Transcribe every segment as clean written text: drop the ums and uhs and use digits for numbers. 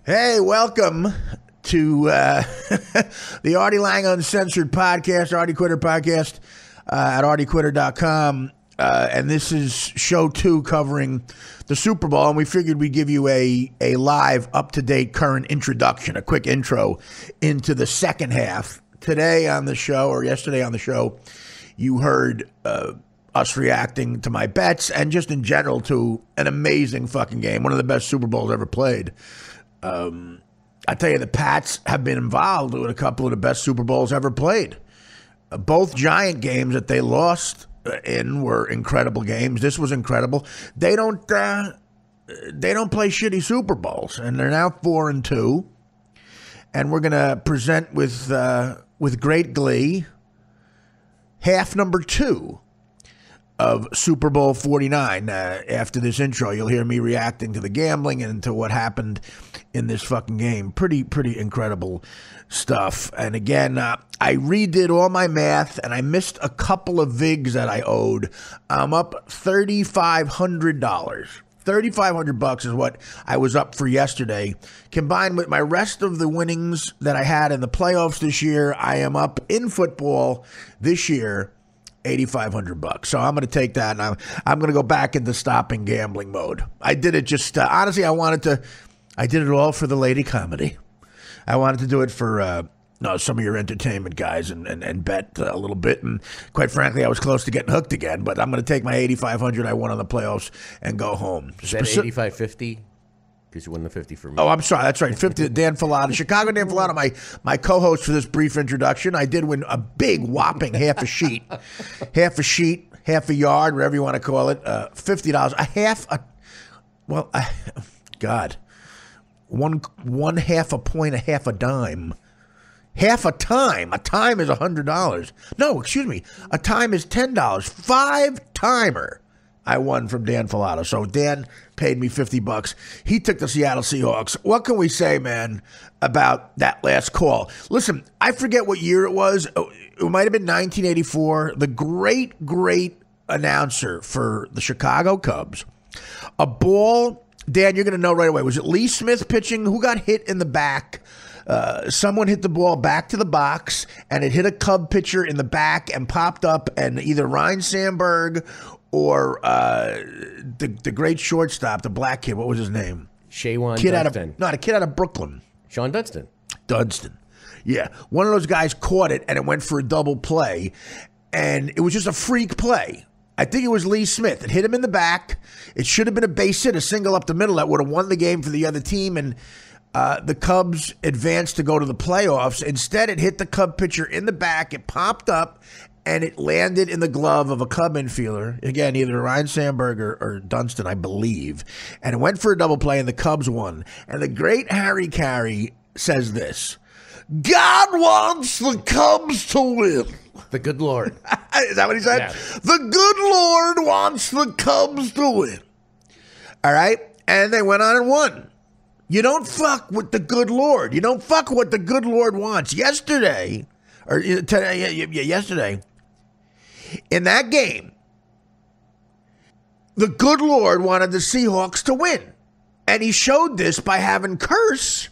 Hey, welcome to the Artie Lang Uncensored Podcast, Artie Quitter Podcast at artiequitter.com. And this is show 2 covering the Super Bowl. And we figured we'd give you a live, up-to-date, current introduction, a quick intro into the second half. Today on the show, or yesterday on the show, you heard us reacting to my bets and just in general to an amazing fucking game. One of the best Super Bowls ever played. I tell you, the Pats have been involved with a couple of the best Super Bowls ever played. Both Giant games that they lost in were incredible games. This was incredible. They don't play shitty Super Bowls, and they're now 4-2. And we're gonna present with great glee half number 2 of Super Bowl 49. After this intro, you'll hear me reacting to the gambling and to what happened in this fucking game. Pretty incredible stuff. And again, I redid all my math, and I missed a couple of VIGs that I owed. I'm up $3,500. $3,500 is what I was up for yesterday. Combined with my rest of the winnings that I had in the playoffs this year, I am up in football this year $8,500. So I'm going to take that, and I'm going to go back into stopping gambling mode. I did it just honestly. I did it all for the lady comedy. I wanted to do it for some of your entertainment guys and bet a little bit. And quite frankly, I was close to getting hooked again. But I'm going to take my $8,500 I won on the playoffs and go home. Is that $8,550? Because you won the 50 for me. Oh, I'm sorry. That's right. 50. Dan Filata, Chicago Dan Filata, my co-host for this brief introduction. I did win a big whopping half a sheet, half a yard, whatever you want to call it. $50. God, one half a point, a half a dime. Half a time. A time is $100. No, excuse me. A time is $10. 5-timer. I won from Dan Filata. So Dan paid me $50. He took the Seattle Seahawks. What can we say, man, about that last call? Listen, I forget what year it was. It might have been 1984. The great announcer for the Chicago Cubs. A ball, Dan, you're going to know right away. Was it Lee Smith pitching? Who got hit in the back? Someone hit the ball back to the box, and it hit a Cub pitcher in the back and popped up, and either Ryan Sandberg or the great shortstop, the black kid, what was his name? Shawan Dunston. The kid out of Brooklyn. Sean Dunston. Yeah. One of those guys caught it, and it went for a double play, and it was just a freak play. I think it was Lee Smith. It hit him in the back. It should have been a base hit, a single up the middle that would have won the game for the other team, and the Cubs advanced to go to the playoffs. Instead, it hit the Cub pitcher in the back. It popped up, and it landed in the glove of a Cub infielder. Again, either Ryan Sandberg or Dunston, I believe. And it went for a double play, and the Cubs won. And the great Harry Carey says this: God wants the Cubs to win. The good Lord. Is that what he said? Yeah. The good Lord wants the Cubs to win. All right? And they went on and won. You don't fuck with the good Lord. You don't fuck what the good Lord wants. Yesterday, in that game, the good Lord wanted the Seahawks to win. And he showed this by having Curse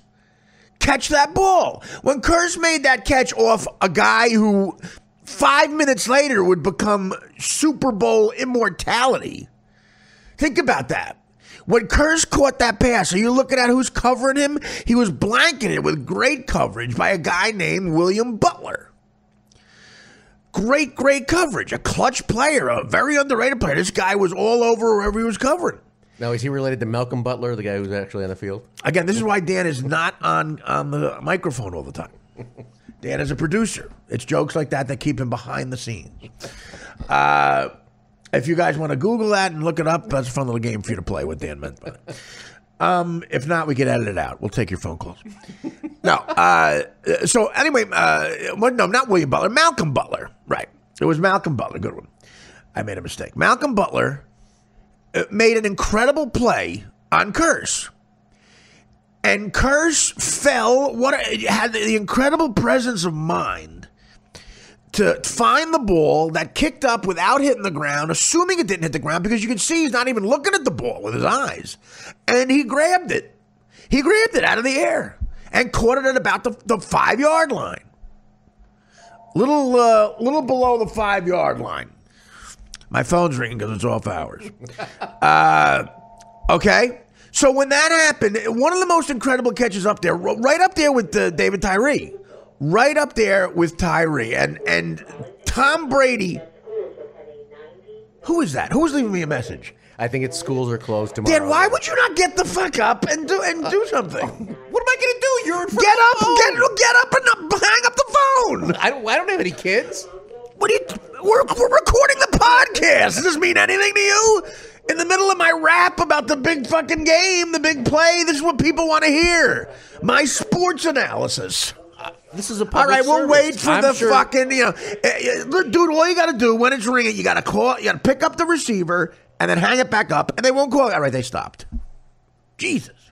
catch that ball. When Curse made that catch off a guy who 5 minutes later would become Super Bowl immortality. Think about that. When Curse caught that pass, are you looking at who's covering him? He was blanketed with great coverage by a guy named William Butler. Great coverage. A clutch player, a very underrated player. This guy was all over wherever he was covering. Now, is he related to Malcolm Butler, the guy who's actually on the field? Again, this is why Dan is not on the microphone all the time. Dan is a producer. It's jokes like that keep him behind the scenes. If you guys want to Google that and look it up, that's a fun little game for you to play, what Dan meant by it. If not, we can edit it out. We'll take your phone calls. No. So anyway, no, not William Butler. Malcolm Butler. Right. It was Malcolm Butler. Good one. I made a mistake. Malcolm Butler made an incredible play on Curse. And Curse had the incredible presence of mind to find the ball that kicked up without hitting the ground, assuming it didn't hit the ground, because you can see he's not even looking at the ball with his eyes. And he grabbed it. He grabbed it out of the air and caught it at about the 5-yard line. Little below the 5-yard line. My phone's ringing because it's off hours. Okay. So when that happened, one of the most incredible catches up there, right up there with David Tyree. Right up there with Tyree. And Tom Brady. Who is that? Who's leaving me a message? I think it's schools are closed tomorrow. Dan, why would you not get the fuck up and do something? What am I going to do? You're in front Get of up, the phone. get up and hang up the phone. I don't have any kids. We're recording the podcast. Does this mean anything to you? In the middle of my rap about the big fucking game, the big play, this is what people want to hear. My sports analysis. This is a public all right, we'll service. wait for fucking, dude, all you got to do when it's ringing, you got to call, you got to pick up the receiver and then hang it back up, and they won't call it. All right, they stopped. Jesus.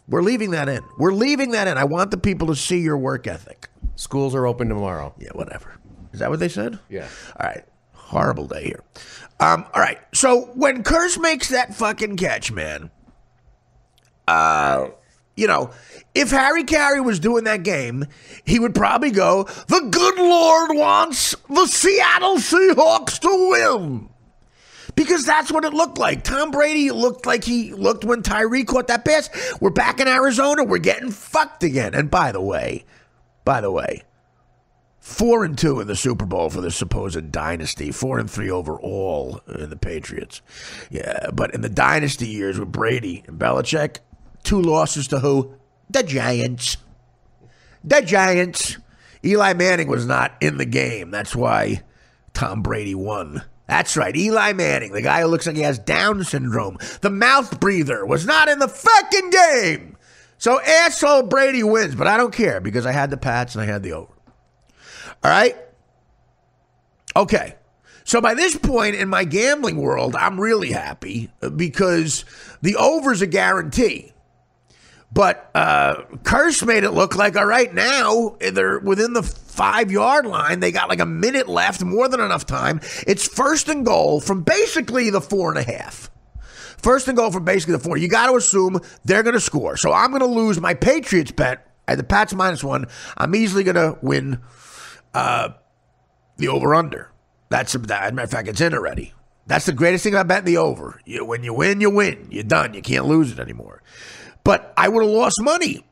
We're leaving that in. I want the people to see your work ethic. Schools are open tomorrow. Yeah, whatever. Is that what they said? Yeah. All right. Horrible day here. All right. So when Curse makes that fucking catch, man, if Harry Carey was doing that game, he would probably go, the good Lord wants the Seattle Seahawks to win. Because that's what it looked like. Tom Brady looked like he looked when Tyree caught that pass. We're back in Arizona. We're getting fucked again. And by the way, 4-2 in the Super Bowl for the supposed dynasty. 4-3 overall in the Patriots. Yeah, but in the dynasty years with Brady and Belichick, 2 losses to who? The Giants. Eli Manning was not in the game. That's why Tom Brady won. That's right, Eli Manning, the guy who looks like he has Down syndrome, the mouth breather, was not in the fucking game. So asshole Brady wins, but I don't care because I had the Pats and I had the over. All right? Okay. So by this point in my gambling world, I'm really happy because the over's a guarantee. But Curse made it look like, all right, now they're within the 5-yard line. They got like a minute left, more than enough time. It's 1st and goal from basically the 4.5. 1st and goal from basically the 4. You got to assume they're going to score. So I'm going to lose my Patriots bet at the Pats -1. I'm easily going to win the over-under. As a matter of fact, it's in already. That's the greatest thing about betting the over. When you win, you win. You're done. You can't lose it anymore. But I would have lost money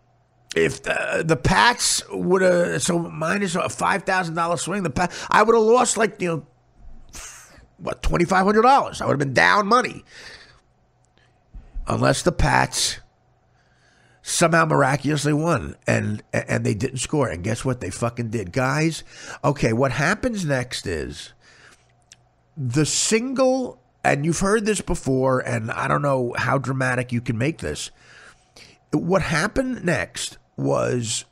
if the Pats would have, so minus a $5,000 swing, I would have lost $2,500. I would have been down money. Unless the Pats somehow miraculously won and they didn't score. And guess what? They fucking did. Guys, okay, what happens next is the single, and you've heard this before, and I don't know how dramatic you can make this. What happened next was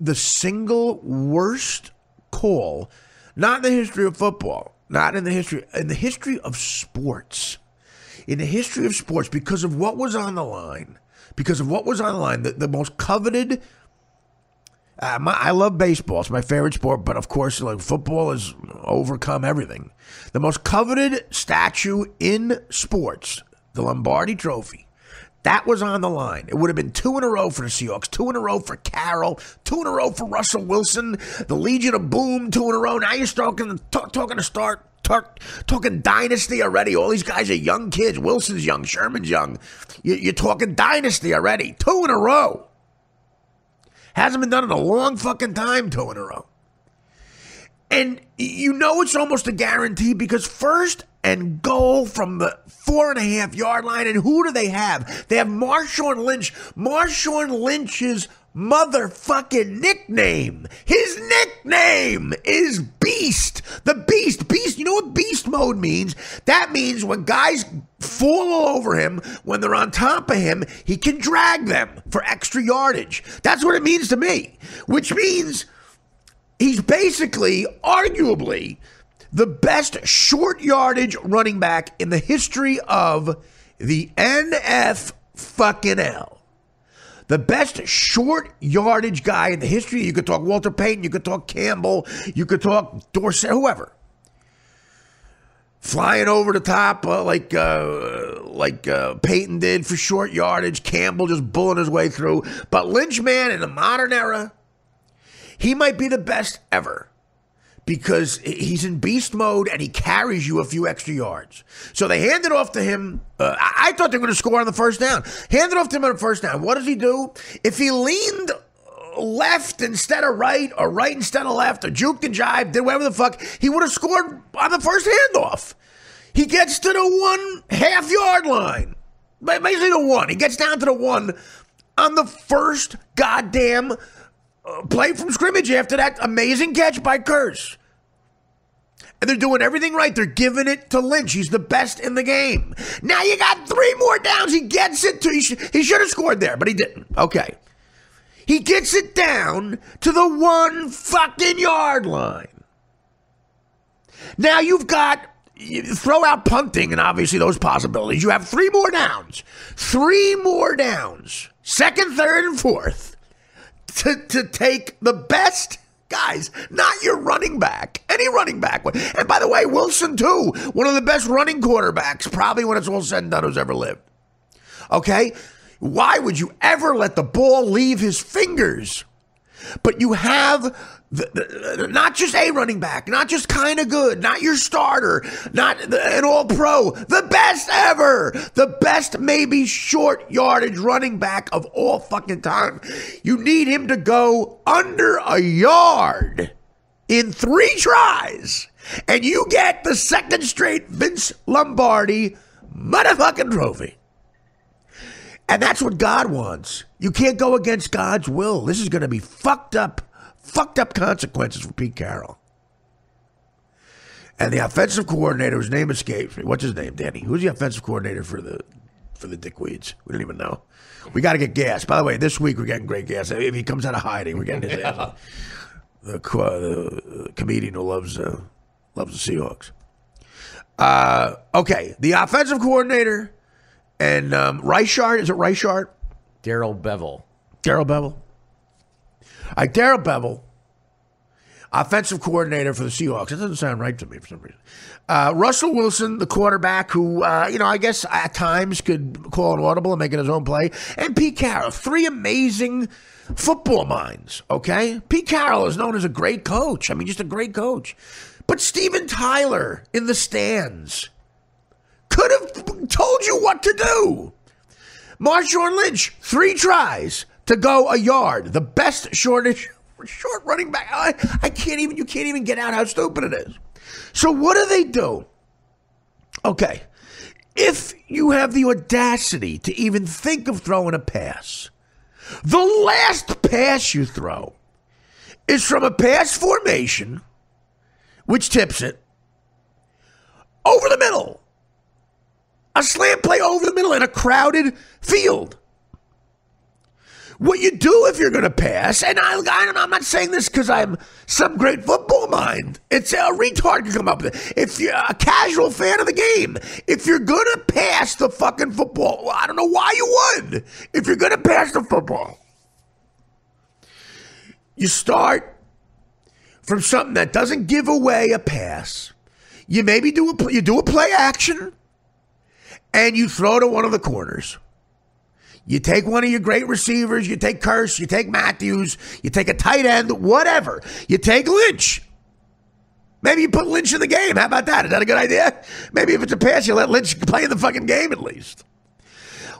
the single worst call, not in the history of football, in the history of sports. In the history of sports, because of what was on the line. The most coveted, I love baseball, it's my favorite sport, but of course, football has overcome everything. The most coveted statue in sports, the Lombardi Trophy, that was on the line. It would have been 2 in a row for the Seahawks, 2 in a row for Carroll, 2 in a row for Russell Wilson, the Legion of Boom, 2 in a row. Now you're talking dynasty already. All these guys are young kids. Wilson's young, Sherman's young. You're talking dynasty already. 2 in a row. Hasn't been done in a long fucking time, 2 in a row. And it's almost a guarantee because 1st and goal from the 4.5-yard line. And who do they have? They have Marshawn Lynch. Marshawn Lynch's motherfucking nickname. His nickname is Beast. The Beast. Beast. You know what beast mode means? That means when guys fall all over him, when they're on top of him, he can drag them for extra yardage. That's what it means to me. Which means he's basically, arguably, the best short yardage running back in the history of the NFL. The best short yardage guy in the history. You could talk Walter Payton, you could talk Campbell, you could talk Dorsett, whoever. flying over the top like Peyton did for short yardage. Campbell just bulling his way through. But Lynch, man, in the modern era, he might be the best ever because he's in beast mode and he carries you a few extra yards. So they hand it off to him. I thought they were going to score on the first down. Hand it off to him on the first down. What does he do? If he leaned left instead of right, or right instead of left, or juked and jived, did whatever the fuck, he would have scored on the first handoff. He gets to the 1.5 yard line. Basically the 1. He gets down to the 1 on the first goddamn play from scrimmage after that amazing catch by Curse. And they're doing everything right. They're giving it to Lynch. He's the best in the game. Now you got 3 more downs. He gets it to, he should have scored there, but he didn't. Okay. He gets it down to the 1 fucking yard line. Now you throw out punting and obviously those possibilities. You have 3 more downs. 3 more downs. Second, third, and fourth. To take the best guys, not your running back. Any running back. And by the way, Wilson too. One of the best running quarterbacks, probably when it's all said and done, who's ever lived. Okay? Why would you ever let the ball leave his fingers? But you have not just a running back, not just kind of good, not your starter, not an all-pro, the best ever, the best maybe short yardage running back of all fucking time. You need him to go under a yard in 3 tries, and you get the second straight Vince Lombardi motherfucking trophy. And that's what God wants. You can't go against God's will. This is going to be fucked up consequences for Pete Carroll. And the offensive coordinator, whose name escapes me. What's his name, Danny? Who's the offensive coordinator for the dickweeds? We don't even know. We got to get gas. By the way, this week we're getting great gas. If he comes out of hiding, we're getting his ass. The comedian who loves the Seahawks. Okay, the offensive coordinator. And Reichard, is it Reichard? Darrell Bevel. Darrell Bevel. Darrell Bevel, offensive coordinator for the Seahawks. That doesn't sound right to me for some reason. Russell Wilson, the quarterback who, I guess at times could call an audible and make it his own play. And Pete Carroll, 3 amazing football minds, okay? Pete Carroll is known as a great coach. I mean, just a great coach. But Steven Tyler in the stands could have told you what to do. Marshawn Lynch, 3 tries to go a yard. The best short running back. You can't even get out how stupid it is. So what do they do? Okay. If you have the audacity to even think of throwing a pass, the last pass you throw is from a pass formation, which tips it, over the middle. A slant play over the middle in a crowded field. What you do if you're going to pass, and I'm not saying this because I'm some great football mind. It's a retard can come up with it. If you're a casual fan of the game, if you're going to pass the fucking football, well, I don't know why you would. If you're going to pass the football, you start from something that doesn't give away a pass. You maybe do a play action. And you throw to one of the corners. You take one of your great receivers. You take Curse. You take Matthews. You take a tight end. Whatever. You take Lynch. Maybe you put Lynch in the game. How about that? Is that a good idea? Maybe if it's a pass, you let Lynch play in the fucking game at least.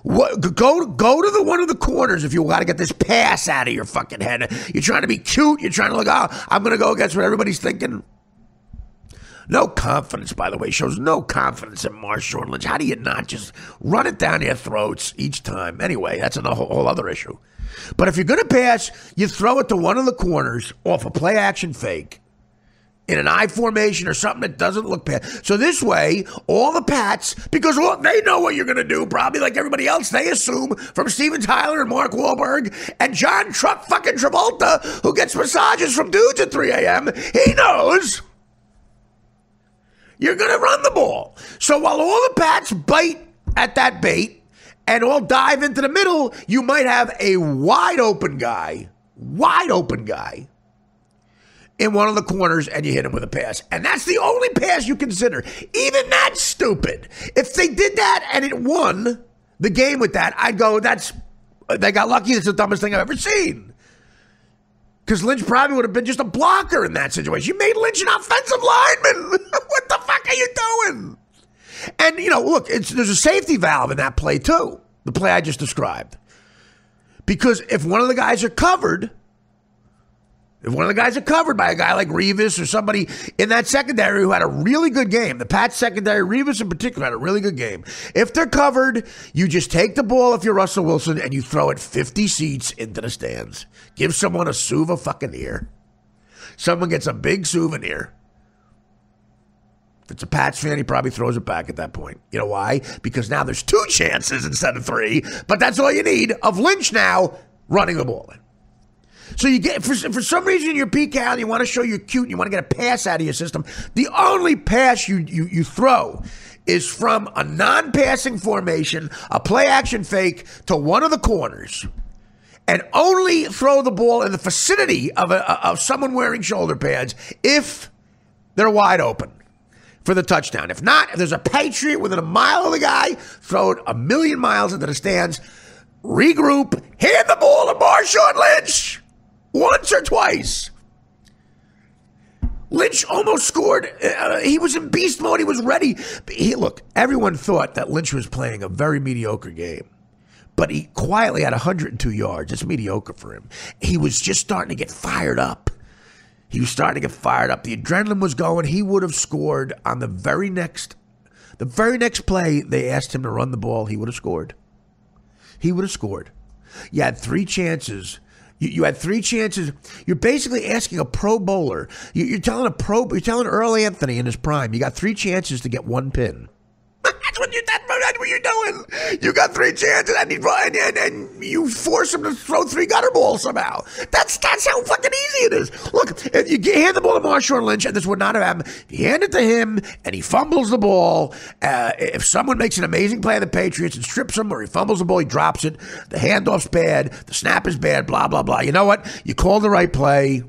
Go to one of the corners if you got to get this pass out of your fucking head. You're trying to be cute. You're trying to look, I'm going to go against what everybody's thinking. No confidence, by the way. Shows no confidence in Marshawn Lynch. How do you not just run it down their throats each time? Anyway, that's a whole other issue. But if you're going to pass, you throw it to one of the corners off a play-action fake in an I formation or something that doesn't look bad. So this way, all the Pats, because they know what you're going to do, probably like everybody else, they assume from Steven Tyler and Mark Wahlberg and John Truck fucking Travolta, who gets massages from dudes at 3 a.m., he knows you're going to run the ball. So while all the Pats bite at that bait and all dive into the middle, you might have a wide open guy, in one of the corners and you hit him with a pass. And that's the only pass you consider. Even that's stupid. If they did that and it won the game with that, I'd go, they got lucky. It's the dumbest thing I've ever seen. Because Lynch probably would have been just a blocker in that situation. You made Lynch an offensive lineman. What the fuck are you doing? And, look, there's a safety valve in that play, too. The play I just described. Because if one of the guys are covered by a guy like Revis or somebody in that secondary who had a really good game, the Pats secondary, Revis in particular, had a really good game. If they're covered, you just take the ball if you're Russell Wilson and you throw it 50 seats into the stands. Give someone a souvenir. Someone gets a big souvenir. If it's a Pats fan, he probably throws it back at that point. You know why? Because now there's 2 chances instead of 3, but that's all you need of Lynch now running the ball in. So you get, for some reason, you're Pete Carroll, you want to show you're cute, and you want to get a pass out of your system. The only pass you throw is from a non-passing formation, a play-action fake to one of the corners, and only throw the ball in the vicinity of someone wearing shoulder pads if they're wide open for the touchdown. If not, if there's a Patriot within a mile of the guy, throw it a million miles into the stands, regroup, hand the ball to Marshawn Lynch once or twice. Lynch almost scored. He was in beast mode. He was ready. Look, everyone thought that Lynch was playing a very mediocre game, but he quietly had 102 yards. It's mediocre for him. He was just starting to get fired up. The adrenaline was going. He would have scored on the very next play. They asked him to run the ball. He would have scored. You had 3 chances. You had 3 chances. You're basically asking a Pro Bowler. You're telling Earl Anthony in his prime, you got 3 chances to get 1 pin. That's what you're doing. You got 3 chances, and you force him to throw 3 gutter balls somehow. That's how fucking easy it is. Look, if you hand the ball to Marshawn Lynch, and this would not have happened, if you hand it to him and he fumbles the ball, if someone makes an amazing play on the Patriots and strips him, or he fumbles the ball, he drops it, the handoff's bad, the snap is bad, blah, blah, blah. You know what? You called the right play.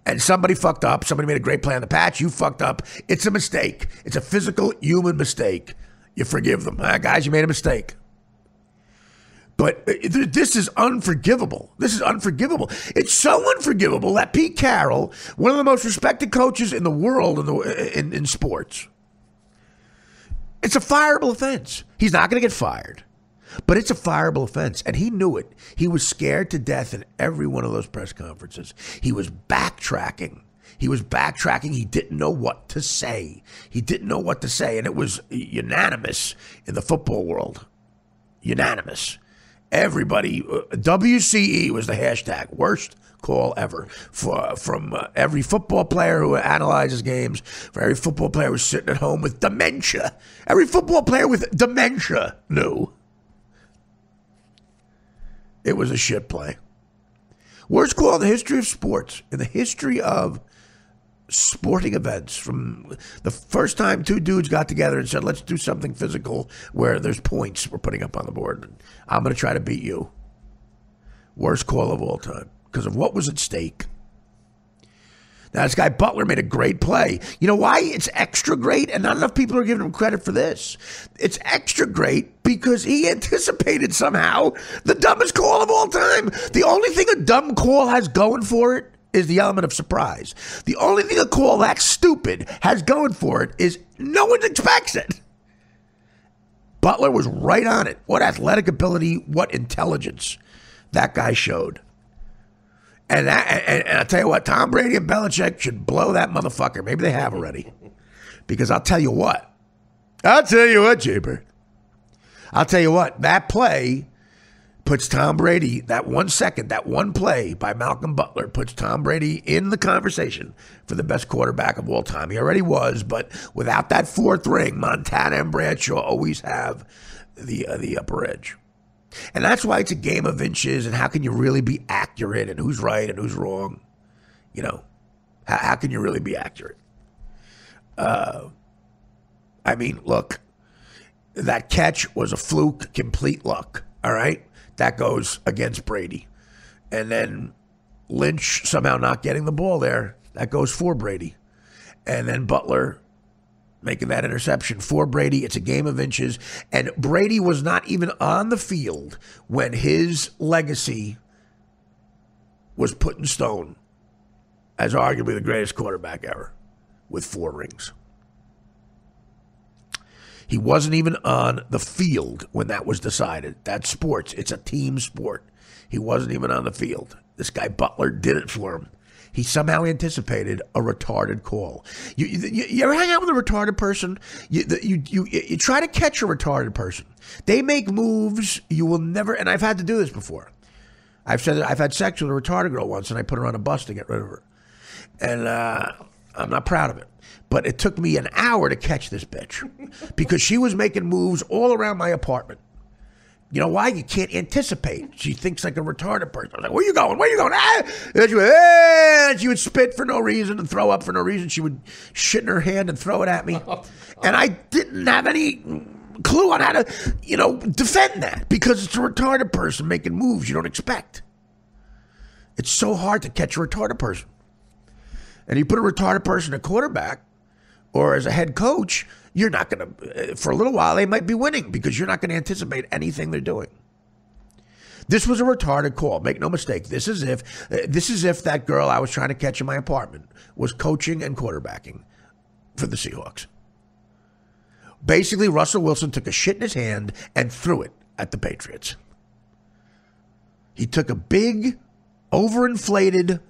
And somebody fucked up. Somebody made a great play on the patch. You fucked up. It's a mistake. It's a physical human mistake. You forgive them. Guys, you made a mistake. But this is unforgivable. It's so unforgivable that Pete Carroll, one of the most respected coaches in the world in sports, it's a fireable offense. He's not going to get fired. But it's a fireable offense, and he knew it. He was scared to death in every one of those press conferences. He was backtracking. He didn't know what to say. And it was unanimous in the football world. Unanimous. Everybody, WCE was the hashtag. Worst call ever. From every football player who analyzes games, for every football player who's sitting at home with dementia. Every football player with dementia knew. It was a shit play. Worst call in the history of sports, in the history of sporting events, from the first time 2 dudes got together and said, let's do something physical where there's points we're putting up on the board. And I'm going to try to beat you. Worst call of all time because of what was at stake. Now, this guy Butler made a great play. You know why it's extra great? And not enough people are giving him credit for this. It's extra great because he anticipated somehow the dumbest call of all time. The only thing a dumb call has going for it is the element of surprise. The only thing a call that stupid has going for it is no one expects it. Butler was right on it. What athletic ability, what intelligence that guy showed. And I'll tell you what, Tom Brady and Belichick should blow that motherfucker. Maybe they have already. Because I'll tell you what, Jaber. I'll tell you what, that play puts Tom Brady, that 1 second, that one play by Malcolm Butler puts Tom Brady in the conversation for the best quarterback of all time. He already was, but without that 4th ring, Montana and Bradshaw always have the upper edge. And that's why it's a game of inches, and how can you really be accurate, and who's right and who's wrong? How can you really be accurate? Look, that catch was a fluke, complete luck, all right? That goes against Brady. And then Lynch somehow not getting the ball there, That goes for Brady. And then Butler making that interception for Brady. It's a game of inches. And Brady was not even on the field when his legacy was put in stone as arguably the greatest quarterback ever with 4 rings. He wasn't even on the field when that was decided. That's sports. It's a team sport. He wasn't even on the field. This guy Butler did it for him. He somehow anticipated a retarded call. You ever hang out with a retarded person? You try to catch a retarded person. They make moves you will never, and I've had to do this before. I've said that I've had sex with a retarded girl once, and I put her on a bus to get rid of her. And I'm not proud of it. But it took me an hour to catch this bitch because she was making moves all around my apartment. You know why? You can't anticipate. She thinks like a retarded person. I was like, where you going? Where you going? Ah! And she would spit for no reason and throw up for no reason. She would shit in her hand and throw it at me. And I didn't have any clue on how to, defend that because it's a retarded person making moves you don't expect. It's so hard to catch a retarded person. And you put a retarded person at quarterback or as a head coach, you're not going to, for a little while, they might be winning because you're not going to anticipate anything they're doing. This was a retarded call. Make no mistake. This is if that girl I was trying to catch in my apartment was coaching and quarterbacking for the Seahawks. Basically, Russell Wilson took a shit in his hand and threw it at the Patriots. He took a big, overinflated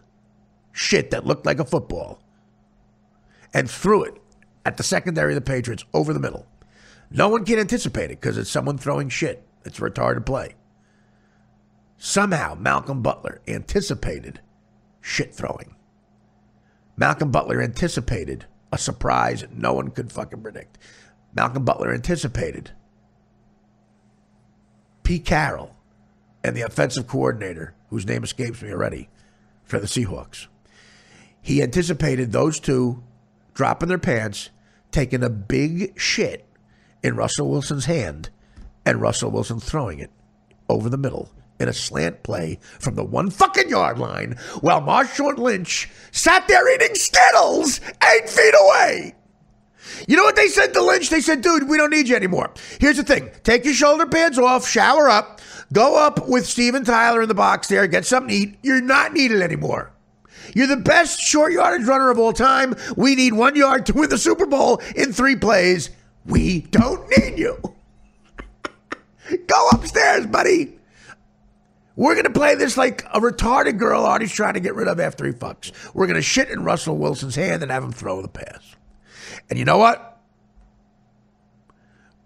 shit that looked like a football and threw it at the secondary of the Patriots over the middle. No one can anticipate it because it's someone throwing shit. It's a retarded play. Somehow, Malcolm Butler anticipated shit throwing. Malcolm Butler anticipated a surprise no one could fucking predict. Malcolm Butler anticipated Pete Carroll and the offensive coordinator, whose name escapes me already, for the Seahawks. He anticipated those two dropping their pants, taking a big shit in Russell Wilson's hand, and Russell Wilson throwing it over the middle in a slant play from the 1 fucking yard line while Marshawn Lynch sat there eating Skittles 8 feet away. You know what they said to Lynch? They said, dude, we don't need you anymore. Here's the thing. Take your shoulder pads off, shower up, go up with Steven Tyler in the box there, get something to eat. You're not needed anymore. You're the best short yardage runner of all time. We need 1 yard to win the Super Bowl in 3 plays. We don't need you. Go upstairs, buddy. We're going to play this like a retarded girl Artie's trying to get rid of after he fucks. We're going to shit in Russell Wilson's hand and have him throw the pass. And you know what?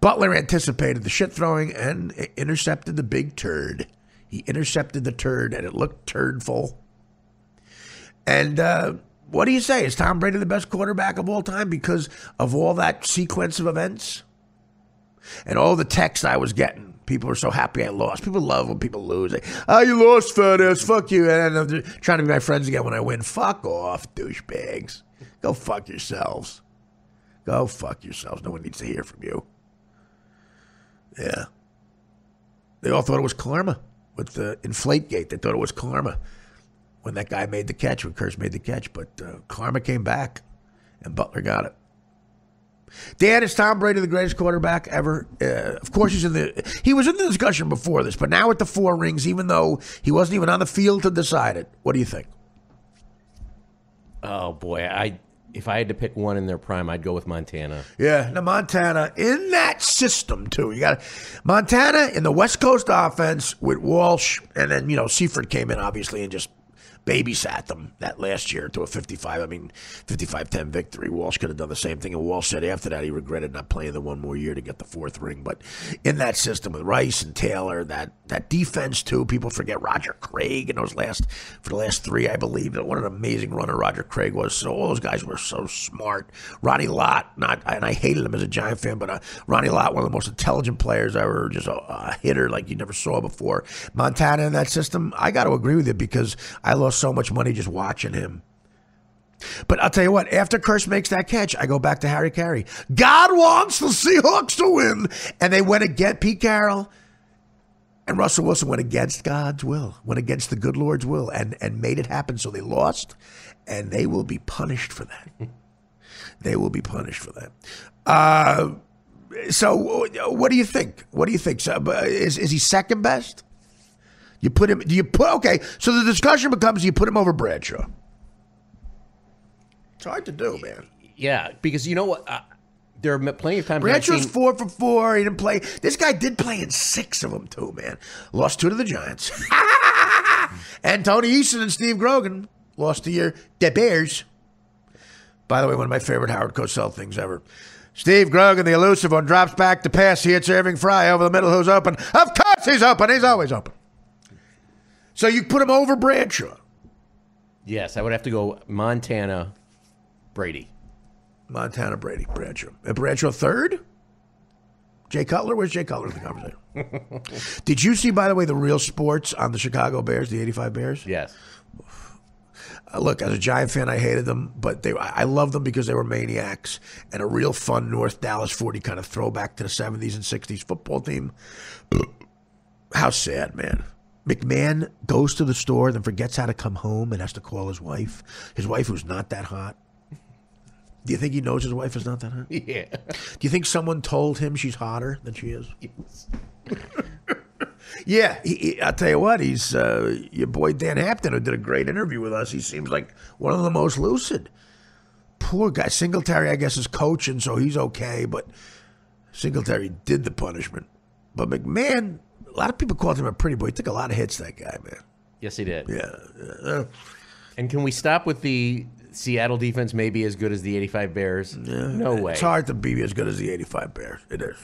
Butler anticipated the shit throwing and intercepted the big turd. He intercepted the turd and it looked turdful. And what do you say? Is Tom Brady the best quarterback of all time because of all that sequence of events? And all the texts I was getting. People were so happy I lost. People love when people lose. Oh, you lost, fat ass. Fuck you. And I'm trying to be my friends again when I win. Fuck off, douchebags. Go fuck yourselves. Go fuck yourselves. No one needs to hear from you. Yeah. They all thought it was karma with the Inflategate. They thought it was karma when that guy made the catch, when Kurtz made the catch. But karma came back, and Butler got it. Dan, is Tom Brady the greatest quarterback ever? Of course, he was in the discussion before this, but now with the 4 rings, even though he wasn't even on the field to decide it, what do you think? Oh boy, if I had to pick one in their prime, I'd go with Montana. Yeah, now Montana in that system too. You got Montana in the West Coast offense with Walsh, and then Seifert came in obviously and just babysat them that last year to a 55-10 victory. Walsh could have done the same thing, and Walsh said after that he regretted not playing the one more year to get the 4th ring. But in that system with Rice and Taylor, that defense too, people forget Roger Craig in for the last 3, I believe. What an amazing runner Roger Craig was. So all those guys were so smart. Ronnie Lott, and I hated him as a Giant fan, but Ronnie Lott, one of the most intelligent players ever, just a hitter like you never saw before. Montana in that system, I got to agree with you because I lost so much money just watching him. But I'll tell you what, after Kurtz makes that catch, I go back to Harry Carey. God wants the Seahawks to win. And they went and get Pete Carroll. And Russell Wilson went against God's will, went against the good Lord's will, and made it happen. So they lost, and they will be punished for that. They will be punished for that. So what do you think? What do you think? So, is he second best? You put him. Do you put? Okay. So the discussion becomes: do you put him over Bradshaw? It's hard to do, man. Yeah, because you know what? There are plenty of times. Bradshaw's 4 for 4. He didn't play. This guy did play in 6 of them too, man. Lost 2 to the Giants. And Tony Easton and Steve Grogan lost to the Bears. By the way, one of my favorite Howard Cosell things ever. Steve Grogan, the elusive one, drops back to pass. He hits Irving Fry over the middle. Who's open? Of course he's open. He's always open. So you put him over Bradshaw. Yes, I would have to go Montana, Brady. Montana, Brady, Bradshaw. Bradshaw third? Jay Cutler? Where's Jay Cutler in the conversation? Did you see, by the way, the Real Sports on the Chicago Bears, the 85 Bears? Yes. Look, as a Giant fan, I hated them, but I loved them because they were maniacs and a real fun North Dallas 40 kind of throwback to the 70s and 60s football team. How sad, man. McMahon goes to the store, then forgets how to come home and has to call his wife. His wife, who's not that hot. Do you think he knows his wife is not that hot? Yeah. Do you think someone told him she's hotter than she is? Yes. Yeah, I'll tell you what, he's your boy Dan Hampton, who did a great interview with us. He seems like one of the most lucid. Poor guy. Singletary, I guess, is coaching, so he's okay, but Singletary did the punishment. But McMahon, a lot of people called him a pretty boy. He took a lot of hits, that guy, man. Yes, he did. Yeah. And can we stop with the Seattle defense may be as good as the 85 Bears? No way. It's hard to be as good as the 85 Bears. It is.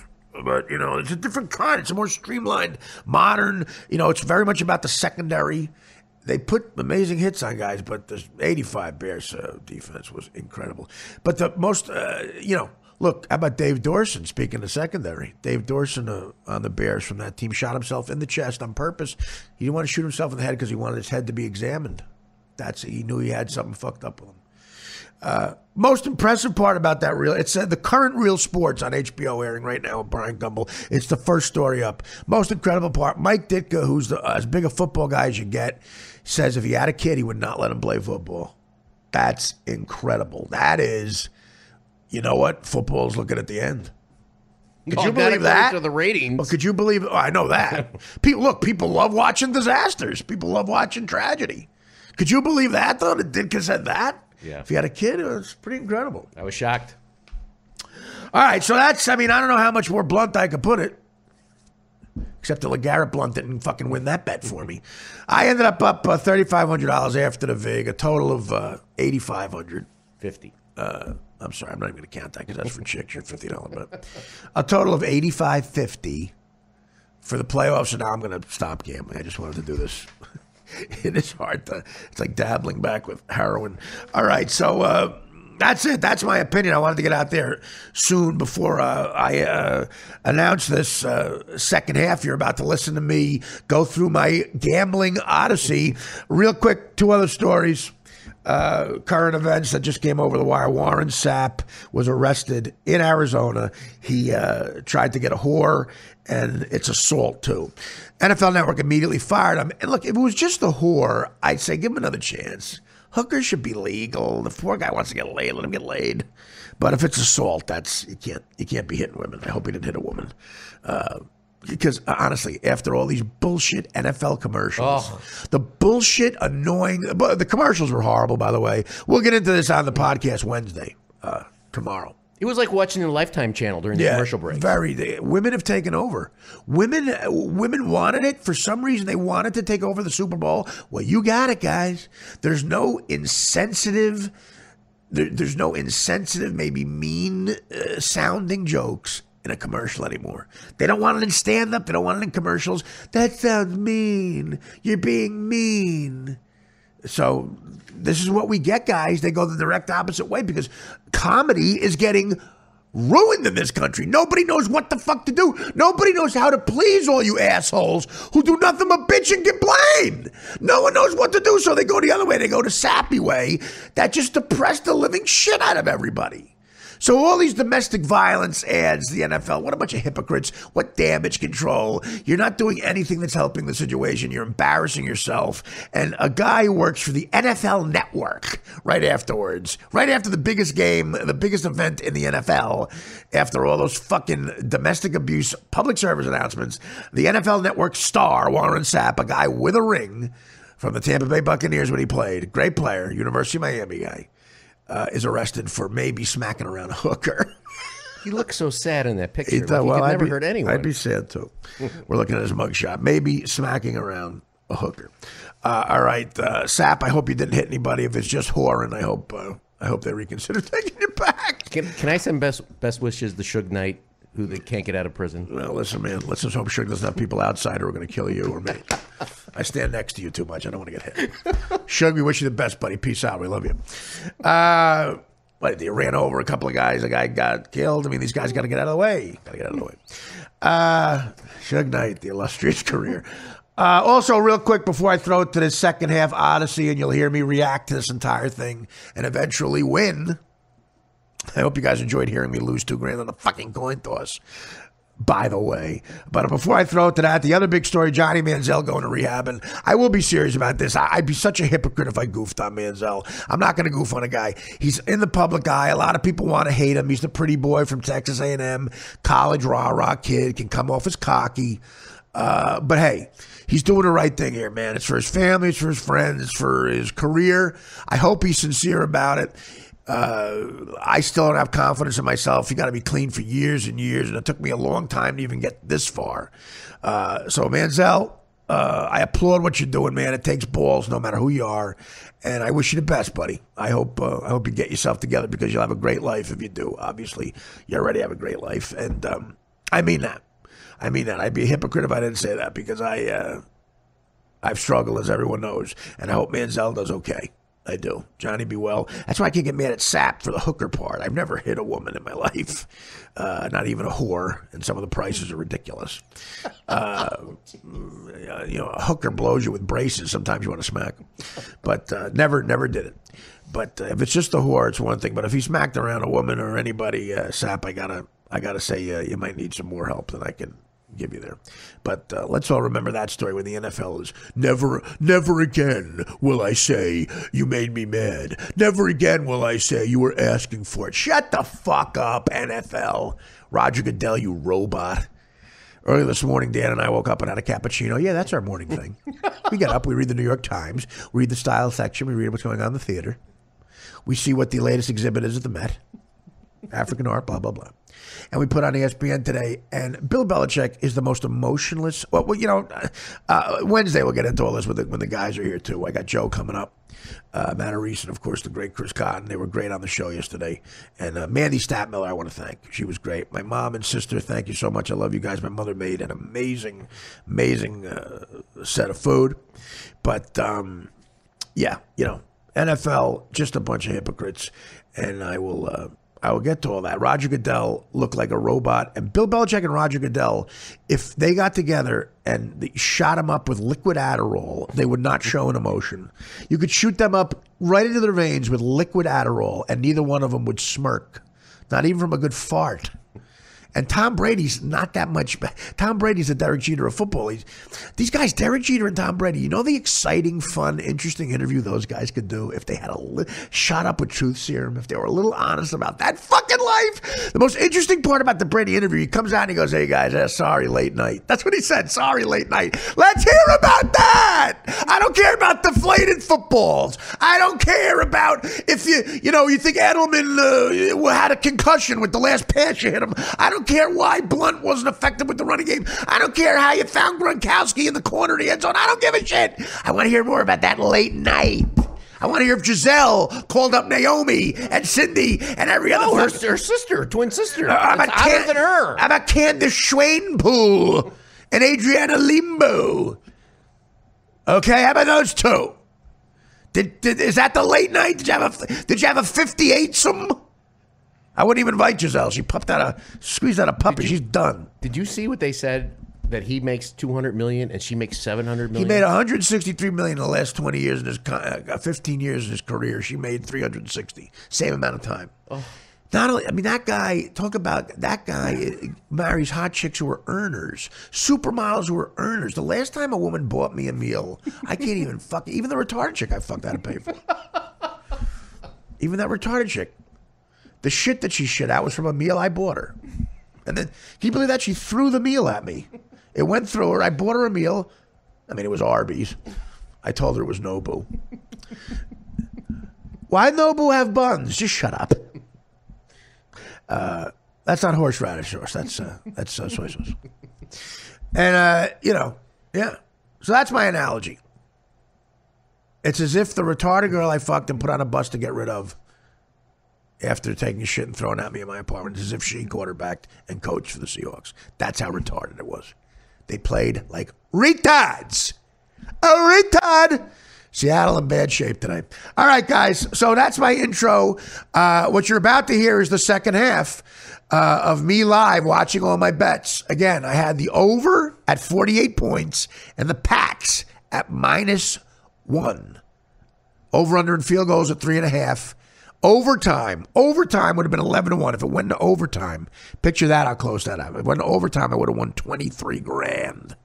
But, it's a different kind. It's a more streamlined, modern. It's very much about the secondary. They put amazing hits on guys, but the 85 Bears defense was incredible. But the most, look, how about Dave Dorson, speaking of secondary? Dave Dorson on the Bears from that team shot himself in the chest on purpose. He didn't want to shoot himself in the head because he wanted his head to be examined. He knew he had something fucked up with him. Most impressive part about that it's the current Real Sports on HBO airing right now with Brian Gumbel. It's the first story up. Most incredible part, Mike Ditka, who's as big a football guy as you get, says if he had a kid, he would not let him play football. That's incredible. That is, you know what? Football's looking at the end. Could you believe that? To the ratings. Well, could you believe? Oh, I know that. People love watching disasters. People love watching tragedy. Could you believe that, though? That Ditka said that? Yeah. If he had a kid, it was pretty incredible. I was shocked. All right, so I don't know how much more blunt I could put it. Except the LeGarrette Blunt didn't fucking win that bet for me. I ended up $3,500 after the VIG, a total of $8,500. 50. I'm sorry, I'm not even going to count that because that's for chicks. Your $50 bet. A total of $8,550 for the playoffs, and now I'm going to stop gambling. I just wanted to do this. It is hard it's like dabbling back with heroin. All right, so that's it. That's my opinion. I wanted to get out there soon before I announce this second half. You're about to listen to me go through my gambling odyssey. Real quick, 2 other stories. Current events that just came over the wire. Warren Sapp was arrested in Arizona. He tried to get a whore, and it's assault too. NFL Network immediately fired him. And look, if it was just the whore, I'd say give him another chance. Hookers should be legal. The poor guy wants to get laid, let him get laid. But if it's assault, you can't be hitting women. I hope he didn't hit a woman. Because honestly, after all these bullshit NFL commercials, the bullshit annoying, the commercials were horrible, by the way. We'll get into this on the podcast Wednesday, tomorrow. It was like watching the Lifetime channel during the commercial break. Women have taken over. Women wanted it. For some reason, they wanted to take over the Super Bowl. Well, you got it, guys. There's no insensitive, maybe mean sounding jokes in a commercial anymore. They don't want it in stand-up. They don't want it in commercials. That sounds mean. You're being mean. So this is what we get, guys. They go the direct opposite way because comedy is getting ruined in this country. Nobody knows what the fuck to do. Nobody knows how to please all you assholes who do nothing but bitch and complain. No one knows what to do, so they go the other way. They go the sappy way that just depressed the living shit out of everybody. So all these domestic violence ads, the NFL, what a bunch of hypocrites. What damage control? You're not doing anything that's helping the situation. You're embarrassing yourself. And a guy who works for the NFL Network right afterwards, right after the biggest game, the biggest event in the NFL, after all those fucking domestic abuse public service announcements, the NFL Network star, Warren Sapp, a guy with a ring from the Tampa Bay Buccaneers when he played, great player, University of Miami guy, is arrested for maybe smacking around a hooker. He looks so sad in that picture. Like Well, he could never hurt anyone. I'd be sad too. We're looking at his mugshot. Maybe smacking around a hooker. All right, Sapp, I hope you didn't hit anybody. If it's just whoring, I hope they reconsider taking you back. Can I send best wishes to Suge Knight, who they can't get out of prison? Well, listen, man. Let's just hope Suge doesn't have people outside who are going to kill you or me. I stand next to you too much. I don't want to get hit. Suge, we wish you the best, buddy. Peace out. We love you. What, they ran over a couple of guys. A guy got killed. I mean, these guys got to get out of the way. Suge Knight, the illustrious career. Also, real quick, before I throw it to the second half Odyssey, and you'll hear me react to this entire thing and eventually win. I hope you guys enjoyed hearing me lose $2,000 on a fucking coin toss, by the way. But before I throw it to that, the other big story, Johnny Manziel going to rehab. And I will be serious about this. I'd be such a hypocrite if I goofed on Manziel. I'm not going to goof on a guy. He's in the public eye. A lot of people want to hate him. He's the pretty boy from Texas A&M, college rah-rah kid, can come off as cocky. But hey, he's doing the right thing here, man. It's for his family, it's for his friends, it's for his career. I hope he's sincere about it. I still don't have confidence in myself. You got to be clean for years and years, and it took me a long time to even get this far. So Manziel, I applaud what you're doing, man. It takes balls, no matter who you are, and I wish you the best, buddy. I hope you get yourself together because you'll have a great life if you do. Obviously, you already have a great life, and I mean that. I'd be a hypocrite if I didn't say that because I've struggled, as everyone knows, and I hope Manziel does okay. I do. Johnny be well. That's why I can't get mad at Sapp for the hooker part. I've never hit a woman in my life, not even a whore, and some of the prices are ridiculous. A hooker blows you with braces. Sometimes you want to smack them, but never did it. But if it's just a whore, it's one thing. But if he smacked around a woman or anybody, Sapp, I gotta say you might need some more help than I can give you there. But let's all remember that story when the NFL is never again will I say you made me mad. Never again will I say you were asking for it. Shut the fuck up, NFL. Roger Goodell, you robot. Early this morning, Dan and I woke up and had a cappuccino. Yeah, that's our morning thing. We get up, we read the New York Times, we read the style section, we read what's going on in the theater. We see what the latest exhibit is at the Met. African art, blah, blah, blah. And we put on ESPN today, and Bill Belichick is the most emotionless. Well, Wednesday we'll get into all this when the guys are here too. I got Joe coming up, Matarese, and of course the great Chris Cotton. They were great on the show yesterday. And Mandy Statmiller, I want to thank. She was great. My mom and sister, thank you so much. I love you guys. My mother made an amazing set of food. But NFL, just a bunch of hypocrites, and I will get to all that. Roger Goodell looked like a robot. And Bill Belichick and Roger Goodell, if they got together and they shot him up with liquid Adderall, they would not show an emotion. You could shoot them up right into their veins with liquid Adderall, and neither one of them would smirk. Not even from a good fart. And Tom Brady's not that much. Tom Brady's the Derek Jeter of football. These guys, Derek Jeter and Tom Brady, you know the exciting, fun, interesting interview those guys could do if they had shot up with truth serum, if they were a little honest about that fucking life. The most interesting part about the Brady interview, he comes out and he goes, hey guys, sorry, late night. That's what he said, sorry, late night. Let's hear about that. I don't care about deflated footballs. I don't care about if you think Edelman had a concussion with the last pass you hit him. I don't care why Blunt wasn't effective with the running game. I don't care how you found Gronkowski in the corner of the end zone. I don't give a shit. I want to hear more about that late night. I want to hear if Giselle called up Naomi and Cindy and every other. Her sister, twin sister. Other than her. How about Candace Schwadenpool and Adriana Limbo? Okay, how about those two? Is that the late night? Did you have a 58-some? I wouldn't even invite Giselle. She squeezed out a puppy. She's done. Did you see what they said? That he makes $200 million and she makes $700 million? He made $163 million in the last 20 years in his 15 years in his career. She made $360. Same amount of time. Oh. Not only, I mean, that guy, marries hot chicks who are earners, supermodels who are earners. The last time a woman bought me a meal, I can't even even the retarded chick I fucked out of pay for. Even that retarded chick. The shit that she shit out was from a meal I bought her. And then, can you believe that? She threw the meal at me. It went through her. I bought her a meal. I mean, it was Arby's. I told her it was Nobu. Why Nobu have buns? Just shut up. That's not horseradish sauce. That's soy sauce. And, yeah. So that's my analogy. It's as if the retarded girl I fucked and put on a bus to get rid of after taking a shit and throwing at me in my apartment, it's as if she quarterbacked and coached for the Seahawks. That's how retarded it was. They played like retards. A retard. Seattle in bad shape tonight. All right, guys. So that's my intro. What you're about to hear is the second half of me live watching all my bets. Again, I had the over at 48 points and the Pats at -1. Over under and field goals at 3.5. Overtime would have been 11-1 if it went to overtime. Picture that, how close that. If it went to overtime, I would have won $23,000.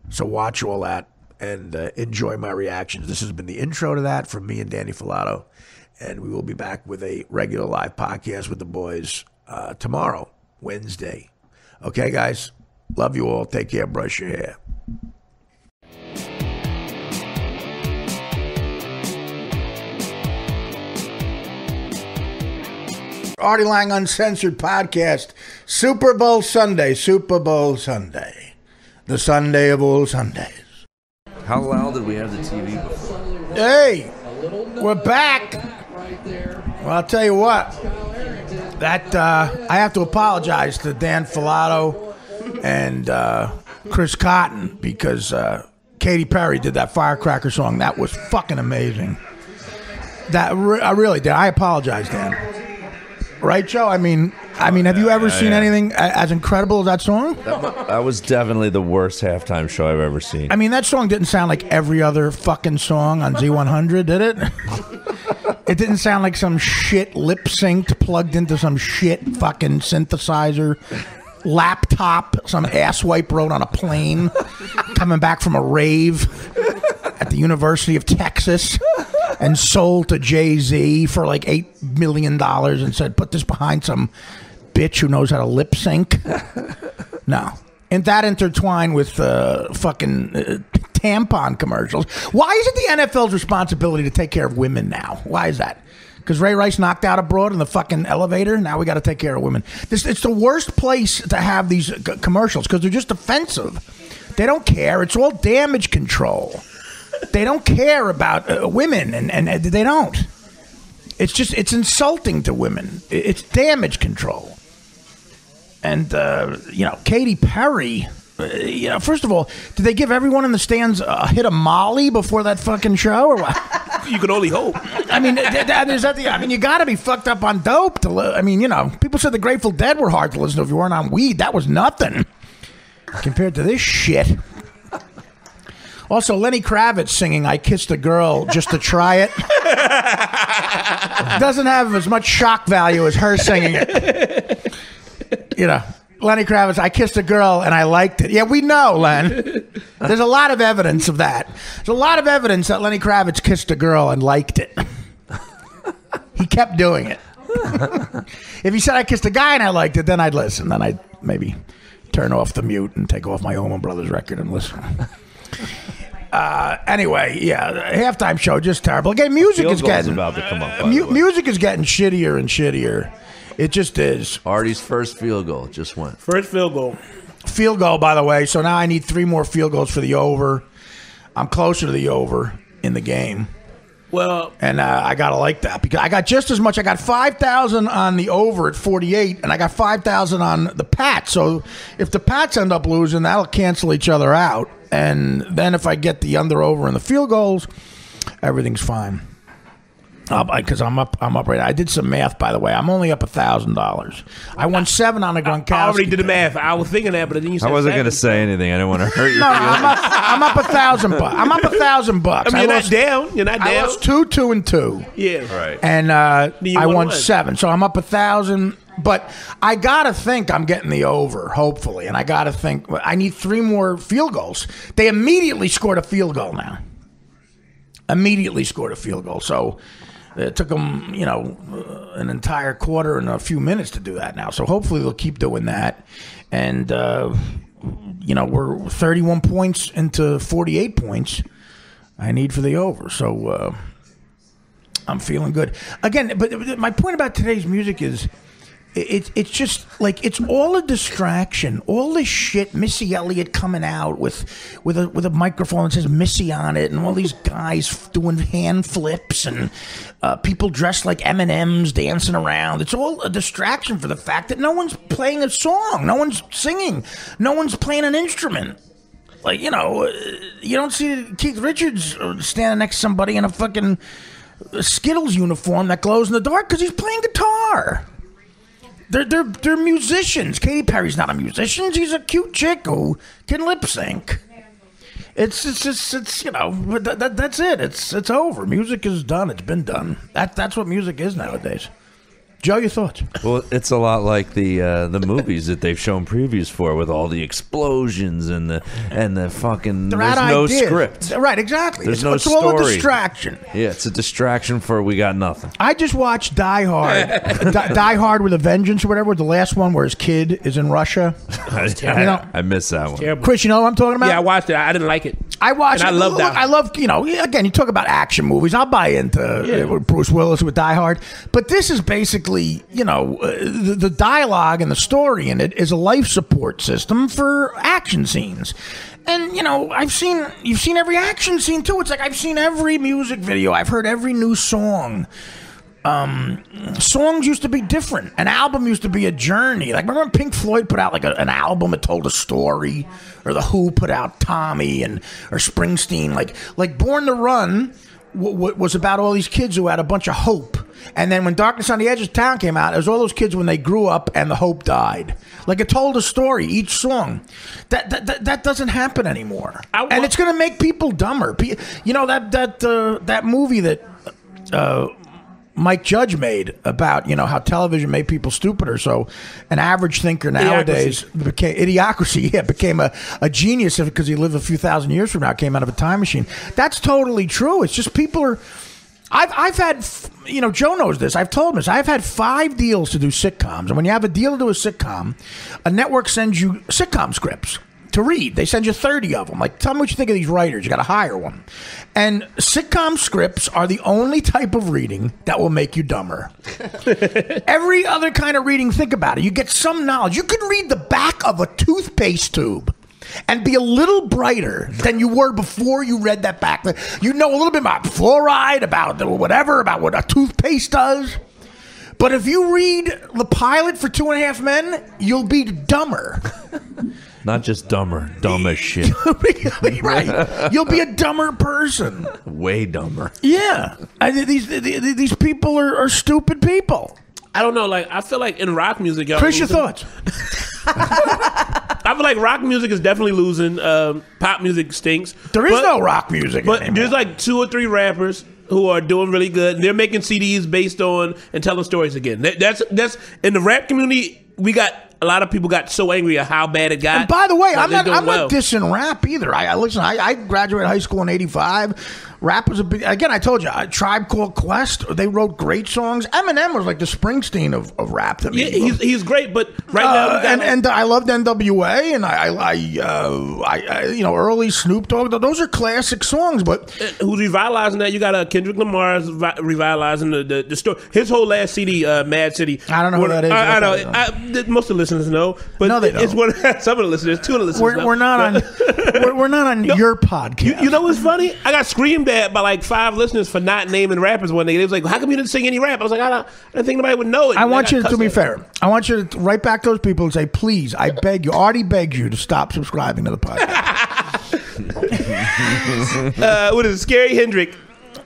So watch all that and enjoy my reactions. This has been the intro to that from me and Danny Filato, and we will be back with a regular live podcast with the boys tomorrow, Wednesday. Okay, guys, love you all. Take care. Brush your hair. Artie Lang Uncensored Podcast, Super Bowl Sunday, the Sunday of all Sundays. How loud did we have the TV before? Hey, we're back. Well, I'll tell you what, that I have to apologize to Dan Filato and Chris Cotton because Katy Perry did that Firecracker song. That was fucking amazing. I really did. I apologize, Dan. Right, Joe? I mean, have you ever seen anything as incredible as that song? That was definitely the worst halftime show I've ever seen. I mean, that song didn't sound like every other fucking song on Z100, did it? It didn't sound like some shit lip synced plugged into some shit fucking synthesizer laptop some asswipe wrote on a plane coming back from a rave at the University of Texas and sold to Jay-Z for like $8 million and said, put this behind some bitch who knows how to lip sync. No. And that intertwined with fucking tampon commercials. Why is it the NFL's responsibility to take care of women now? Why is that? Because Ray Rice knocked out a broad in the fucking elevator. Now we got to take care of women. It's the worst place to have these commercials because they're just offensive. They don't care. It's all damage control. They don't care about women, and they don't. It's insulting to women. It's damage control. And, Katy Perry, first of all, did they give everyone in the stands a hit of Molly before that fucking show? Or what? You could only hope. I mean, you got to be fucked up on dope to people said the Grateful Dead were hard to listen to if you weren't on weed. That was nothing compared to this shit. Also, Lenny Kravitz singing I Kissed a Girl just to try it doesn't have as much shock value as her singing it. Lenny Kravitz, I kissed a girl and I liked it. Yeah, we know, Len. There's a lot of evidence of that. There's a lot of evidence that Lenny Kravitz kissed a girl and liked it. He kept doing it. If he said I kissed a guy and I liked it, then I'd listen. Then I'd maybe turn off the mute and take off my Allman Brothers record and listen. Anyway, yeah, halftime show just terrible. Again, music is getting about to come up. Music is getting shittier and shittier. It just is. Artie's first field goal just went. First field goal. Field goal, by the way. So now I need 3 more field goals for the over. I'm closer to the over in the game. Well, and I gotta like that because I got just as much. I got 5,000 on the over at 48, and I got 5,000 on the Pats. So if the Pats end up losing, that'll cancel each other out. And then if I get the under over and the field goals, everything's fine. Because I'm up right now. I did some math, by the way. I'm only up $1,000. I won 7 on the Gronkowski. I already did the math. I was thinking that, but then you said I wasn't going to 7. say anything. I didn't want to hurt your No, feelings. I'm up $1,000. I'm up $1,000. I mean, you're not down. You're not down. I lost 2, 2, and 2. Yeah. Right. And you I won won what? 7. So I'm up 1,000. But I got to think I'm getting the over, hopefully. And I got to think I need 3 more field goals. They immediately scored a field goal now. Immediately scored a field goal. So it took them, an entire quarter and a few minutes to do that now. So hopefully they'll keep doing that. And, we're 31 points into 48 points I need for the over. So I'm feeling good. Again, but my point about today's music is it's just like it's all a distraction. All this shit, Missy Elliott coming out with a microphone that says Missy on it, and all these guys doing hand flips, and people dressed like M&Ms dancing around. It's all a distraction for the fact that no one's playing a song, no one's singing, no one's playing an instrument. Like, you don't see Keith Richards standing next to somebody in a fucking Skittles uniform that glows in the dark because he's playing guitar. They're musicians. Katy Perry's not a musician. She's a cute chick who can lip sync. It's but that's it. It's over. Music is done. It's been done. That's what music is nowadays. Joe, your thoughts? Well, it's a lot like the movies that they've shown previews for, with all the explosions and the fucking. There's no script. Right, exactly. There's no it's all a story. distraction. Yeah, it's a distraction for we got nothing. I just watched Die Hard, Die Hard with a Vengeance or whatever. The last one where his kid is in Russia. I missed that one. Terrible. Chris, you know what I'm talking about? Yeah, I watched it. I didn't like it. I watched And it. I love that. I love, again, you talk about action movies. I'll buy into Bruce Willis with Die Hard. But this is basically, the dialogue and the story in it is a life support system for action scenes. And, you've seen every action scene too. It's like I've seen every music video. I've heard every new song. Songs used to be different. An album used to be a journey. Like, remember when Pink Floyd put out like an album that told a story, or the Who put out Tommy, or Springsteen. Like Born to Run was about all these kids who had a bunch of hope. And then when Darkness on the Edge of Town came out, it was all those kids when they grew up and the hope died. Like, it told a story, each song. That doesn't happen anymore. And it's going to make people dumber. That movie that Mike Judge made about, how television made people stupider. So an average thinker nowadays became a genius because he lived a few thousand years from now, came out of a time machine. That's totally true. It's just people are... I've had, Joe knows this. I've told him this. I've had 5 deals to do sitcoms. And when you have a deal to do a sitcom, a network sends you sitcom scripts to read. They send you 30 of them. Like, tell me what you think of these writers. You got to hire one. And sitcom scripts are the only type of reading that will make you dumber. Every other kind of reading, think about it. You get some knowledge. You can read the back of a toothpaste tube and be a little brighter than you were before you read that back. You know a little bit about fluoride, about what a toothpaste does. But if you read the pilot for 2.5 Men, you'll be dumber. Not just dumber, dumb as shit. Right. You'll be a dumber person. Way dumber. Yeah. These people are stupid people. I don't know. Like, I feel like in rock music, y'all. Chris, your thoughts? I feel like rock music is definitely losing. Pop music stinks. There is no rock music But anymore. there's like 2 or 3 rappers who are doing really good. They're making CDs based on and telling stories again. That's in the rap community. We got a lot of people got so angry at how bad it got. And by the way, I'm they're not doing well. dissing rap either. I graduated high school in '85. Rap was a big. Again, I told you, Tribe Called Quest. They wrote great songs. Eminem was like the Springsteen of rap to me. Yeah, he's great, but right now we got and I loved NWA, and I early Snoop Dogg. Those are classic songs. But who's revitalizing that? You got Kendrick Lamar's revitalizing the story. His whole last CD, Mad City. I don't know who that is. I know. Most of the listeners know, but no, they don't. It's one. Some of the listeners, 2 of the listeners. We're not on. We're not on your podcast. You know what's funny? I got screamed at by like 5 listeners for not naming rappers one day. They was like, "How come you didn't sing any rap?" I was like, "I didn't think nobody would know it." I want you to be fair. I want you to write back those people and say, "Please, I beg you." Artie begs you to stop subscribing to the podcast. What is it? Scary Hendrick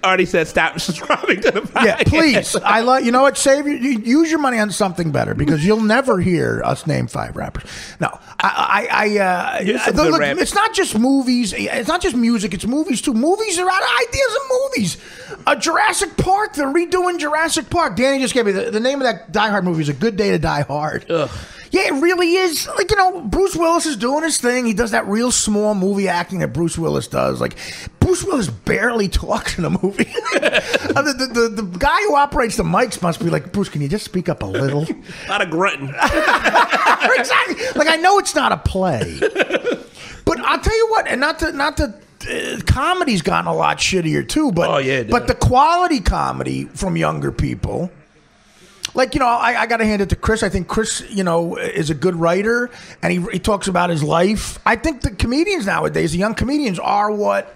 Artie said, "Stop subscribing to the podcast." Yeah, please. I love. You know what? Use your money on something better because you'll never hear us name 5 rappers. No, look, it's not just movies. It's not just music. It's movies too. Movies are out of ideas of movies. Jurassic Park. They're redoing Jurassic Park. Danny just gave me the name of that Die Hard movie is A Good Day to Die Hard. Ugh. Yeah, it really is. Like, Bruce Willis is doing his thing. He does that real small movie acting that Bruce Willis does. Like, Bruce Willis barely talks in a movie. the guy who operates the mics must be like, Bruce, can you just speak up a little? A lot of grunting. Exactly. Like, I know it's not a play. But I'll tell you what, and not to comedy's gotten a lot shittier, too. But, but the quality comedy from younger people... Like, I got to hand it to Chris. I think Chris, is a good writer, and he talks about his life. I think the comedians nowadays, the young comedians, are what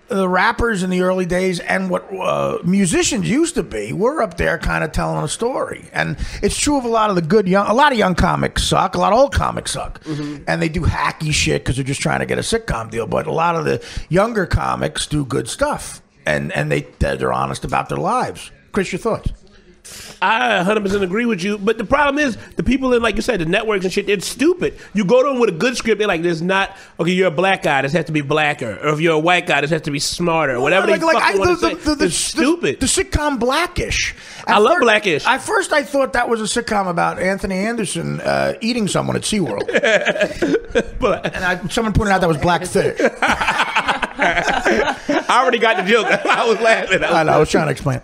the rappers in the early days and what musicians used to be. We're up there kind of telling a story. And it's true of a lot of a lot of young comics suck. A lot of old comics suck. Mm-hmm. And they do hacky shit because they're just trying to get a sitcom deal. But a lot of the younger comics do good stuff. And they're honest about their lives. Chris, your thoughts? I 100% agree with you, but the problem is the people in, like you said, the networks and shit, they're stupid. You go to them with a good script, they're like, there's not, okay, you're a black guy, this has to be blacker, or if you're a white guy, this has to be smarter, or whatever they fucking want to say. It's stupid. The sitcom Blackish. I love Blackish. At first, I thought that was a sitcom about Anthony Anderson eating someone at SeaWorld. And someone pointed out that was blackfish. I already got the joke. I was laughing. I was trying to explain.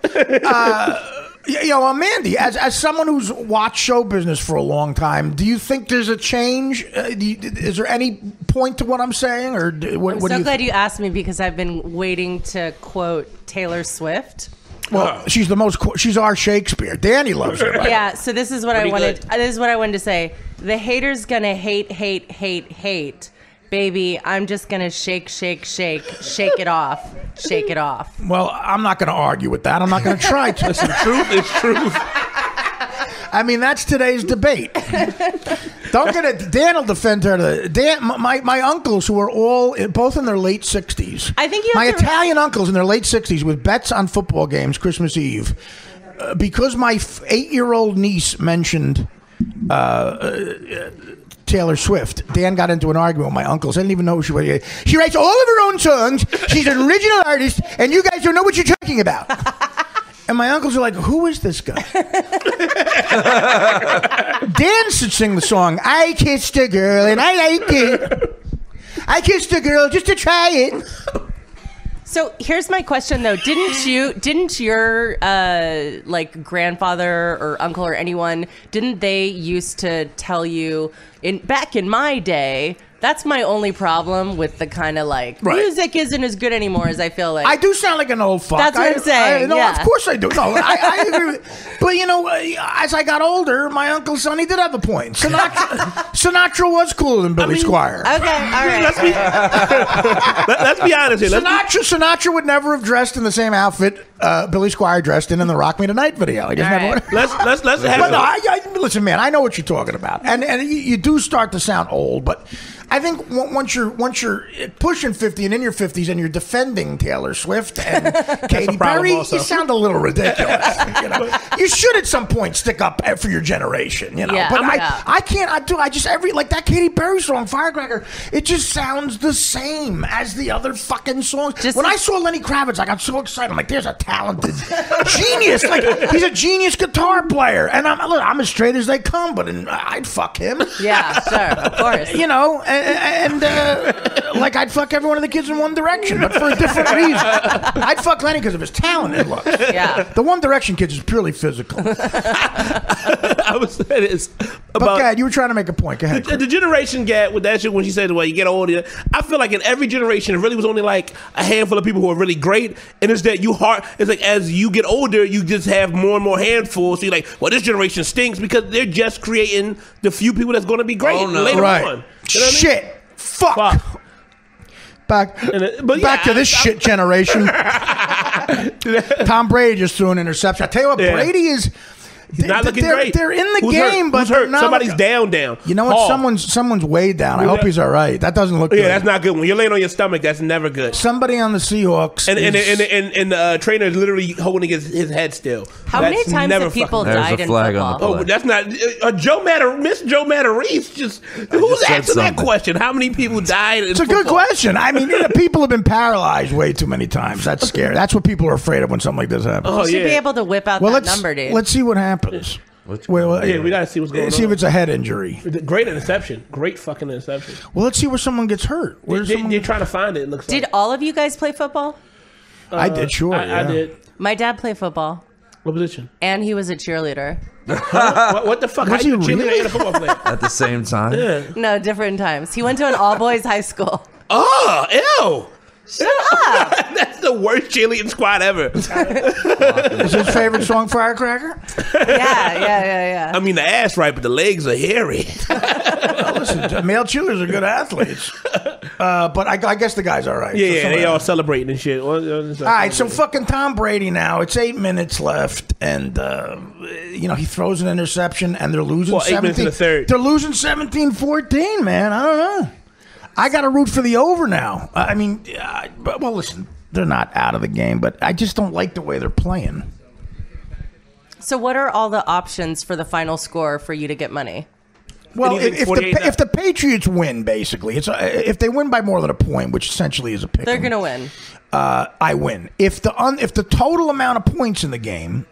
Mandy, as someone who's watched show business for a long time, do you think there's a change? Is there any point to what I'm saying, or what? I'm so glad you asked me because I've been waiting to quote Taylor Swift. Well, she's our Shakespeare. Danny loves her. Right? Yeah. So this is what I wanted. This is what I wanted to say. The haters gonna hate. Baby, I'm just gonna shake it off. Well, I'm not gonna argue with that. I'm not gonna try to. Listen, truth is truth. I mean, that's today's debate. Don't get it. Dan will defend her. My uncles, who are both in their late 60s. I think my Italian uncles in their late 60s with bets on football games Christmas Eve, because my 8-year-old niece mentioned Taylor Swift. Dan got into an argument with my uncles. I didn't even know who she was. She writes all of her own songs. She's an original artist, and you guys don't know what you're talking about. And my uncles are like, who is this guy? Dan should sing the song, I kissed a girl and I like it. I kissed a girl just to try it. So here's my question though. Didn't your grandfather or uncle or anyone, didn't they used to tell you back in my day, that's my only problem with the kind of music isn't as good anymore as I feel like. I do sound like an old fuck. That's what I'm saying. No, of course I do. No, I agree with, but as I got older, my Uncle Sonny did have a point. Sinatra was cooler than Billy Squier. Okay, all right. Let's be honest here. Sinatra would never have dressed in the same outfit Billy Squier dressed in the Rock Me Tonight video. He just never would. Let's have listen, man, I know what you're talking about, and you do start to sound old, but I think once you're pushing 50 and in your 50s and you're defending Taylor Swift and Katy Perry, you sound a little ridiculous. You should at some point stick up for your generation. Yeah, but I can't. I just that Katy Perry song Firecracker. It just sounds the same as the other fucking songs. When I saw Lenny Kravitz, I got so excited. I'm like, there's a talented genius. Like he's a genius guitar player, and I'm as straight as they come. But I'd fuck him. Yeah, sure, of course. I'd fuck every one of the kids in One Direction, but for a different reason. I'd fuck Lenny because of his talent and looks. Yeah. The One Direction kids is purely physical. I was saying this about. But you were trying to make a point. Go ahead. The generation gap with that shit when she said, well, you get older. I feel like in every generation, it really was only like a handful of people who are really great. And it's that it's like as you get older, you just have more and more handfuls. So you're like, well, this generation stinks because they're just creating the few people that's going to be great later on. You know shit. I mean? Fuck. Back to this shit generation. Tom Brady just threw an interception. I tell you what, He's not looking great. They're in the Who's game, hurt? but Who's hurt? not Somebody's like, down. You know what? Hall. Someone's way down. I hope he's all right. That doesn't look good. Yeah, that's not good. When you're laying on your stomach, that's never good. Somebody on the Seahawks. And the trainer is literally holding his head still. How many times have people died in football? Oh, that's not Miss Joe Matarese. Just who's asking that question? How many people died? It's a good question. I mean, people have been paralyzed way too many times. That's scary. That's what people are afraid of when something like this happens. You should be able to whip out that number, dude. Let's see what happens. Yeah, we gotta see what's going on. See if it's a head injury. Great interception. Great fucking interception. Well, let's see where someone gets hurt. They're trying to find it. It looks like. Did all of you guys play football? I did, sure. I did. My dad played football. What position? And he was a cheerleader. What the fuck? How you a cheerleader and a football player? At the same time? Yeah. No, different times. He went to an all-boys high school. Oh, ew. Shut up. That's the worst cheerleading squad ever. Is his favorite song Firecracker? Yeah. I mean, the ass right, but the legs are hairy. Listen, male cheerleaders are good athletes. But I guess the guy's all right. Yeah, they all celebrating and shit. All right, so fucking Tom Brady now. It's 8 minutes left, and he throws an interception, and they're losing 8 minutes in the third. They're losing 17-14, man. I don't know. I got to root for the over now. I mean, well, listen, they're not out of the game, but I just don't like the way they're playing. So what are all the options for the final score for you to get money? Well, if the Patriots win, basically, if they win by more than a point, which essentially is a pick, they're going to win. I win. If the total amount of points in the game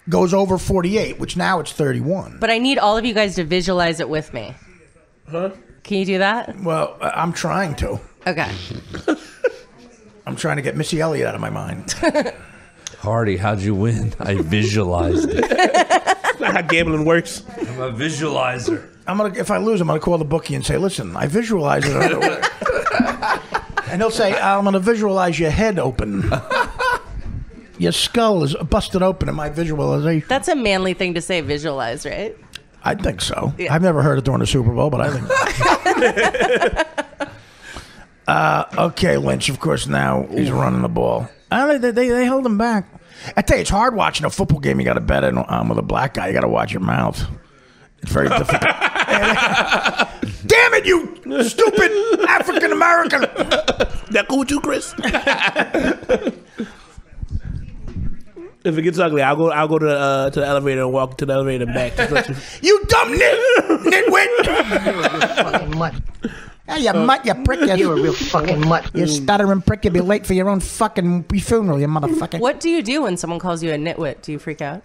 goes over 48, which now it's 31. But I need all of you guys to visualize it with me. Huh? Can you do that? Well, I'm trying to. Okay. I'm trying to get Missy Elliott out of my mind. Artie, how'd you win? I visualized it. That's not how gambling works. I'm a visualizer. If I lose, I'm gonna call the bookie and say, "Listen, I visualize it." And he'll say, "I'm gonna visualize your head open. Your skull is busted open in my visualization." That's a manly thing to say, visualize, right? I think so. Yeah. I've never heard it during the Super Bowl, but I think. Okay, Lynch. Of course, now he's running the ball. They held him back. I tell you, it's hard watching a football game. You got to bet it with a black guy. You got to watch your mouth. It's very difficult. Damn it, you stupid African American! That cool with you, Chris? If it gets ugly, I'll go to the elevator and walk to the elevator and back. You dumb nitwit! Mutt. Yeah, you mutt, you prick. You're a real fucking mutt. You stuttering prick. You'll be late for your own fucking funeral, you motherfucker. What do you do when someone calls you a nitwit? Do you freak out?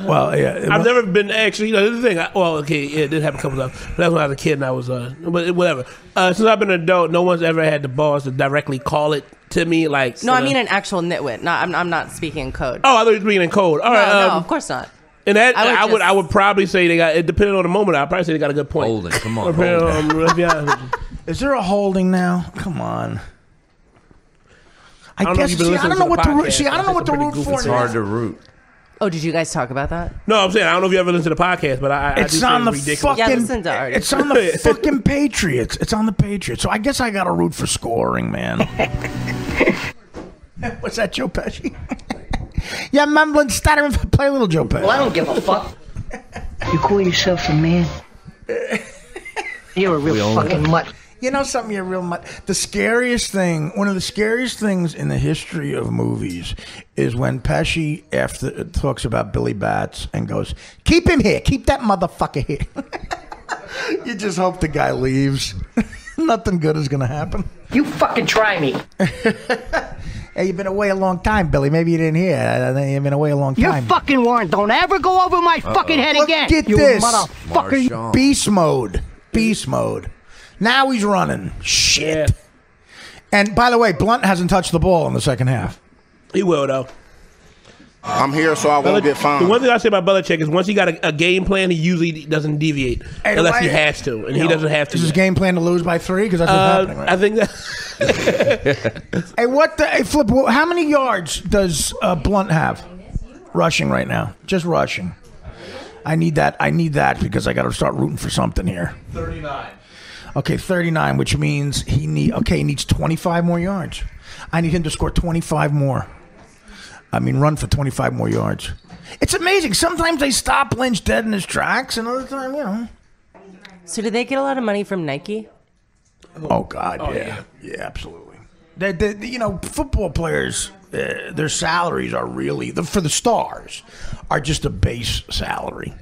Well, yeah. I've never been actually. This is the thing. It did happen a couple times. But that's when I was a kid and I was. But whatever. Since I've been an adult, no one's ever had the balls to directly call it to me. Like no, I mean an actual nitwit. I'm not speaking in code. Oh, I thought you were speaking in code. All right. No, of course not. And that I would probably say they got it. Depending on the moment, I'd probably say they got a good point. Holding, come on. Let's be honest with you. Is there a holding now? Come on. I don't know if guess. you've been I don't know listening what to to the root. See, I don't know what to root for. It's hard to root. Oh, did you guys talk about that? No, I'm saying I don't know if you ever listened to the podcast, but I It's do on the ridiculous. fucking. Yeah, listen to Artie. It's on the fucking Patriots. It's on the Patriots. So I guess I got to root for scoring, man. What's that, Joe Pesci? Yeah, mumbling, stuttering. Play a little Joe Pesci. Well, I don't give a fuck. You call yourself a man? You're a real fucking mutt. You know something, you're real much. One of the scariest things in the history of movies is when Pesci talks about Billy Bats and goes, "Keep him here, keep that motherfucker here." You just hope the guy leaves. Nothing good is going to happen. You fucking try me. Hey, you've been away a long time, Billy. Maybe you didn't hear. You've been away a long time. You're fucking warned. Don't ever go over my fucking head again. Look at you this. motherfucker. Marshawn. Beast mode. Beast mode. Now he's running. Shit. Yeah. And by the way, Blunt hasn't touched the ball in the second half. He will though. I'm here so I won't get fined. The one thing I say about Belichick is once he got a game plan, he usually doesn't deviate unless he has to, and he doesn't have to. Is his game plan to lose by 3? Because that's what's happening, right? I think that. Hey, Flip, how many yards does Blunt have rushing right now? Just rushing. I need that because I got to start rooting for something here. 39. Okay, 39, which means he needs 25 more yards. I need him to score 25 more. I mean, run for 25 more yards. It's amazing. Sometimes they stop Lynch dead in his tracks, and other time, you know. So do they get a lot of money from Nike? Oh God, yeah, absolutely. You know, football players, their salaries are really for the stars are just a base salary.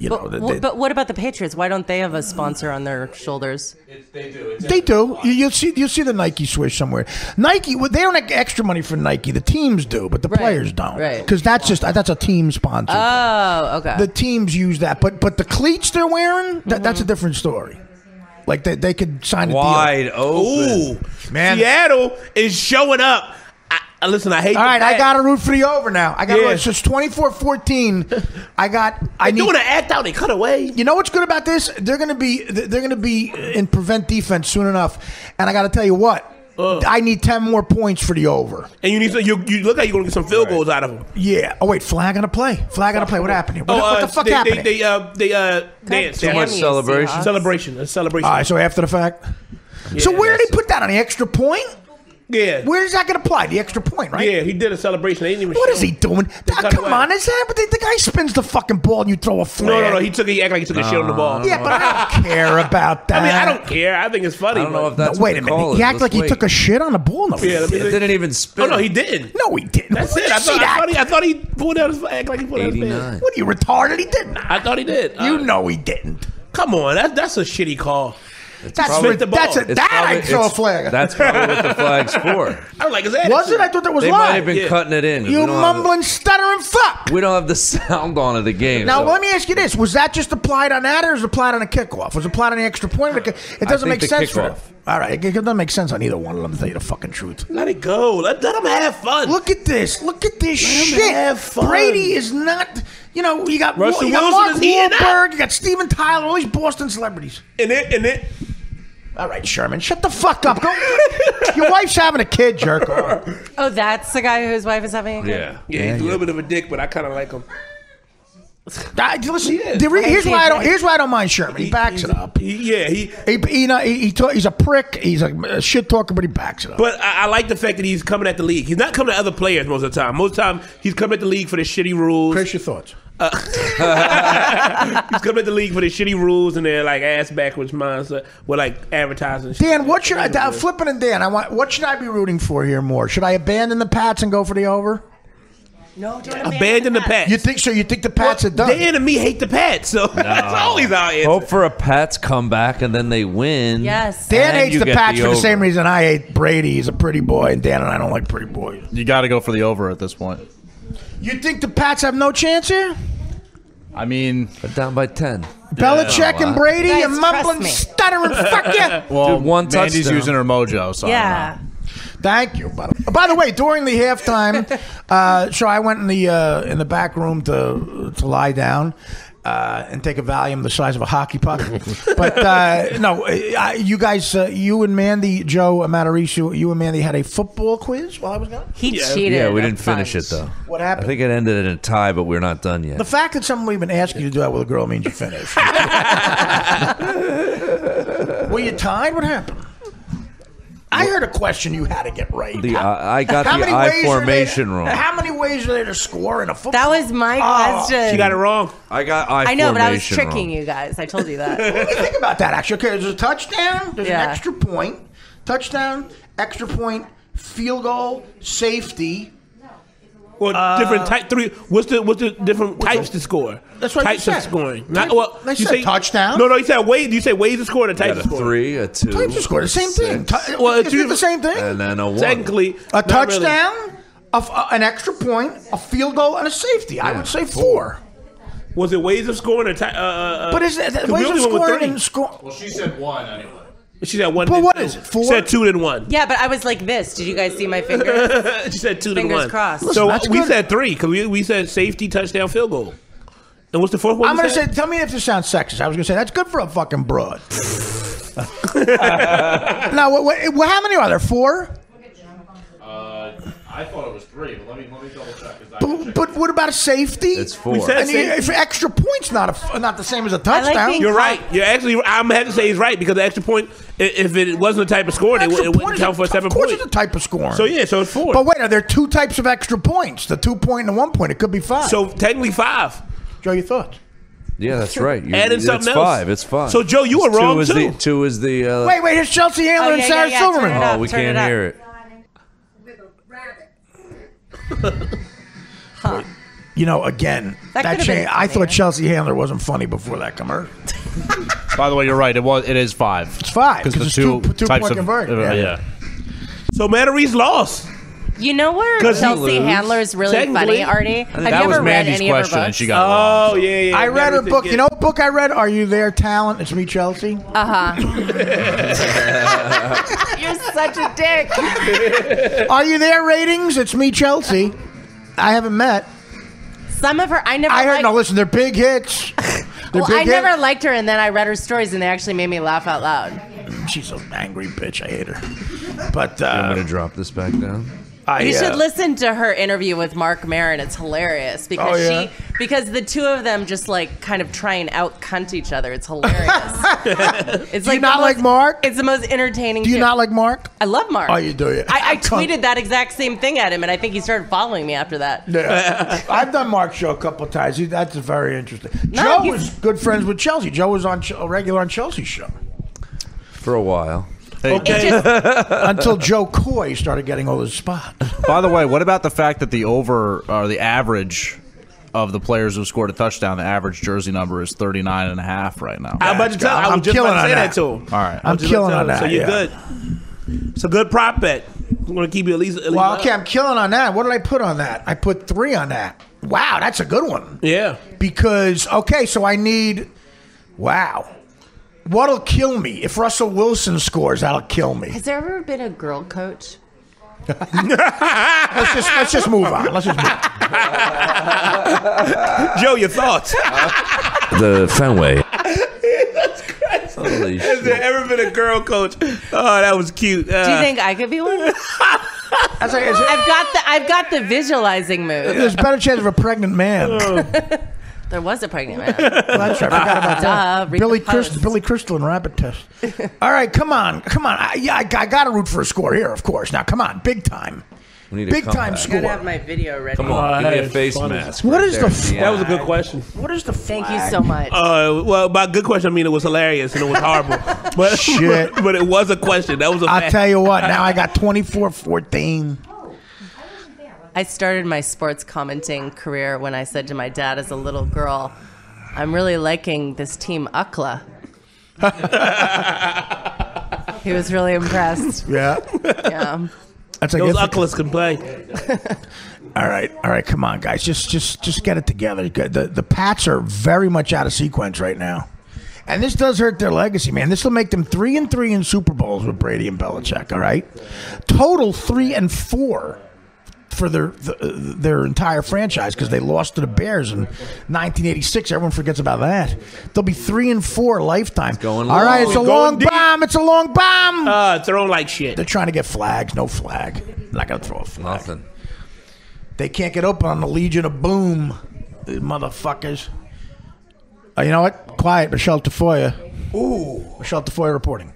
You know, but what about the Patriots? Why don't they have a sponsor on their shoulders? They do. They do. You'll see the Nike swish somewhere. Nike, they don't get extra money for Nike. The teams do, but the players don't. Right. Because that's a team sponsor. Oh, okay. The teams use that, but the cleats they're wearing, that's a different story. Like they could sign a Wide open. Ooh, Man. Seattle is showing up. Listen, I hate. All right, the fact. I got to root for the over now. I got to root. So it's 24-14. I need doing an act out. They cut away. You know what's good about this? They're gonna be in prevent defense soon enough, and I got to tell you what. I need 10 more points for the over. And you need to, you look like you're gonna get some field goals out of them. Yeah. Oh wait, flag on a play. Flag on a play. What happened here? What the fuck happened? They danced. So much celebration. Celebration. A celebration. All right. So after the fact. So where did he put that on the extra point? Yeah. Where is that going to apply? The extra point, right? Yeah, he did a celebration. They didn't even What show is he him. doing? cut Come away. on, is that? But the guy spins the fucking ball and you throw a flag. No. He act like he took a shit on the ball. Yeah, but I don't care about that. I mean, I don't care. I think it's funny. I don't know if that's No, wait what a the call minute. is. He acted Let's like he wait. took a shit on the ball. No, Yeah, let me It see. didn't even spin. Oh no, he didn't. no, he didn't. That's Where it. did you see that? I thought he pulled out his act like he pulled out his 89. pants. What are you retarded? He didn't. I thought he did. You know he didn't. Come on, that's a shitty call. That's probably- rid- that's a, It's that probably- I'd throw a it's- flag. That's probably what the flag's for. I don't like his attitude. Was it? I thought that was They live. might have been Yeah. cutting it in. You We don't have mumbling, stuttering fuck. the- We don't have the sound on of the game. Now, so- let me ask you this. Was that just applied on that or was it applied on a kickoff? Was it applied on the extra point? It doesn't think make the sense for them. kickoff. All right. It doesn't make sense on either one of them, to tell you the fucking truth. Let it go. Let him have fun. Look at this. Look at this Let him shit. have fun. Brady is not, you know, you got Russell Mark Wilson, is he in that? Wahlberg, you got Steven Tyler, all these Boston celebrities. And it. All right, Sherman, shut the fuck up. Go. Your wife's having a kid, jerk off. Oh, that's the guy whose wife is having a kid? Yeah. Yeah, he's a little bit of a dick, but I kind of like him. Listen, here's why I don't mind Sherman. He backs it up. He's He's a prick. He's a shit talker, but he backs it up. But I like the fact that he's coming at the league. He's not coming at other players most of the time. Most of the time, he's coming at the league for the shitty rules. Chris, your thoughts? He's coming at the league for the shitty rules and their like ass backwards mindset with like advertising. Dan, what should I flipping and Dan? What should I be rooting for here more? Should I abandon the Pats and go for the over? No, don't Abandon the Pats. You think so? You think the Pats are done? Dan and me hate the Pats, so that's always our answer. Hope for a Pats comeback and then they win. Yes. Dan And hates you the get Pats the for the over. same reason I hate Brady. He's a pretty boy, and Dan and I don't like pretty boys. You got to go for the over at this point. You think the Pats have no chance here? I mean, But down by 10. Belichick and Brady Guys, and mumbling, trust me. stuttering, fuck yeah. well, Dude, one Mandy's touchdown. using her mojo, so I don't Yeah. know. Thank you. By the way, during the halftime show, I went in the back room to lie down and take a Valium the size of a hockey puck. But no, you guys, you and Mandy, Joe Matarese, you and Mandy had a football quiz while I was gone. He cheated. Yeah, we a didn't finish bunch. it, though. What I happened? think it ended in a tie, but we're not done yet. The fact that someone even asked you to do that with a girl means you finished. Were you tied? What happened? I heard a question you had to get right. I got How the many I ways formation are there, wrong. How many ways are there to score in a football? That was my question. She got it wrong. I got I I know, but I was formation tricking wrong. you guys. I told you that. What do you think about that, actually? Okay, there's a touchdown, there's Yeah. an extra point, touchdown, extra point, field goal, safety. Well, different type three. What's the different types to score? That's what types you of said. scoring. Not well. They you said say touchdown. No, you said ways. You say ways to score and I types got of a scoring. 3, a 2. Types of score, the same thing. Well, Isn't two- it the same thing? And then a 1. Technically, A not really. touchdown, an extra point, a field goal, and a safety. I would say 4. Was it ways of scoring or But is it we ways of only went with scoring 3. and score? Well, she said one anyway. She said 1. But then what 2. is it, 4? She said 2 then 1. Yeah, but I was like this. Did you guys see my finger? She said 2 then Fingers 1. crossed. So Listen, that's we good. said 3 because we said safety, touchdown, field goal. And what's the fourth one? I'm you going to said? say, tell me if this sounds sexist. I was going to say, that's good for a fucking broad. Now, how many are there? 4? I thought it was 3, but let me double check. But what about a safety? It's 4. We said And safety. if extra points not the same as a like touchdown. being- You're right. You're actually. I'm gonna have to say he's right because the extra point If it wasn't the type of scoring, it wouldn't count for 7 points. Of course, it's a type of scoring. So yeah, so it's 4. But wait, are there 2 types of extra points? The 2 point and the 1 point. It could be 5. So technically 5. Joe, your thoughts? Yeah, that's right. Adding something else. It's 5. So Joe, you were wrong too. 2 is the. Wait, here's Chelsea Handler and Sarah Silverman. Oh, we can't hear it. Huh. You know, again, that change. I thought Chelsea Handler wasn't funny before that commercial. By the way, you're right. It is 5. It's 5 because the it's two types point of conversion. Yeah. So Matarese lost. You know where Chelsea Handler is really funny, Artie? Have you ever read any of her books? And she got it wrong, so. Yeah. I read her book. You know what book I read? Are You There, Talent? It's me, Chelsea. You're such a dick. Are You There, Ratings? It's me, Chelsea. I haven't met. Some of her, I heard. No, listen, they're big hits. I never liked her, and then I read her stories, and they actually made me laugh out loud. She's an angry bitch. I hate her. But I'm gonna drop this back down. You should listen to her interview with Mark Maron. It's hilarious because because the two of them just like kind of try and out cunt each other. It's hilarious. It's do you not like Mark? It's the most entertaining. Do you not like Mark? I love Mark. Oh, you do. Yeah. I tweeted that exact same thing at him, and I think he started following me after that. Yeah. I've done Mark's show a couple of times. That's very interesting. Joe was good friends with Chelsea. Joe was on a regular on Chelsea's show for a while. Okay. Until Joe Coy started getting all his spots. By the way, what about the fact that the the average of the players who scored a touchdown, the average jersey number is 39.5 right now? I'm about to tell. I was just about to say that to him. All right, I'm killing on that. So you're good. It's a good prop bet. I'm gonna keep you at least. Well, okay, I'm killing on that. What did I put on that? I put 3 on that. Wow, that's a good one. Yeah. Because so I need. Wow. What'll kill me? If Russell Wilson scores, that'll kill me. Has there ever been a girl coach? Let's just move on. Let's just move on. Joe, your thoughts? The Fenway. That's crazy. Has there ever been a girl coach? Oh, that was cute. Do you think I could be one? I've got the visualizing move. There's a better chance of a pregnant man. There was a pregnant man. Well, that's right. I forgot about that. Billy Crystal and Rabbit Test. All right, come on. I got to root for a score here, of course. Now, come on, big time. Big time score. I gotta have my video ready. Come on, give me a face mask. What is that was a good question. What is the flag? Thank you so much. Well, by good question, I mean it was hilarious and it was horrible. But shit. But it was a question. That was a fact. I'll tell you what. Now I got 24-14. I started my sports commenting career when I said to my dad as a little girl, I'm really liking this team UCLA. He was really impressed. Yeah. Yeah. That's those UCLAs can play. All right, come on, guys. Just get it together. The Pats are very much out of sequence right now. And this does hurt their legacy, man. This will make them 3-3 in Super Bowls with Brady and Belichick, all right? Total 3-4. For their entire franchise because they lost to the Bears in 1986. Everyone forgets about that. They'll be 3-4 lifetime. All right, it's a long bomb. It's a long bomb. It's thrown like shit. They're trying to get flags. No flag. I'm not gonna throw a flag. Nothing. They can't get open on the Legion of Boom, motherfuckers. You know what? Quiet, Michelle Tafoya. Ooh, Michelle Tafoya reporting.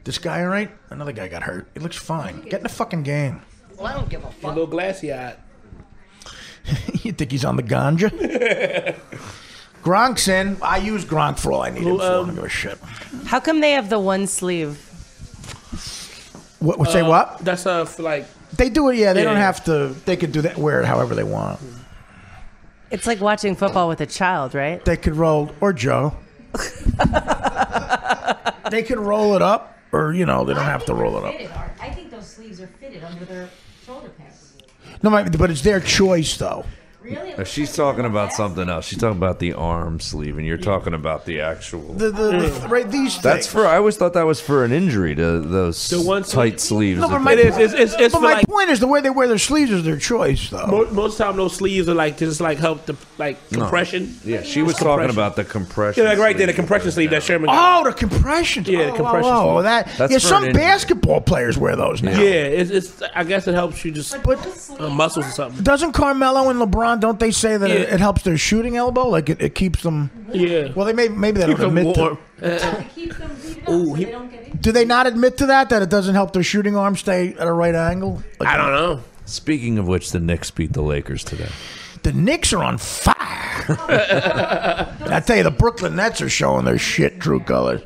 This guy all right? Another guy got hurt. He looks fine. Get in the fucking game. Well, I don't give a fuck. A little glassy eyed. You think he's on the ganja? Gronk's in. I use Gronk for all I need him for. I don't give a shit. How come they have the one sleeve? What? Say what? That's for like. They do it. Yeah, they don't have to. They could do that. Wear it however they want. It's like watching football with a child, right? They could roll, or Joe. They could roll it up. Or, they don't have to roll it up. I think those sleeves are fitted under their shoulder pads. No, but it's their choice, though. Really? She's talking about something else. She's talking about the arm sleeve, and you're talking about the actual. Right, these things. That's for. I always thought that was for an injury to those tight sleeves. No, but my point is the way they wear their sleeves is their choice, though. Most of the time, those sleeves are like just like help the compression. Yeah, she was talking about the compression. Yeah, like right there, the compression sleeve that Sherman. Oh, the compression. Yeah, the compression. Oh, that's some basketball players wear those now. Yeah, it's. I guess it helps you just muscles or something. Doesn't Carmelo and LeBron don't they say that it helps their shooting elbow? Like it keeps them. Yeah. Well, maybe they don't admit to. Do they not admit to that it doesn't help their shooting arm stay at a right angle? Like, I don't know. Speaking of which, the Knicks beat the Lakers today. The Knicks are on fire. I tell you, the Brooklyn Nets are showing their shit true colors.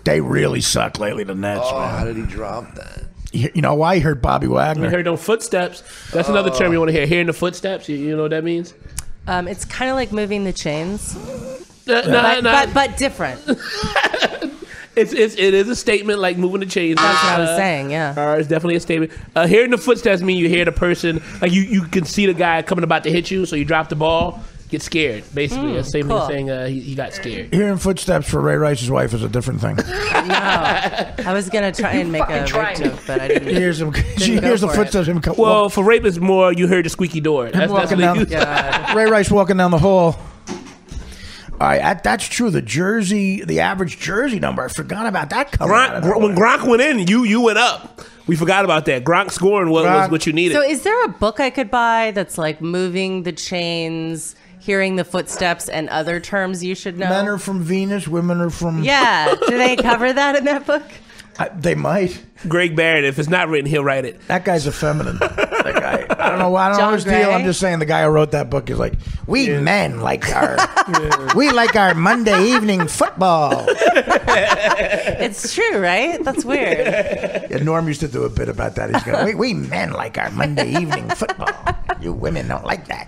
They really suck lately, the Nets, man. How did he drop that? You know why? He heard Bobby Wagner. I heard no footsteps. That's another term you want to hear. Hearing the footsteps. You know what that means? It's kind of like moving the chains. But different. It is a statement like moving the chains. That's what I was saying, yeah. It's definitely a statement. Hearing the footsteps mean you hear the person, like you can see the guy coming about to hit you, so you drop the ball, get scared. Basically, that's the same thing saying he got scared. Hearing footsteps for Ray Rice's wife is a different thing. No, I was gonna try and make a rape joke, but I didn't. She hears the footsteps. Well, for rape it's more you heard the squeaky door. That's what they do. Ray Rice walking down the hall. All right, that's true. The average jersey number. I forgot about that. When Gronk went in, you went up. We forgot about that. Gronk scoring was what you needed. So, is there a book I could buy that's like moving the chains, hearing the footsteps, and other terms you should know? Men are from Venus. Women are from. Yeah. Do they cover that in that book? They might. Greg Barrett, if it's not written, he'll write it. That guy's a feminine. That guy. I don't know his deal. I'm just saying the guy who wrote that book is like, we men like we like our Monday evening football. It's true, right? That's weird. Yeah, Norm used to do a bit about that. He's going, we men like our Monday evening football. You women don't like that.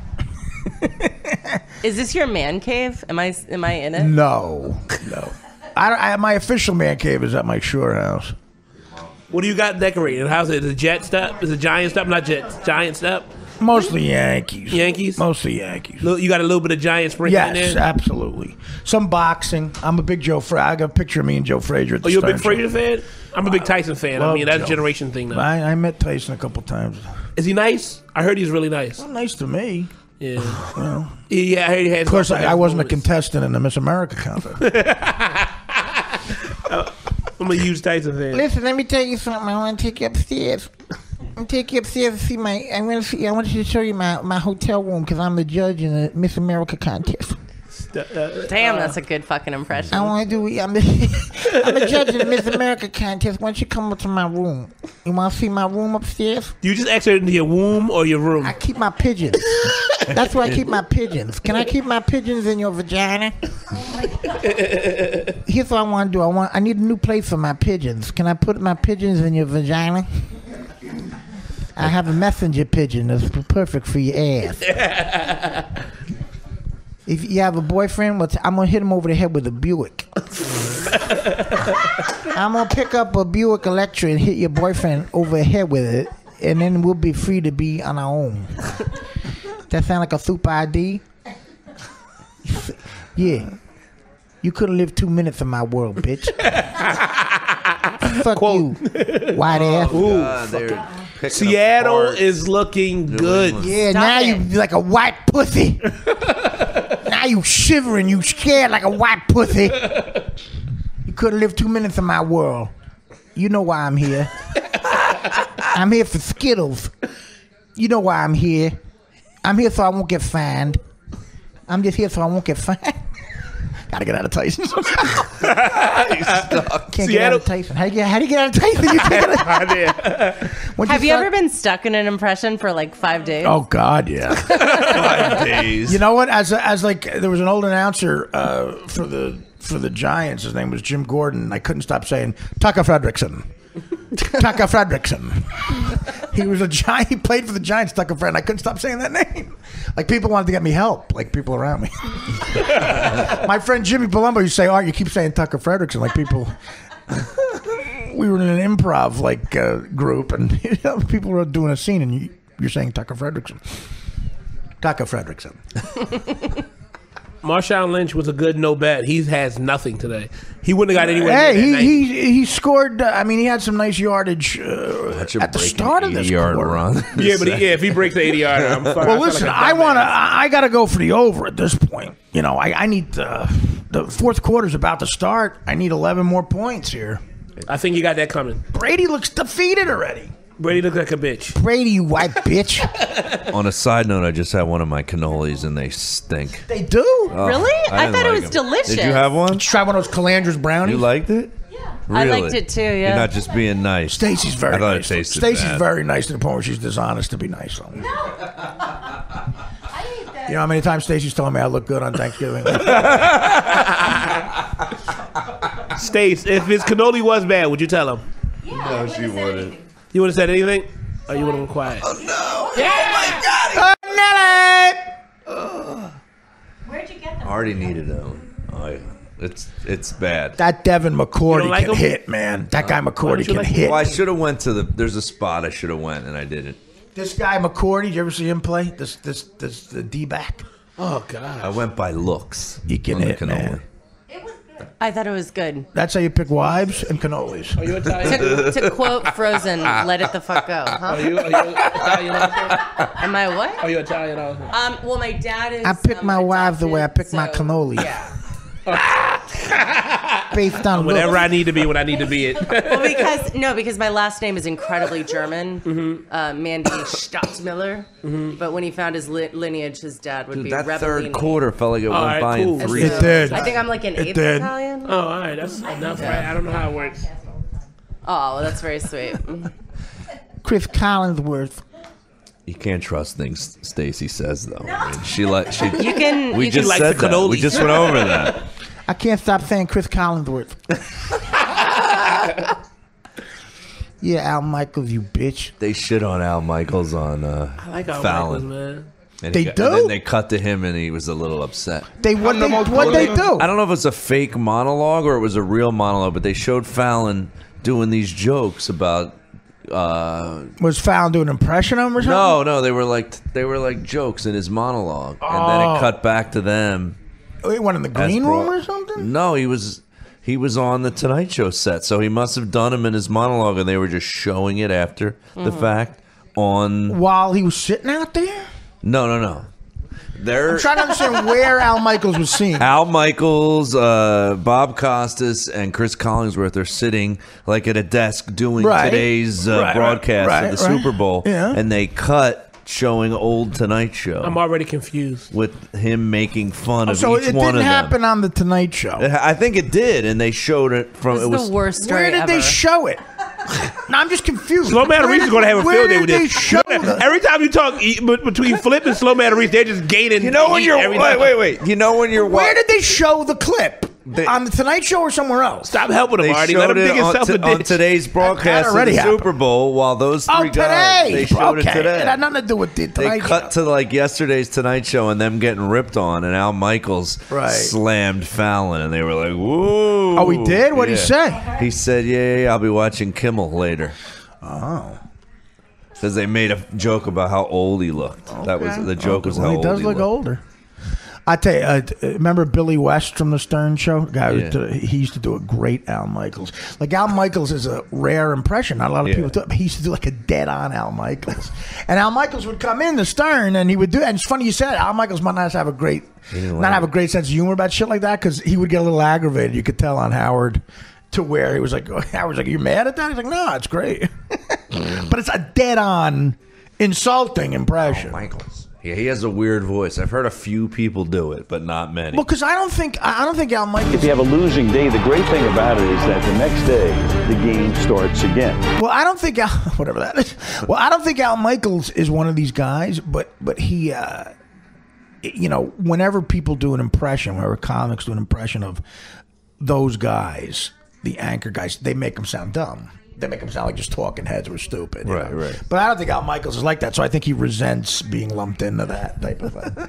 Is this your man cave? Am I in it? No. My official man cave is at my shore house. What do you got decorated? How's it? Is it jet step? Is it giant step? Not Jets. Giant step? Mostly Yankees. Yankees? Mostly Yankees. You got a little bit of Giant sprinkle in there? Yes, absolutely. Some boxing. I'm a big Joe Frazier. I got a picture of me and Joe Frazier at the you a big Stern Frazier fan? I'm a big Tyson fan. I mean, that's a generation thing now. I met Tyson a couple times. Is he nice? I heard he's really nice. Well, nice to me. Yeah. Well, yeah, I heard he has. Of course, I wasn't a contestant in the Miss America contest. I'm a huge Tyson fan. Listen, let me tell you something. I want to take you upstairs. I'm gonna take you upstairs to see I want you to show you my hotel room because I'm the judge in the Miss America contest. Damn, that's a good fucking impression. I want to do. I'm the judge in the Miss America contest. Why don't you come up to my room? You want to see my room upstairs? Do you just exit into your womb or your room? I keep my pigeons. That's where I keep my pigeons. Can I keep my pigeons in your vagina? Here's what I want to do. I need a new place for my pigeons. Can I put my pigeons in your vagina? I have a messenger pigeon that's perfect for your ass. If you have a boyfriend, I'm going to hit him over the head with a Buick. I'm going to pick up a Buick Electra and hit your boyfriend over the head with it, and then we'll be free to be on our own. That sound like a super ID? Yeah. You could have lived 2 minutes in my world, bitch. Fuck you, white ass. Seattle is looking good. Yeah, now you like a white pussy. Now you shivering, you scared like a white pussy. You could have lived 2 minutes in my world. You know why I'm here. I'm here for Skittles. You know why I'm here. I'm here so I won't get fined. I'm just here so I won't get fined. Gotta get out of Tyson. Can't get out of Tyson. How do you get out of Tyson? You can't get out. Have you ever been stuck in an impression for like 5 days? Oh God, yeah. 5 days. You know what? As like there was an old announcer for the Giants. His name was Jim Gordon. I couldn't stop saying Tucker Fredrickson. Tucker Fredrickson. He was a Giant. He played for the Giants. Tucker Fred. I couldn't stop saying that name. Like people wanted to get me help. Like people around me. My friend Jimmy Palumbo used to say, "Art, you keep saying Tucker Fredrickson." Like people. We were in an improv group, and people were doing a scene, and you're saying Tucker Fredrickson. Tucker Fredrickson. Marshawn Lynch was a good no bet. He has nothing today. He wouldn't have got anywhere. Hey, he scored. I mean, he had some nice yardage at the start of this quarter. Run. Yeah, but if he breaks the 80-yarder, I'm fine. Well, listen, I got to go for the over at this point. You know, I need the fourth quarter's about to start. I need 11 more points here. I think you got that coming. Brady looks defeated already. Brady look like a bitch. Brady, you white bitch. On a side note, I just had one of my cannolis and they stink. They do? Really? I thought it was delicious. Did you have one? Did you try one of those Calandras brownies? You liked it? I Really? liked it too, yeah. You're not just being nice. Stacy's very I thought nice. it tasted Stacy's bad. very nice to the point where she's dishonest to be nice. I ate that. You know how many times Stacy's telling me I look good on Thanksgiving? Stace, if his cannoli was bad, would you tell him? Yeah, No, she wouldn't. You would have said anything? Or you would have been quiet? Oh, no. Where'd you get them? Artie needed that one. Oh, yeah. It's bad. That Devin McCourty like can him? hit, man. That guy McCourty don't you can like him? hit. Well, I should have went to there's a spot I should have went and I didn't. This guy McCourty, did you ever see him play? This the D-back. Oh, God. I went by looks. He can on the hit, man. It was good. I thought it was good. That's how you pick wives and cannolis. Are you Italian? To quote Frozen, let it the fuck go, huh? Are you Italian also? Am I what? Are you Italian also? Well, my dad is. I pick my wife the way I pick my adopted, cannoli. Yeah. Based on Whatever looks. I need to be when I need to be it. Well, because my last name is incredibly German, Mandy Stadtmiller. But when he found his lineage, his dad would Dude, be that Rebellini. third quarter felt like it went right, by cool. in 3 It did. I think I'm like an It eighth did. Italian. Oh, all right. That's enough, right? I don't know how it works. Oh, well, that's very sweet. Chris Collinsworth. You can't trust things Stacy says though. I mean, she You can. we you just like said the that. We cannolis. just went over that. I can't stop saying Chris Collinsworth. Yeah, Al Michaels, you bitch. They shit on Al Michaels on I like Al Fallon. Michaels, man. And They and do? then they cut to him and he was a little upset. What they do? I don't know if it's a fake monologue or it was a real monologue, but they showed Fallon doing these jokes about. Was Fallon doing an impression of him or something? No, they were like jokes in his monologue, and then it cut back to them. Oh, he went in the green room or something? No, he was on the Tonight Show set, so he must have done him in his monologue, and they were just showing it after the fact on. While he was sitting out there? No. I'm trying to understand where Al Michaels was seen. Al Michaels, Bob Costas, and Chris Collinsworth are sitting like at a desk doing today's broadcast of the Super Bowl, and they cut showing old Tonight Show. I'm already confused. With him making fun of each So one it of them. didn't happen on the Tonight Show. I think it did, and they showed it from. This is the worst story Where did ever. they show it? No, I'm just confused. Slow Matarese is going to have a field day with Where did they this. show it? Every time you talk between Flip and Slow Matarese, they're just gaining. You know when you're wait. You know when you're Where did they show the clip? On the Tonight Show or somewhere else? Stop helping him, They Artie. Let showed him dig it himself a on ditch. today's broadcast of already the happened. Super Bowl. While those three today. guys, they showed it Okay. today. It had nothing to do with the They Tonight cut Show. to like yesterday's Tonight Show and them getting ripped on, and Al Michaels slammed Fallon, and they were like, "Whoa!" Oh, he did? What'd he say? He said, "Yeah, I'll be watching Kimmel later." Oh. Because they made a joke about how old he looked. That was the joke. Was how Well, old he does look looked. older. I tell you, remember Billy West from the Stern Show? Guy who Yeah. he used to do a great Al Michaels. Like Al Michaels is a rare impression. Not a lot of people do it. But he used to do like a dead-on Al Michaels. And Al Michaels would come in the Stern and he would do it. And it's funny you said Al Michaels might not have a great, have a great sense of humor about shit like that because he would get a little aggravated. You could tell on Howard. To where he was like, Howard's like, "Are you mad at that?" He's like, "No, it's great," but it's a dead-on, insulting impression. Michaels. Yeah, he has a weird voice. I've heard a few people do it, but not many. Well, because I don't think Al Michaels. If you have a losing day, the great thing about it is that the next day the game starts again. Well, I don't think whatever that is. Well, I don't think Al Michaels is one of these guys, but he, whenever people do an impression, whenever comics do an impression of those guys. The anchor guys, they make them sound dumb. They make them sound like just talking heads were stupid. Right. But I don't think Al Michaels is like that, so I think he resents being lumped into that type of thing.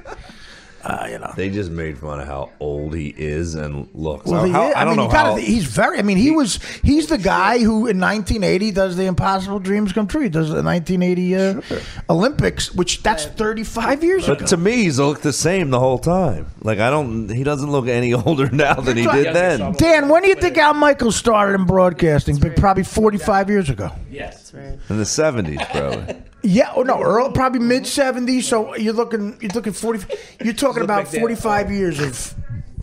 They just made fun of how old he is and looks. Well, I don't know how. He's very. I mean, he's the guy who in 1980 does the Impossible Dreams Come True. He does the 1980 Olympics, which that's 35 years ago. But to me, he's looked the same the whole time. Like he doesn't look any older now than he did then. Dan, when do you think Al Michaels started in broadcasting? Probably 45 years ago. Yes, right. In the 70s, probably. Yeah, probably mid 70s. So you're looking 40. You're talking about 45 years of,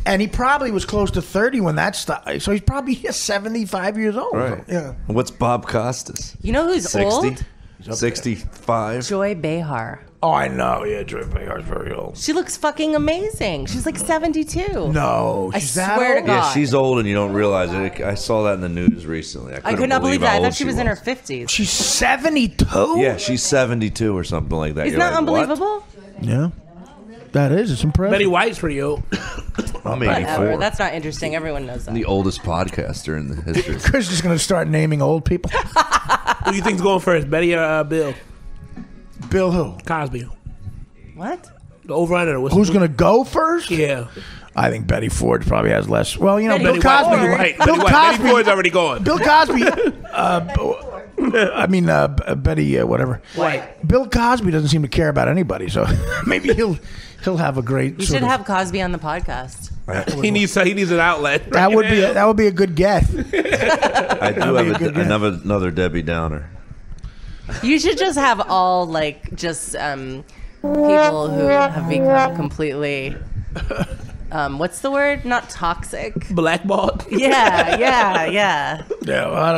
and he probably was close to 30 when that started. So he's probably 75 years old. Right. Yeah. What's Bob Costas? You know who's 60? old? 65. Joy Behar. Oh, I know. Yeah, Joy Behar's very old. She looks fucking amazing. She's like 72. No, I she's that swear old? to God. Yeah, she's old and you don't realize it. I saw that in the news recently. I could not believe that. how I thought old she was in her 50s. She's 72? Yeah, she's 72 or something like that. Isn't You're that like, what? unbelievable? Yeah. That is. It's impressive. Betty White's pretty old. I'm Whatever. 84. That's not interesting. Everyone knows that. I'm the oldest podcaster in the history. Chris is going to start naming old people. Who do you think's going first, Betty or Bill? Bill who? Cosby. What? The over-under. Who's going to go first? Yeah. I think Betty Ford probably has less. Well, you know, Betty Bill Cosby. Ford. Right. Bill Betty Cosby. Ford's already gone. Bill Cosby. I mean, Betty, whatever. White. Bill Cosby doesn't seem to care about anybody, so maybe he'll have a great. We should have Cosby on the podcast. He needs an outlet. That would be a good guess. I do have another Debbie Downer. You should just have all just people who have become completely what's the word? Not toxic. Blackballed. Yeah. Yeah,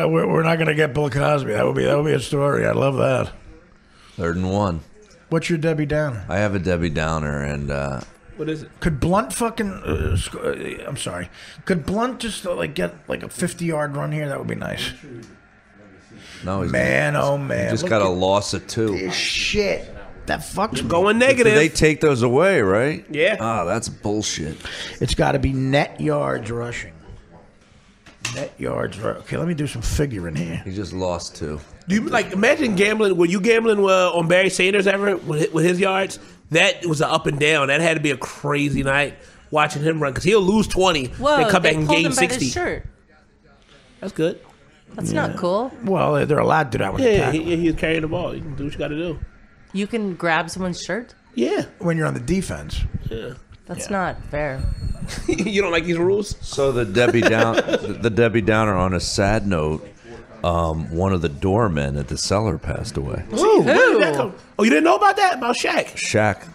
well, we're not going to get Bill Cosby. That would be a story. I love that. 3rd and 1. What's your Debbie Downer? I have a Debbie Downer, and What is it? Could Blunt fucking? I'm sorry. Could Blunt just get like a 50-yard run here? That would be nice. no, he's Man, oh man! he just Look got a at loss of 2. this shit. That fucks me. Going negative. They take those away, right? Yeah. Ah, that's bullshit. It's got to be net yards rushing. Net yards. Okay, let me do some figuring here. He just lost 2. Do you imagine gambling? Were you gambling on Barry Sanders ever with his yards? That was an up and down. That had to be a crazy night watching him run because he'll lose 20 Whoa, and come back they and pulled gain him by 60. his shirt. That's good. That's not cool. Well, they're allowed to do that when they Yeah, tackle. he's carrying the ball. You can do what you got to do. You can grab someone's shirt? Yeah. When you're on the defense. Yeah. That's not fair. You don't like these rules? So the Debbie Downer. On a sad note, one of the doormen at the cellar passed away. Ooh, where did that come? Oh, you didn't know about that? About Shaq? Shaq,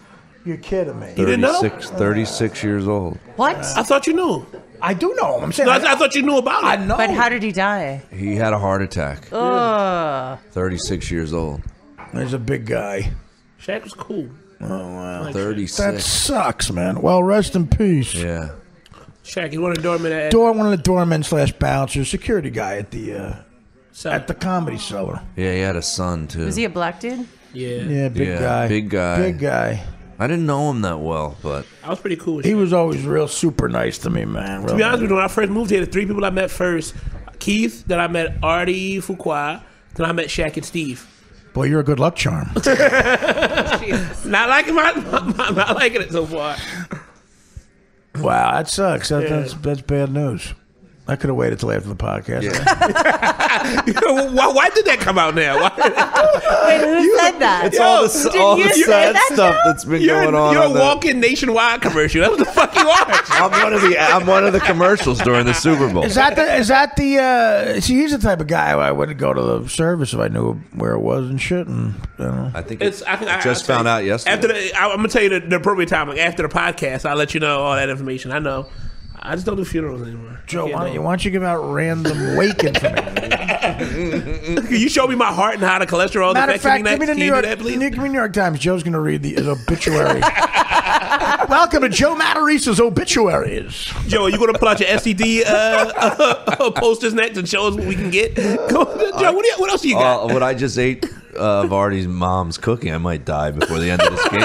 You're kidding me. You didn't know? 36 years old. What? I thought you knew. I do know him. I'm saying. No, I thought you knew about it. I know. But how did he die? He had a heart attack. Ugh. 36 years old. He's a big guy. Shaq was cool. Oh wow. 36. That sucks, man. Well, rest in peace. Yeah. Shaq, he's one of the doormen at One of the doormen / bouncers, security guy at the Comedy Cellar. Yeah, he had a son too. Was he a black dude? Yeah. Yeah, big guy. Big guy. Big guy. I didn't know him that well, but I was pretty cool with He Shaq. was always real super nice to me, man. To be honest with you, when I first moved here, the 3 people I met first, Keith, then I met Artie Fuqua, then I met Shaq and Steve. Boy, you're a good luck charm. Not liking not liking it so far. Wow, that sucks. That's bad news. I could have waited till after the podcast. Why did that come out now? Wait, who said that? it's all the sad stuff that's been going on. You're a walking Nationwide commercial. That's what the fuck you are. I'm one of the commercials during the Super Bowl. Is that the see, he's the type of guy I would go to the service if I knew where it was and shit. And I think I just found out yesterday. I'm gonna tell you the appropriate time. Like after the podcast, I'll let you know all that information. I know. I just don't do funerals anymore. Joe, why don't you give out random wake information? Can you show me my heart and how the cholesterol Matter of affects fact, me give me next? the New York, give me New York Times. Joe's going to read his obituary. Welcome to Joe Matarese's obituaries. Joe, are you going to pull out your STD posters next and show us what we can get? Joe, what else do you got? What I just ate of Artie's mom's cooking, I might die before the end of this game.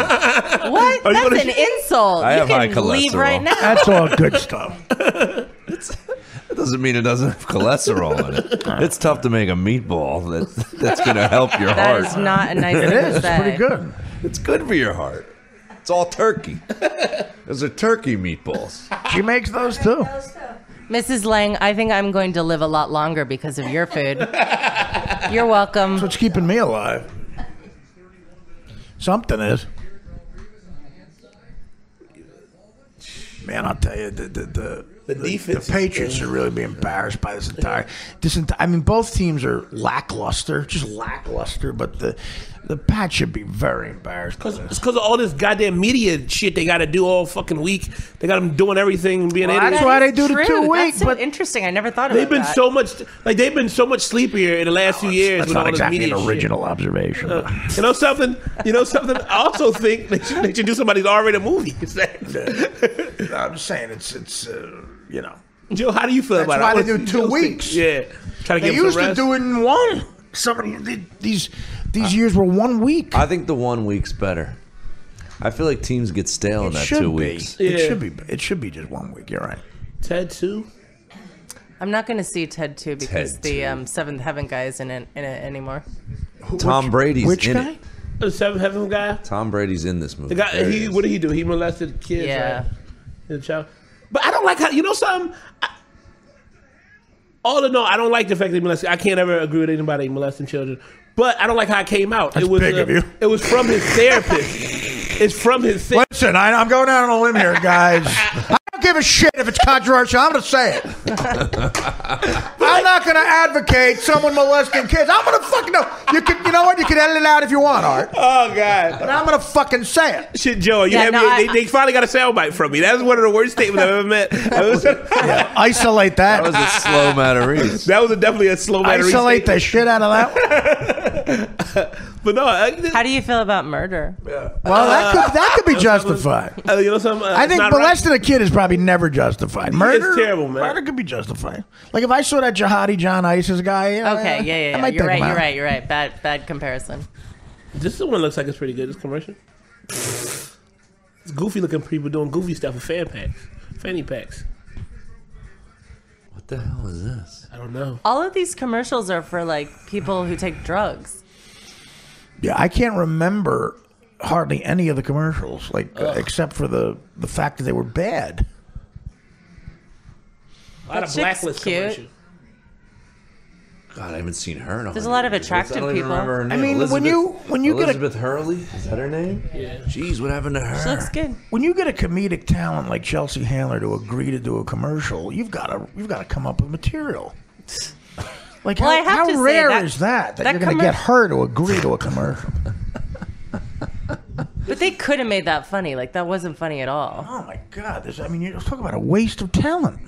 What? That's an insult. I have high you can leave cholesterol. right now. That's all good stuff. It doesn't mean it doesn't have cholesterol in it. It's tough to make a meatball that's going to help your That heart. is not a nice thing It to is. It's say. pretty good. It's good for your heart. It's all turkey. Those are turkey meatballs. She makes those too. Mrs. Lang, I think I'm going to live a lot longer because of your food. You're welcome. That's what's keeping me alive. Something is. Man, I'll tell you, The defense. The Patriots should really be embarrassed by this entire. I mean, both teams are lackluster, just lackluster. But the Pats should be very embarrassed. It's because of all this goddamn media shit they got to do all fucking week. They got them doing everything and being idiots. That's why they do the 2 weeks. That's so interesting. I never thought about they've been that. they've been so much sleeper in the last few years. That's with not all this exactly media an original observation. You know something? I also think they should do somebody's R-rated movie. No, I'm just saying it's Joe, how do you feel about it? That's why they do 2 weeks. Yeah, try to they get used some to rest. do it in one. These years were 1 week. I think the 1 week's better. I feel like teams get stale in that 2 weeks. It should be just 1 week. You're right. Ted 2. I'm not going to see Ted 2 because the Seventh Heaven guy isn't in it anymore. Tom Brady's which in guy? it. The Seventh Heaven guy. Tom Brady's in this movie. The guy. What did he do? He molested kids. Yeah. Right? The child. But I don't like how something. All in all, I don't like the fact that he molested. I can't ever agree with anybody molesting children. But I don't like how it came out. That's big of you. It was from his therapist. It's from his therapist. Listen, I'm going out on a limb here, guys. I don't give a shit if it's controversial. I'm going to say it. I'm not going to advocate someone molesting kids. I'm going to fucking know. You know what? You can edit it out if you want, Art. Oh God! But I'm going to fucking say it. Shit, Joe, they finally got a soundbite from me. That's one of the worst statements I've ever met. Isolate that. That was a slow Matarese. That was definitely a slow Matarese. Isolate the shit out of that. But no, how do you feel about murder? Well, that could be justified. I think molesting a kid is probably never justified. Murder, it's terrible, man. Murder could be justified. Like if I saw that jihadi John ISIS guy. Okay, yeah. I might You're take him out. You're right. Bad comparison. This one looks like it's pretty good. This commercial. It's goofy looking people doing goofy stuff with fanny packs. What the hell is this? I don't know. All of these commercials are for like people who take drugs. Yeah, I can't remember hardly any of the commercials, except for the fact that they were bad. A lot of blacklist commercials. God, I haven't seen her in a There's a lot of attractive I don't even people. remember her name. I mean, when you get Elizabeth Hurley, is that her name? Yeah. Jeez, what happened to her? She looks good. When you get a comedic talent like Chelsea Handler to agree to do a commercial, you've got to come up with material. Like Well, I have how to say rare that- is that that you're going to get her to agree to a commercial? But they could have made that funny. Like that wasn't funny at all. Oh my God! You're talking about a waste of talent.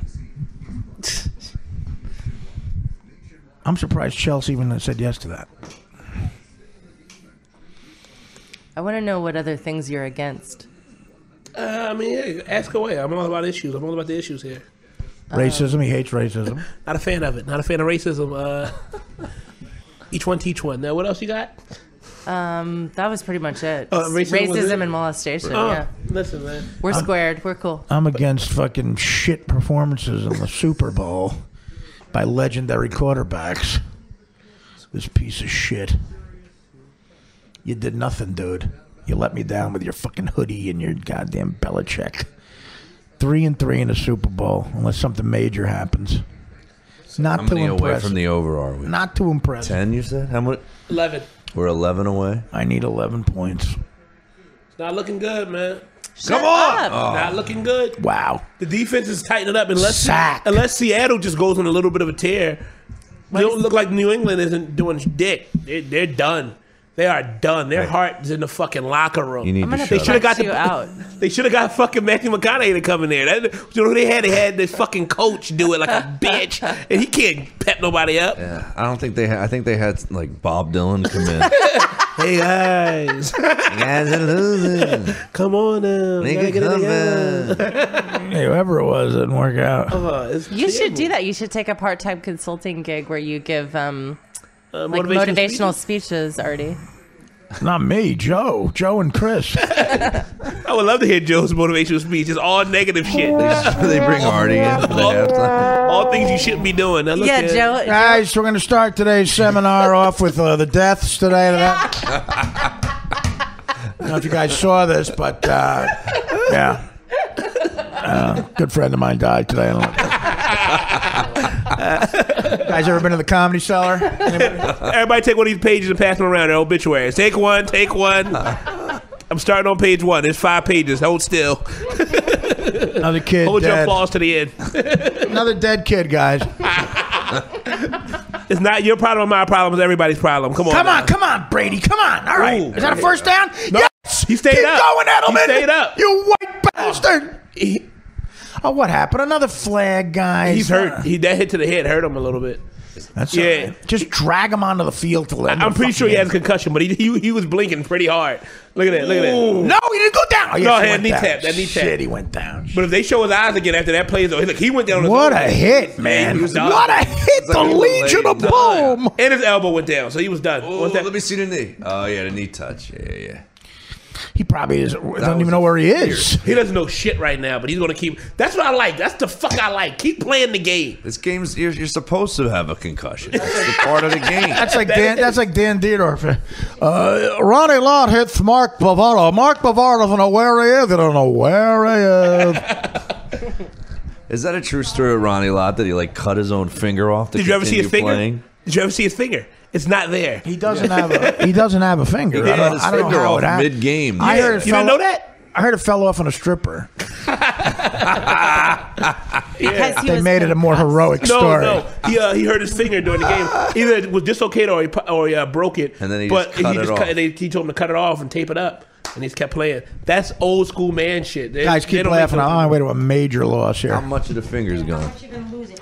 I'm surprised Chelsea even said yes to that. I want to know what other things you're against. I mean, yeah, ask away. I'm all about issues. I'm all about the issues here. Racism. He hates racism. Not a fan of it. Not a fan of racism. Each one teach one. Now, what else you got? That was pretty much it. Racism and molestation. Oh, Yeah, listen, man. we're squared. We're cool. I'm against fucking shit performances in the Super Bowl by legendary quarterbacks. This piece of shit. You did nothing, dude. You let me down with your fucking hoodie and your goddamn Belichick. 3-3 in the Super Bowl, unless something major happens. Not How too many away impressive. from the over are we? Not too impressive. 10, you said? How much? 11. We're 11 away. I need 11 points. It's not looking good, man. Come on! Not looking good. Wow. The defense is tightening up unless Sack. Seattle just goes on a little bit of a tear. They don't look like New England isn't doing dick. They're done. They are done. Their heart is in the fucking locker room. You need I'm to gonna shut punch up. you out. They should have got fucking Matthew McConaughey to come in there. You know who they had? They had this fucking coach do it like a bitch, and he can't pep nobody up. Yeah, I don't think they had. I think they had like Bob Dylan come in. Hey guys, You guys are losing. come on now. Make Gotta it get it come together. back. Hey, whoever it was didn't work out. It's You should terrible. do that. You should take a part-time consulting gig where you give like Motivational motivational speeches, Artie. Not me, Joe. Joe and Chris. I would love to hear Joe's motivational speech. It's all negative shit. They bring Artie in for the halftime. All things you shouldn't be doing. Now, look Yeah, at- Joe. Guys, we're going to start today's seminar off with the deaths today. I don't know if you guys saw this, but yeah. Good friend of mine died today. I don't know. Guys ever been to the Comedy Cellar? Everybody take one of these pages and pass them around. They're obituaries. Take one. I'm starting on page 1. There's 5 pages. Hold still. Another kid. Hold your dead. applause to the end. Another dead kid, guys. It's not your problem or my problem. It's everybody's problem. Come on. Come on, Brady. Come on. All right. Ooh. Is that a first down? No. Yes. He stayed Keep up. going, Edelman. He stayed up. You white bastard. Oh, what happened? Another flag, guys. He's hurt. That hit to the head hurt him a little bit. That's right. Just drag him onto the field to let I'm pretty sure he has a concussion, but he was blinking pretty hard. Look at that. Look at that. No, he didn't go down. Oh, yes, No, he he had went knee down. tap. That knee tap. Shit, he went down. But if they show his eyes again after that play, though, he went down. On his What own. a hit, man. He was done. What a hit. The Legion of Boom. And his elbow went down, so he was done. Oh, let me see the knee. Oh, yeah, the knee touch. Yeah. He probably doesn't even know where he is. He doesn't know shit right now, but he's going to keep. That's what I like. That's the fuck I like. Keep playing the game. This game's you're supposed to have a concussion. That's the part of the game. That's like Dan Dierdorf. Ronnie Lott hits Mark Bavaro. Mark Bavaro doesn't know where he is. He don't know where he is. Is that a true story of Ronnie Lott that he like cut his own finger off? To Did you ever see his finger? playing? Did you ever see his finger? It's not there. He doesn't have a. He doesn't have a finger. He cut his I don't finger know how off it happened. mid-game. I heard it You fell, didn't know that? I heard it fell off on a stripper. Because he They was made it a more heroic story. No. He hurt his finger during the game. Either it was dislocated or he broke it. And then he but just cut it off. He told him to cut it off and tape it up. And he just kept playing. That's old school man shit. Guys, keep laughing. I'm on my way to a major loss here. How much of the finger's gone?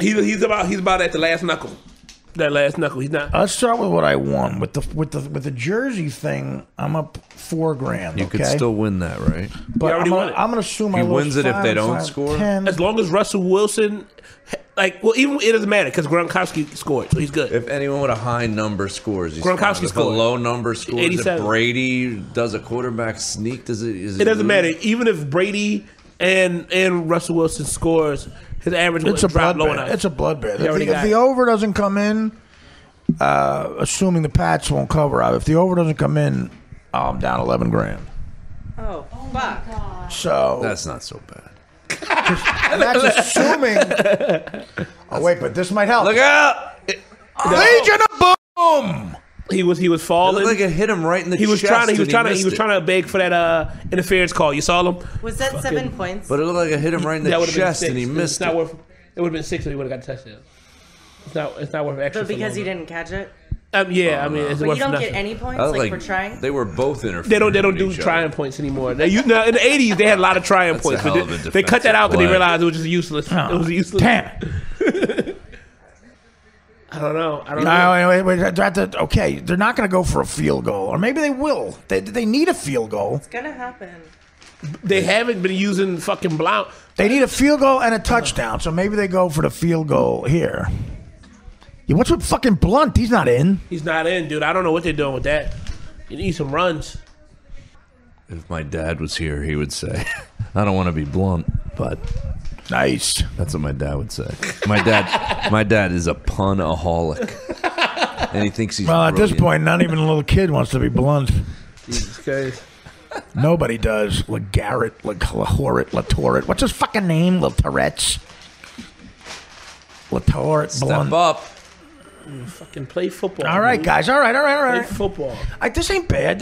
He's about at the last knuckle. That last knuckle. He's not. Let's start with what I won with the jersey thing. I'm up $4,000. You could still win that, right? But already won it. I'm gonna assume He I wins lose it if they 5, don't 5, score? 10. As long as Russell Wilson, even it doesn't matter because Gronkowski scored, so he's good. If anyone with a high number scores, he's Gronkowski fine. If a scored. low number scores, 87. if Brady does a quarterback sneak, It doesn't matter. Even if Brady and Russell Wilson scores, his average will drop low enough. It's a bloodbath. He already If got the it. over doesn't come in, assuming the Pats won't cover up, if the over doesn't come in, I'm down $11,000. Oh, fuck. So That's not so bad. that's assuming. Oh wait, but this might help. Look out! Legion of Boom. He was It falling. looked like it hit him right in the He was chest. trying and to beg for that interference call. You saw him? Was that 7 points? But it looked like it hit him right in the That would've been chest, 6. and he missed It it. would have been 6 if he would have got the touchdown. It's not worth extra. But because he didn't catch it? Yeah, I mean, it's But worth you don't nothing. get any points, I was like for trying? They were both interfered. They don't with do each trying other. points anymore. Now, in the 80s, they had a lot of trying That's points, a hell of but a they cut that out because they defensive realized it was just useless. Oh, It was useless. Damn. I don't know. No, wait, okay, they're not going to go for a field goal, or maybe they will. They need a field goal. It's gonna happen. They haven't been using fucking Blount. They need a field goal and a touchdown, so maybe they go for the field goal here. Yeah, what's with fucking Blunt? He's not in. He's not in, dude. I don't know what they're doing with that. You need some runs. If my dad was here, he would say, I don't want to be blunt, but nice. That's what my dad would say. My dad is a punaholic. And he thinks he's Well, at this brilliant. point, not even a little kid wants to be blunt. Jesus Christ. Nobody does. LeGarrette, Latourette. What's his fucking name? Tourette's. Latourette, Step Blunt. up. Fucking play football. All right, dude. guys. All right. Play football. This ain't bad.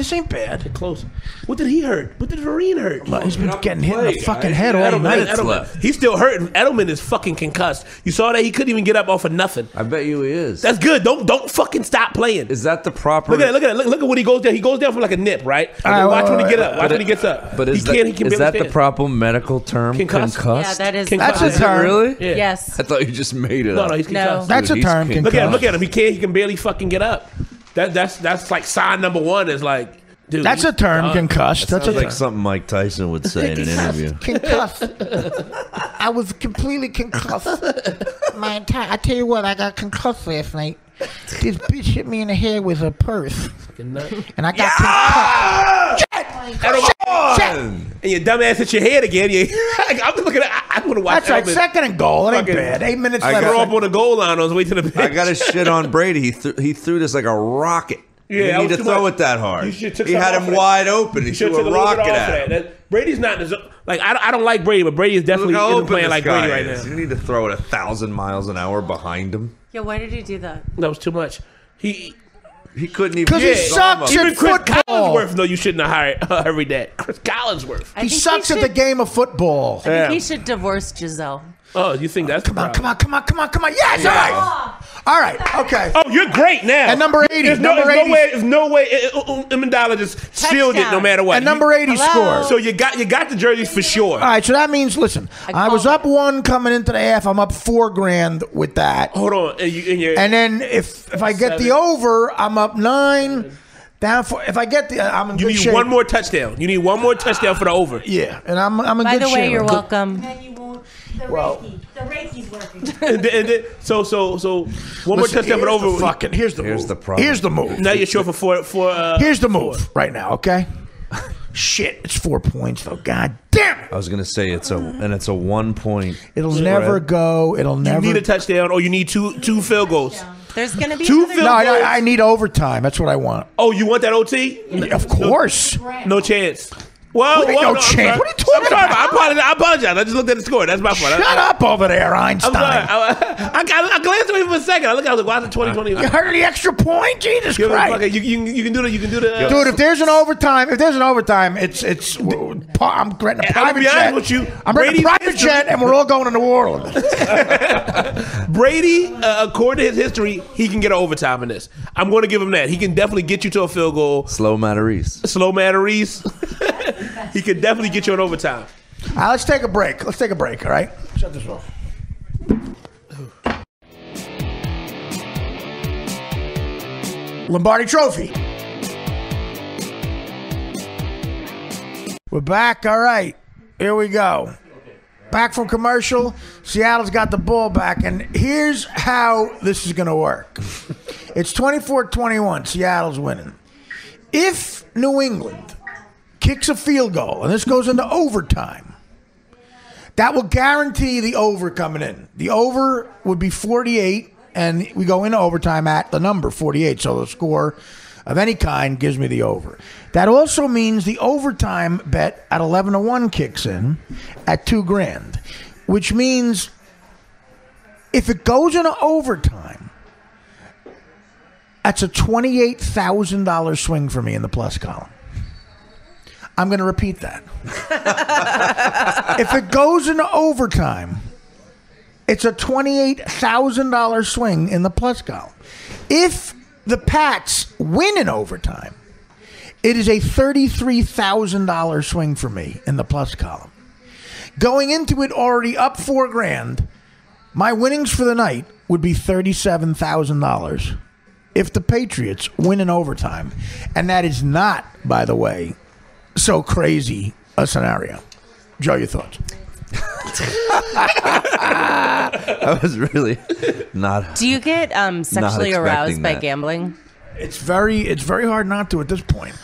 Get close. What did he hurt? What did Vereen hurt? Well, he's been getting hit in the fucking head all night. Edelman. He's still hurting. Edelman is fucking concussed. You saw that? He couldn't even get up off of nothing. I bet you he is. That's good. Don't fucking stop playing. Is that the proper? Look at it. Look at when he goes down. He goes down from like a nip, right? And then watch when he get up. Watch when he gets up. But is he that, can is barely that the stand. proper medical term? Concussed? Concussed? Yeah, that is. That's a Is it term. really? Yeah. Yes. I thought you just made it up. No, he's concussed. That's a Dude, he's term. king. Look at him. He can barely fucking get up. That's like sign number one. Is like, dude. That's a term, concussed. That's a Sounds term. like something Mike Tyson would say in an interview. Concussed. I was completely concussed. I tell you what, I got concussed last night. This bitch hit me in the head with a purse. And I got And your dumb ass hit your head again. I'm looking at. I'm gonna watch. That's right. Edelman Second and goal. It ain't fucking- bad. 8 minutes I left. throw up on the goal line on his way to the bench. I got to shit on Brady. He threw this like a rocket. Yeah, you that need was to too throw much. it that hard. You should took He some had off him of that. wide open. He Should threw took a little bit rocket off at of him. that. Brady's not in his, like I don't like Brady, but Brady is definitely Look how isn't open playing this like guy Brady right is. now. You need to throw it 1,000 miles an hour behind him. Yeah, why did he do that? That was too much. He couldn't even. Because he sucks Even at Chris football. Collinsworth, though, you shouldn't have hurried that. Chris Collinsworth. He sucks at the game of football. I think he should divorce Giselle. Oh, you think that's Come on. Yes, all right. Okay. Oh, you're great now. And number 80. There's no way Amendola just sealed it no matter what. And number 80 scores. So you got the jerseys for sure. All right, so that means, listen, I was up 1 coming into the half. I'm up $4,000 with that. Hold on. And then if I get the over, I'm up 9. Down for if I get the, I'm in You good need shape. one more touchdown. You need one more touchdown for the over. Yeah, and I'm in By good shape. the way, you're welcome. Then you won't. The Reiki's working. So one more touchdown for the over. Here's the problem. Here's the move. Now you're short for four. Here's the move right now. Okay. Shit, it's 4 points though. God damn it! I was gonna say it's a 1 point. It'll never go. It'll never. You need a touchdown, or you need two field goals. There's gonna be two another- field No, goals. I need overtime. That's what I want. Oh, you want that OT? Of course. No chance. Well, What do you mean no chance? What are you talking about? about? I apologize. I just looked at the score. That's my fault. Shut up over there, Einstein. I'm sorry. I glanced away for a second. I was like, why is it 2020? You heard the extra point? Jesus Christ! You can do the. Dude, if there's an overtime, it's. I'm renting a private be jet. honest with you, I'm renting a Brady's private history- jet, and we're all going to New Orleans. Brady, according to his history, he can get an overtime in this. I'm going to give him that. He can definitely get you to a field goal. Slow Matarese. He can definitely get you an overtime. All right, let's take a break. All right? Shut this off. Lombardi Trophy. We're back. All right. Here we go. Back from commercial. Seattle's got the ball back. And here's how this is going to work. It's 24-21. Seattle's winning. If New England kicks a field goal, and this goes into overtime, that will guarantee the over coming in. The over would be 48, and we go into overtime at the number 48. So the score of any kind gives me the over. That also means the overtime bet at 11-1 kicks in at $2,000, which means if it goes into overtime, that's a $28,000 swing for me in the plus column. I'm going to repeat that. If it goes into overtime, it's a $28,000 swing in the plus column. If the Pats win in overtime, it is a $33,000 swing for me in the plus column. Going into it already up $4,000, my winnings for the night would be $37,000 if the Patriots win in overtime. And that is not, by the way, so crazy a scenario. Joe, your thoughts? I was really not. Do you get sexually aroused by that. gambling? It's very hard not to at this point.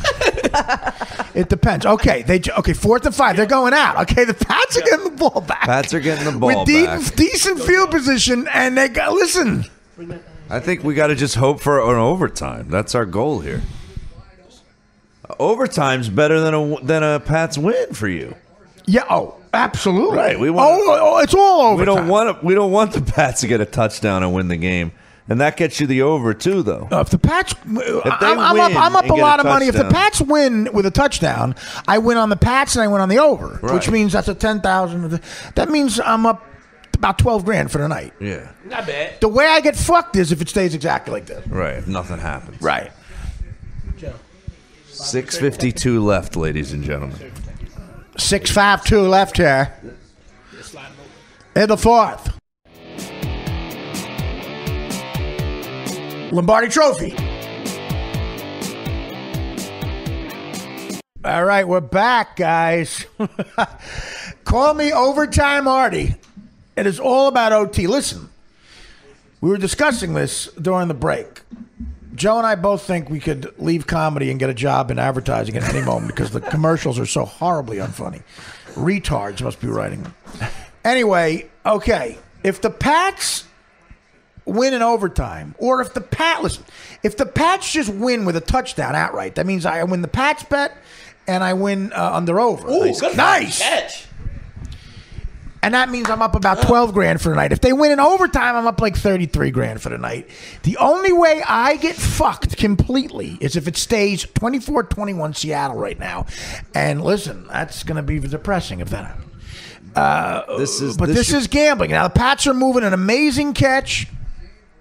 It depends. Okay, 4th and 5. They're going out. Okay, the Pats are getting the ball back. Pats are getting the ball with back. decent field position, and they got listen. I think we got to just hope for an overtime. That's our goal here. Overtime's better than a Pats win for you. Yeah. Oh, absolutely. Right. We want. It's all overtime. We don't want the Pats to get a touchdown and win the game, and that gets you the over too, though. If the Pats, I'm up a lot of money. If the Pats win with a touchdown, I win on the Pats and I win on the over, which means that's a 10,000. That means I'm up about $12,000 for the night. Yeah. Not bad. The way I get fucked is if it stays exactly like this. Right. If nothing happens. Right. 6:52 left, ladies and gentlemen. 6:52 left here. In the 4th. Lombardi Trophy. All right, we're back, guys. Call me Overtime Artie. It is all about OT. Listen, we were discussing this during the break. Joe and I both think we could leave comedy and get a job in advertising at any moment because the commercials are so horribly unfunny. Retards must be writing them. Anyway, okay, if the Pats win in overtime, or if the Pats just win with a touchdown outright, that means I win the Pats bet and I win under over. Ooh, nice. Nice. Catch. And that means I'm up about 12 grand for the night. If they win in overtime, I'm up like 33 grand for the night. The only way I get fucked completely is if it stays 24-21 Seattle right now. And listen, that's going to be depressing if that happens. This is gambling. Now, the Pats are moving an amazing catch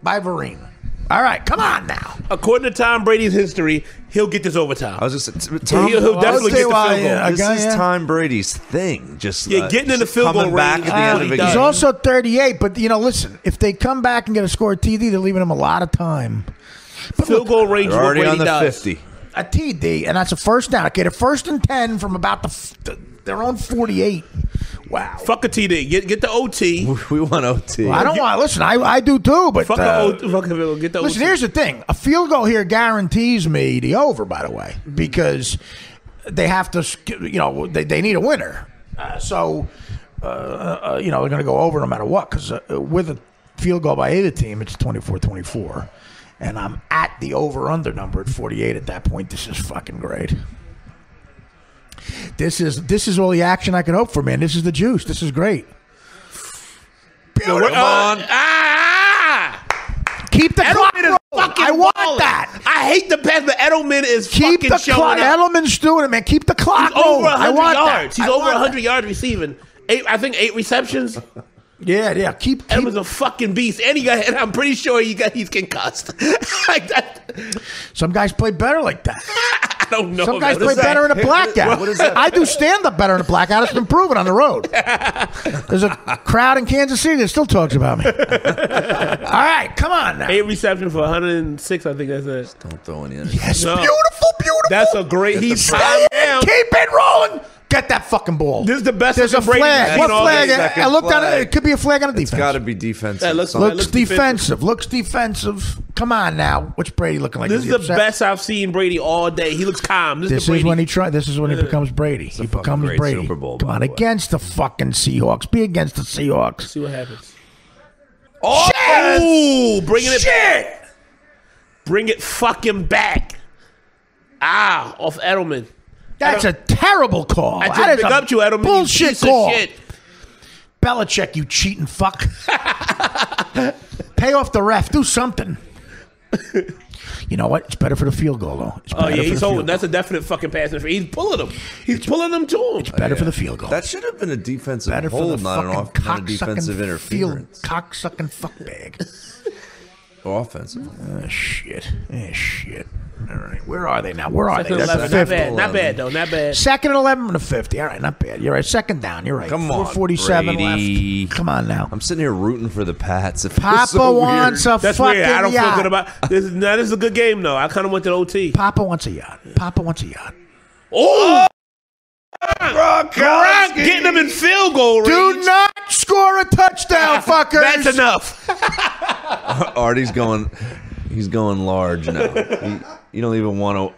by Vereen. All right, come on now. According to Tom Brady's history, he'll get this overtime. I was just he'll definitely get the field goal. This is Tom Brady's thing. Just getting in the field goal back range. at the end of the game. He's also 38, but listen, if they come back and get a score at TD, they're leaving him a lot of time. But field goal range. They're already Brady on the does. 50. A TD, and that's a first down. Okay, the 1st and 10 from about their own 48. Wow. Fuck a TD. Get the OT. We want OT. Well, I don't want. Listen, I do too. But Fuck get the listen, OT. here's the thing: a field goal here guarantees me the over. By the way, because they have to. They need a winner. So they're going to go over no matter what. Because with a field goal by either team, it's 24-24, and I'm at the over/under number at 48 at that point. This is fucking great. This is all the action I can hope for, man. This is the juice. This is great. Beautiful. Keep the clock rolling. I want that. I hate the pass, but Edelman is fucking showing up. Edelman's doing it, man. Keep the clock He's rolling. over 100 I want yards. that. He's over 100 yards receiving. I think 8 receptions. Yeah. Keep. Edelman's a fucking beast, and I'm pretty sure he's concussed. Like that. Some guys play better like that. I don't know. Some guys play better in a blackout. What is that? I do stand up better in a blackout. It's been proven on the road. There's a crowd in Kansas City that still talks about me. All right, come on now. 8 receptions for 106. I think that's it. Don't throw any in. Yes, beautiful. That's a great. He's tied down. Keep it rolling. Get that fucking ball. This is the best. There's a flag. What flag? I looked flag. on it. It could be a flag on a defense. It's got to be defensive. Looks defensive. Looks defensive. Come on now. What's Brady looking like? This is the best I've seen Brady all day. He looks calm. This is when he This is when he becomes Brady. He becomes Brady. Superbowl, Come on, against the fucking Seahawks. Be against the Seahawks. See what happens. Oh, shit! Ooh, bringing it back. Bring it fucking back. Off Edelman. That's a terrible call. I just that is pick up you, Edelman. Bullshit you piece call. Of shit. Belichick, you cheating fuck. Pay off the ref. Do something. You know what? It's better for the field goal, though. He's holding. That's a definite fucking pass. He's pulling them. He's pulling them to him. It's better for the field goal. That should have been a defensive better hold, for the not a defensive interference. Cock-sucking fuckbag. Offensive. Shit. All right. Where are they now? Where are they? That's 50. Not bad, though. Not bad. 2nd and 11 from the 50. All right, not bad. You're right. 2nd down. You're right. Come on, 4:47 Brady. left. Come on now. I'm sitting here rooting for the Pats. Papa wants a That's fucking weird. I don't yacht. feel good about this. This is a good game, though. I kind of went to OT. Papa wants a yacht. Oh! Gronk getting them in field goal range. Do not score a touchdown, fuckers. That's enough. Artie's going. He's going large now. You don't even want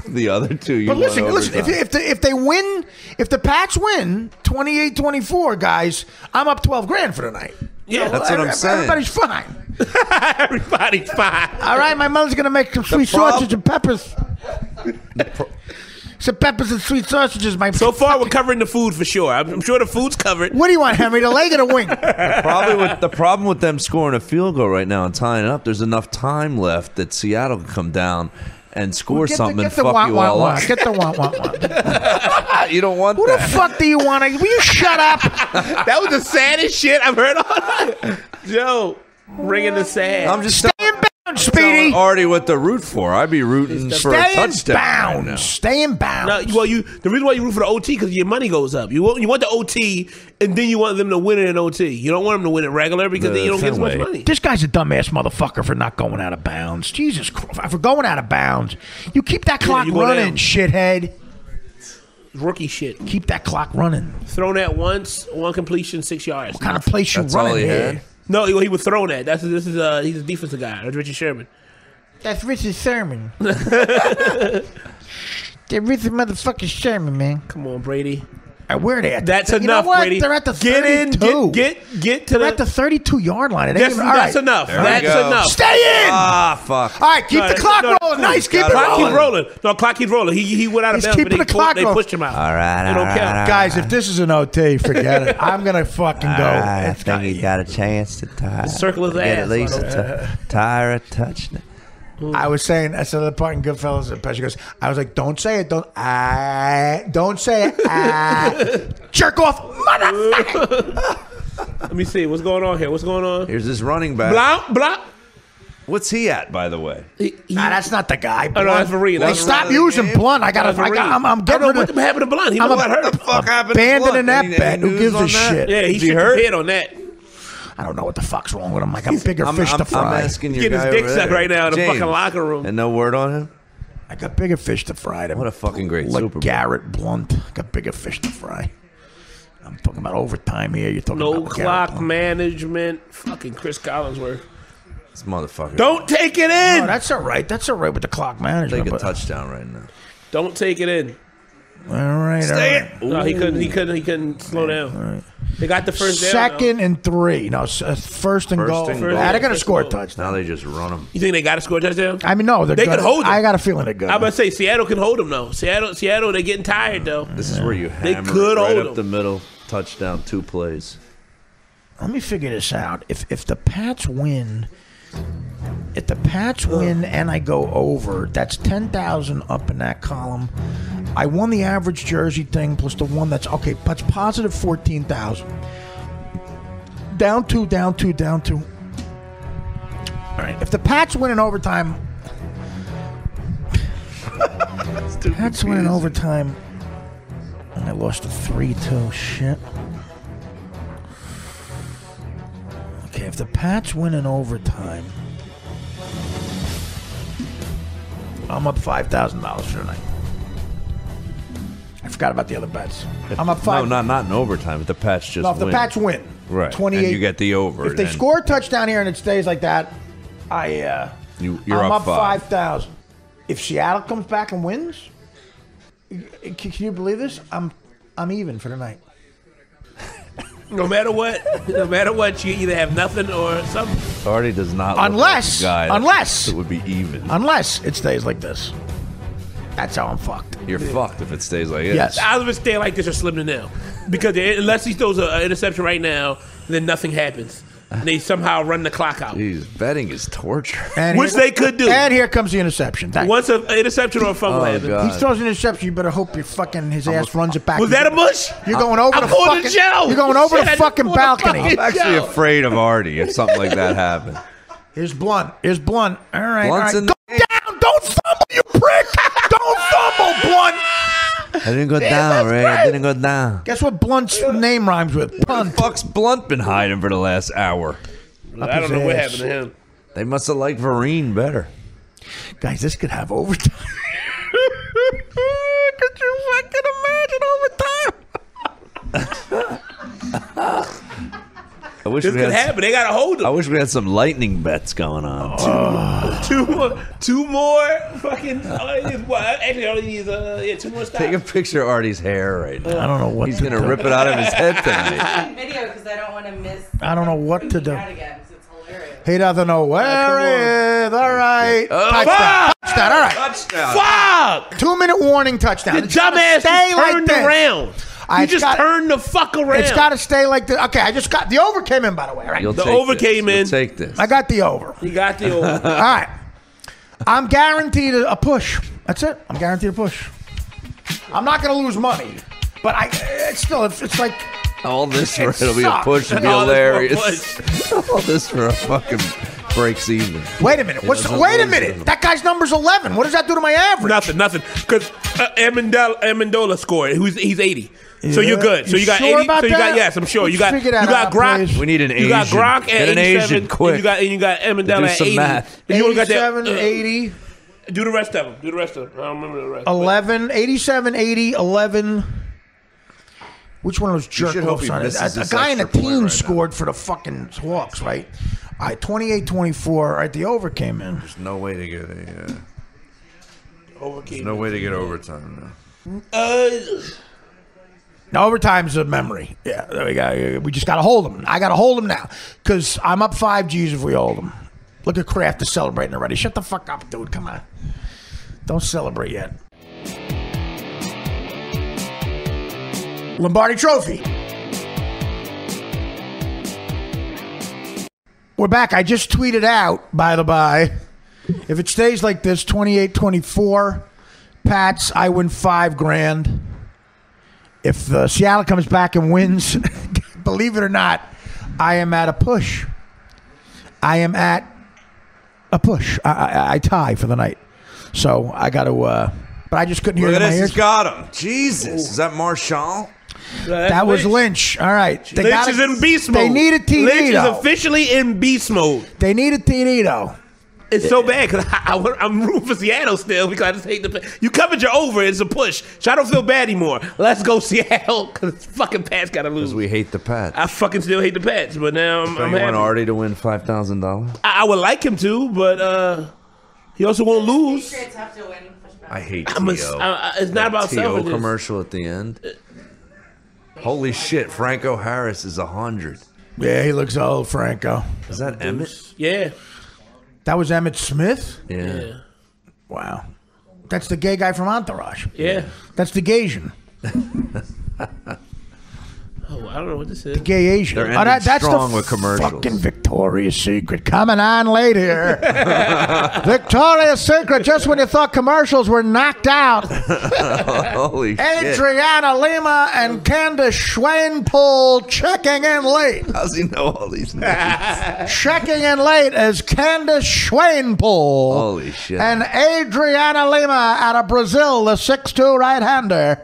the other two. You but listen. If If they win, if the Pats win 28-24, guys, I'm up 12 grand for the night. Yeah, that's what I'm saying. Everybody's fine. Everybody's fine. All right, my mother's gonna make some sweet sausage and peppers. Some peppers and sweet sausages, So far, we're covering the food for sure. I'm sure the food's covered. What do you want, Henry? The leg or the wing? The problem with them scoring a field goal right now and tying it up, there's enough time left that Seattle can come down and score something and fuck you all up. Get the want. You don't want Who that. the fuck do you want? Will you shut up? That was the saddest shit I've heard all night. Joe, bringing the sad. I'm just Stay in bounds, Speedy. Artie what to root for. I'd be rooting for a touchdown. Right now. Stay in bounds. No, the reason why you root for the OT because your money goes up. You want the OT, and then you want them to win it in OT. You don't want them to win it regular because then you don't get as much money. This guy's a dumbass motherfucker for not going out of bounds. Jesus Christ. For going out of bounds. You keep that clock running, shithead. Rookie shit. Keep that clock running. Thrown at once, 1 completion, 6 yards. What kind of place you running here? No, he was thrown at. He's a defensive guy. That's Richard Sherman. That's Richard Sherman. That Richard motherfucking Sherman, man. Come on, Brady. Where are they at? That's you enough, know what? Brady. They're at the 32. Get to They're at the 32-yard line. That's enough. That's enough. Stay in. Fuck. All right, keep the clock rolling. Nice, keep it rolling. Keep rolling. No, clock keeps rolling. He went out of bounds, keeping the clock they pushed him out. All right. They don't count. Guys, if this is an OT, forget it. I'm gonna fucking go. I think he got a chance to tie. Circle his ass. At least tire a touchdown. I was saying, I said the part in Goodfellas, Pesci goes, I was like, don't say it, don't say it, jerk off, motherfucker. Let me see, what's going on here? What's going on? Here's this running back. Blah. What's he at, by the way? That's not the guy. Oh, no, that's Vereen. They stopped using Blunt. I'm getting rid of. What happened to Blunt? He got hurt. What the fuck happened to abandoning Blunt? that bet. Who gives a shit? Yeah, he hurt head on that. I don't know what the fuck's wrong with him. Like, I'm bigger fish to fry. I'm asking your Getting guy his dick over sucked there. right now in the James, fucking locker room. And no word on him? I got bigger fish to fry. What a fucking great Super Bowl. Garrett Blunt. I got bigger fish to fry. I'm talking about overtime here. You're talking about clock management. Fucking Chris Collinsworth. This motherfucker. Don't take it in. No, that's all right. That's all right with the clock management. Take a touchdown right now. Don't take it in. All right. Stay it. No, he couldn't slow down. Right. They got the first down. Second and 3. No, first and goal. They're going to score a touchdown. Now they just run them. You think they got to score a touchdown? I mean, no. They could hold them. I got a feeling they're good. I'm about to say Seattle can hold them though. Seattle, they're getting tired though. This is where you They hammer could it right hold up the middle. Touchdown, 2 plays. Let me figure this out. If the Pats win... If the Pats win and I go over, that's 10,000 up in that column. I won the average jersey thing plus the one that's okay. That's positive 14,000. Down two. All right. If the Pats win in overtime, Pats win in overtime, and I lost a 3-2. Shit. Okay, if the Pats win in overtime, I'm up $5,000 for tonight. I forgot about the other bets. I'm up $5,000. No, not in overtime. If the Pats just No, if the win. Pats win, Right. 28. And you get the over. If they score a touchdown here and it stays like that, you're I'm up up 5,000. If Seattle comes back and wins, can you believe this? I'm even for the night. No matter what, you either have nothing or something. Artie does not. Unless it would be even. Unless it stays like this. That's how I'm fucked. You're fucked if it stays like this. Yes. I'll just stay like this or slim to nil. Because unless he throws an interception right now, then nothing happens. And they somehow run the clock out. Jeez, betting is torture. Which they could do. And here comes the interception. Once an interception or a fumble happens. He throws an interception, you better hope his ass runs it back. Was that a bush? You're going over the fucking You're going over the fucking balcony. I'm actually afraid of Artie if something like that happened. Here's Blunt. All right. Blunt's Go down. Don't fumble, you prick. Don't fumble, Blunt. I didn't go down, Ray. I didn't go down. Guess what Blunt's name rhymes with? Where the fuck's Blunt been hiding for the last hour? I don't know what happened to him. They must have liked Vereen better. Guys, this could have overtime. Could you fucking imagine overtime? I wish This could happen. They gotta hold him. I wish we had some lightning bets going on. Two more fucking. Actually, all he needs 2 more stops. Take a picture of Artie's hair right now. I don't know what he's to gonna do. rip it out of his head tonight. Video because I don't want to miss. I don't know what to do. Again, it's hilarious. He doesn't know where he is. All right. Fuck! Touchdown. All right. Touchdown. Fuck! 2-minute warning touchdown. The dumbass turned around. You just turned the fuck around. It's got to stay like this. Okay, I just got the over came in, by the way. Right? The over came in. You'll take this. I got the over. You got the over. All right. I'm guaranteed a push. That's it. I'm guaranteed a push. I'm not going to lose money, but it's like all this for it it'll be a sucks. push and be All this hilarious. All this for a fucking breaks even. Wait a minute. Wait a minute. That guy's number's 11. What does that do to my average? Nothing. Because Amendola scored. He's 80. So you're good. So you got 80. About so you got that? yes, I'm sure. You Let's got Gronk. please. We need an Asian. You got Gronk at Get an 87. Asian quick. And you got Amendola Do at some 80. math. And you only got 87, that, 80. Do the rest of them. I don't remember the rest. 11, 87, 80, 11. Which one of those jerk should hope offs he on it? misses A this guy in the extra point team right scored for the fucking Hawks, right? All right, 28-24. All right, the over came in. There's no way to get a. There's no way to get overtime now. Overtime's a memory. Yeah, there we go. We just got to hold them. I got to hold them now because I'm up 5 G's if we hold them. Look at Kraft is celebrating already. Shut the fuck up, dude. Come on. Don't celebrate yet. Lombardi Trophy. We're back. I just tweeted out, by the by, if it stays like this, 28-24, Pats, I win $5,000. If Seattle comes back and wins, believe it or not, I am at a push. I am at a push. I tie for the night. So I got to, but I just couldn't hear it in my ears. He's got him. Jesus. Is that Marshall? That was Lynch. All right. Lynch is in beast mode. They need a TD, Lynch though. is officially in beast mode. They need a TD, though. It's so bad because I'm rooting for Seattle still because I just hate you covered your over. It's a push. So I don't feel bad anymore. Let's go Seattle because fucking Pats got to lose. Because we hate the Pats. I fucking still hate the Pats, but now I'm you happy. want Artie to win $5,000? I would like him to, but he also won't lose. I hate T.O. It's not about T.O. selfishness. commercial at the end. Holy shit, Franco Harris is 100. Yeah, he looks old, Franco. Is that Emmett? Yeah. That was Emmett Smith? Yeah. Wow. That's the gay guy from Entourage. Yeah. That's the Gaysian. Oh, I don't know what this is. The gay Asian. They're ending that's strong the with commercials. Fucking Victoria's Secret coming on late here. Victoria's Secret, just when you thought commercials were knocked out. Holy shit. Adriana Lima and Candace Schwainpool checking in late. How's he know all these names? Checking in late as Candace Schwainpool. Holy shit. And Adriana Lima out of Brazil, the 6'2" right-hander.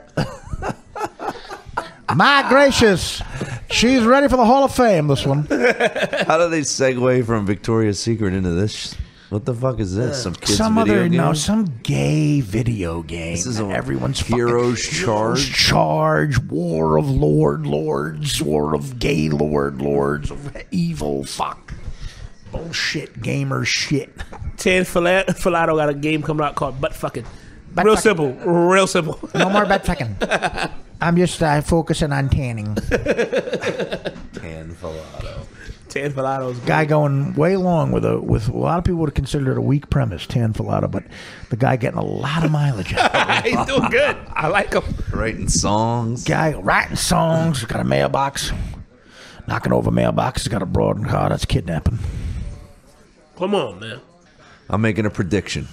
My gracious. She's ready for the Hall of Fame, this one. How do they segue from Victoria's Secret into this? What the fuck is this? Some kids video game? Some gay video game. This is everyone's Heroes Charge? War of Lords, War of Gay Lords of evil, fuck. Bullshit, gamer shit. Tan Filato got a game coming out called Butt Fucking. Real simple. No more butt fucking. I'm just focusing on tanning. Tan Filato's guy going way long with a lot of people would have considered it a weak premise, Tan Filato, but the guy getting a lot of mileage out of it. He's doing good. I like him. Writing songs. Guy writing songs, got a mailbox. Knocking over mailboxes, got a broad car. That's kidnapping. Come on, man. I'm making a prediction.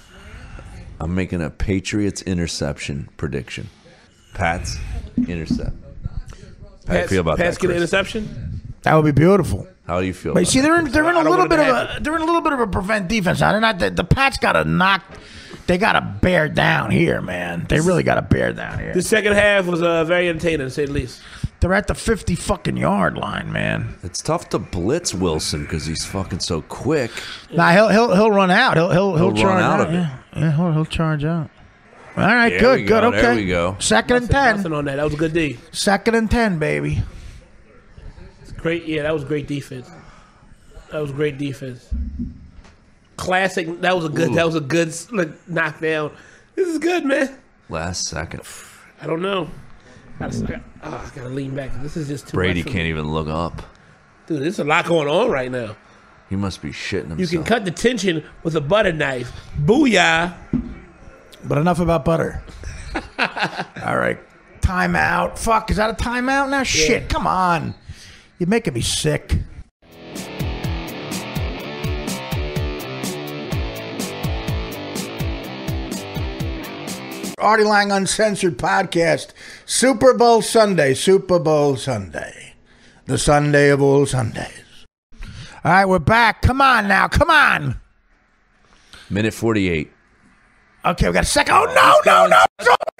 I'm making a Patriots interception prediction. Pats intercept. How do you feel about Pats that, get an Chris? interception? That would be beautiful. How do you feel? But you about see, that? they're in a little bit of a prevent defense. Now they're not. The Pats got to knock. They got to bear down here, man. They really got to bear down here. The second half was very entertaining, to say the least. They're at the 50 fucking yard line, man. It's tough to blitz Wilson because he's fucking so quick. Nah, he'll run out. He'll charge run out out. of it. Yeah, he'll charge out. All right, There we good. go, Okay, there we go. Second and 10. Nothing on that. That was a good D. Second and 10, baby. Great. Yeah, that was great defense. Classic. That was a good. Ooh. That was a good knockdown. This is good, man. Last second. I don't know. I gotta lean back. This is just too Brady much for can't me. even look up. Dude, there's a lot going on right now. He must be shitting himself. You can cut the tension with a butter knife. Booyah. But enough about butter. All right. Timeout. Fuck, is that a timeout now? Shit, come on. You're making me sick. Artie Lang Uncensored Podcast. Super Bowl Sunday. The Sunday of all Sundays. All right, we're back. Come on now. Come on. Minute 48. Okay, we got a second. Oh, no.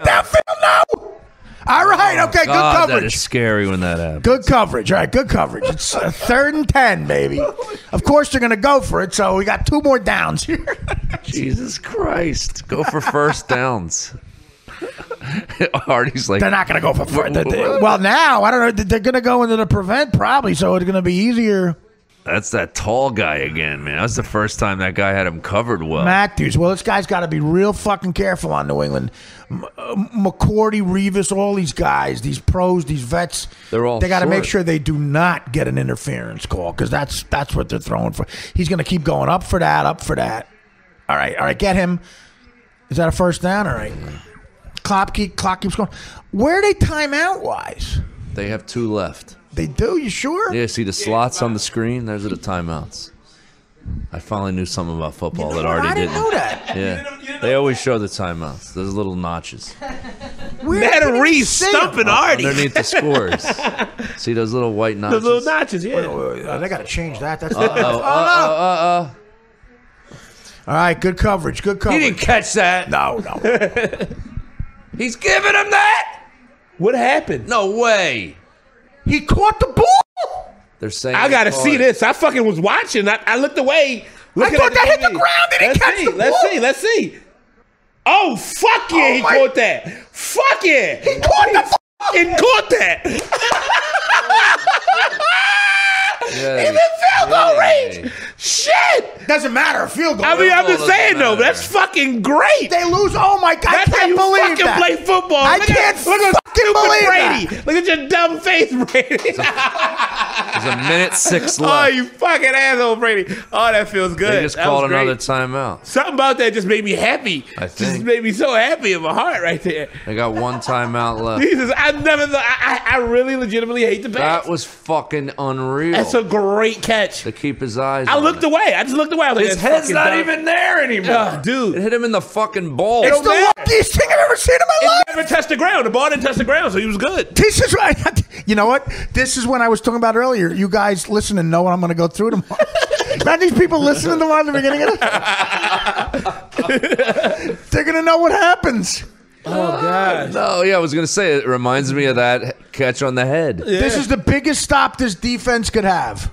Downfield, no. All right, okay, good God, coverage. that is scary when that happens. Good coverage. All right, good coverage. It's 3rd and 10, baby. Of course, they're going to go for it, so we got 2 more downs here. Jesus Christ. Go for first downs. Artie's like... They're not going to go for first. Well, now, I don't know. They're going to go into the prevent probably, so it's going to be easier. That's that tall guy again, man. That's the first time that guy had him covered well. Matthews. Well, this guy's got to be real fucking careful on New England. McCourty, Revis, all these guys, these pros, these vets. They got to make sure they do not get an interference call because that's what they're throwing for. He's going to keep going up for that, up for that. All right, get him. Is that a first down? All right. Clock keeps going. Where are they timeout-wise? They have 2 left. They do? You sure? Yeah, see the slots on the screen? Those are the timeouts. I finally knew something about football that Artie didn't. I didn't know that. Yeah. They always show the timeouts. Those little notches. Matarese stumping Artie. Underneath the scores. See those little white notches? The little notches, yeah. Wait, they got to change that. That's All right, good coverage. He didn't catch that. No. He's giving him that? What happened? No way. He caught the ball. They're saying I gotta see this. I fucking was watching. I looked away. I thought that hit the ground. Did he catch the ball? Let's see. Oh, fuck yeah, he caught that. Fuck yeah. He caught caught that. Yeah, in the field goal range. Shit. Doesn't matter. Field goal. I mean, I'm just saying, though, that's fucking great. They lose. Oh, my God. That's I how can't you believe fucking that. play football. I can't look at stupid Brady. that. Look at your dumb face, Brady. There's a minute 6 left. Oh, you fucking asshole, Brady. Oh, that feels good. They just called another timeout. Something about that just made me happy. I think. Just made me so happy in my heart right there. They got 1 timeout left. Jesus, I never thought. I really legitimately hate the Pats. That was fucking unreal. That's a great catch. To keep his eyes I on looked it. away. I just looked away. I was like, His head's not even there anymore. Dude. It hit him in the fucking ball. It's the luckiest thing I've ever seen in my life. It never touched the ground. The ball didn't touch the ground, so he was good. This is right. You know what? This is when I was talking about earlier. You guys listen and know what I'm going to go through tomorrow. Not these people listening to one at the beginning of it. They're going to know what happens. Oh, God. No, yeah, I was going to say, it reminds me of that catch on the head. Yeah. This is the biggest stop this defense could have.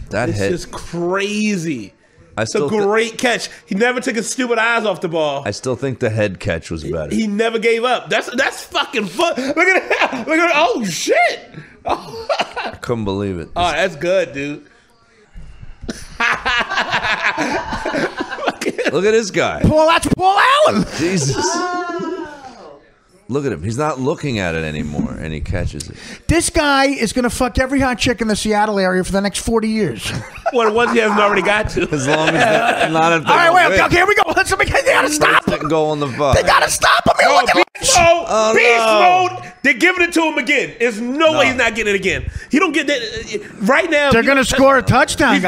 That It's hit. just crazy. It's a great catch. He never took his stupid eyes off the ball. I still think the head catch was better. He never gave up. That's fucking fun. Look at that. Look at it. Oh, shit. Oh. I couldn't believe it. Oh, that's good, dude. Look at this guy. That's Paul Allen. Jesus. Look at him. He's not looking at it anymore, and he catches it. This guy is going to fuck every hot chick in the Seattle area for the next 40 years. Well, the ones he hasn't already got to. As long as they're not All right, wait. Okay, here we go. They got to stop him. Go on the bus. They got to stop him. Oh, beast mode. Beast mode. They're giving it to him again. There's no way he's not getting it again. He don't get that right now. They're going to score a touchdown. He's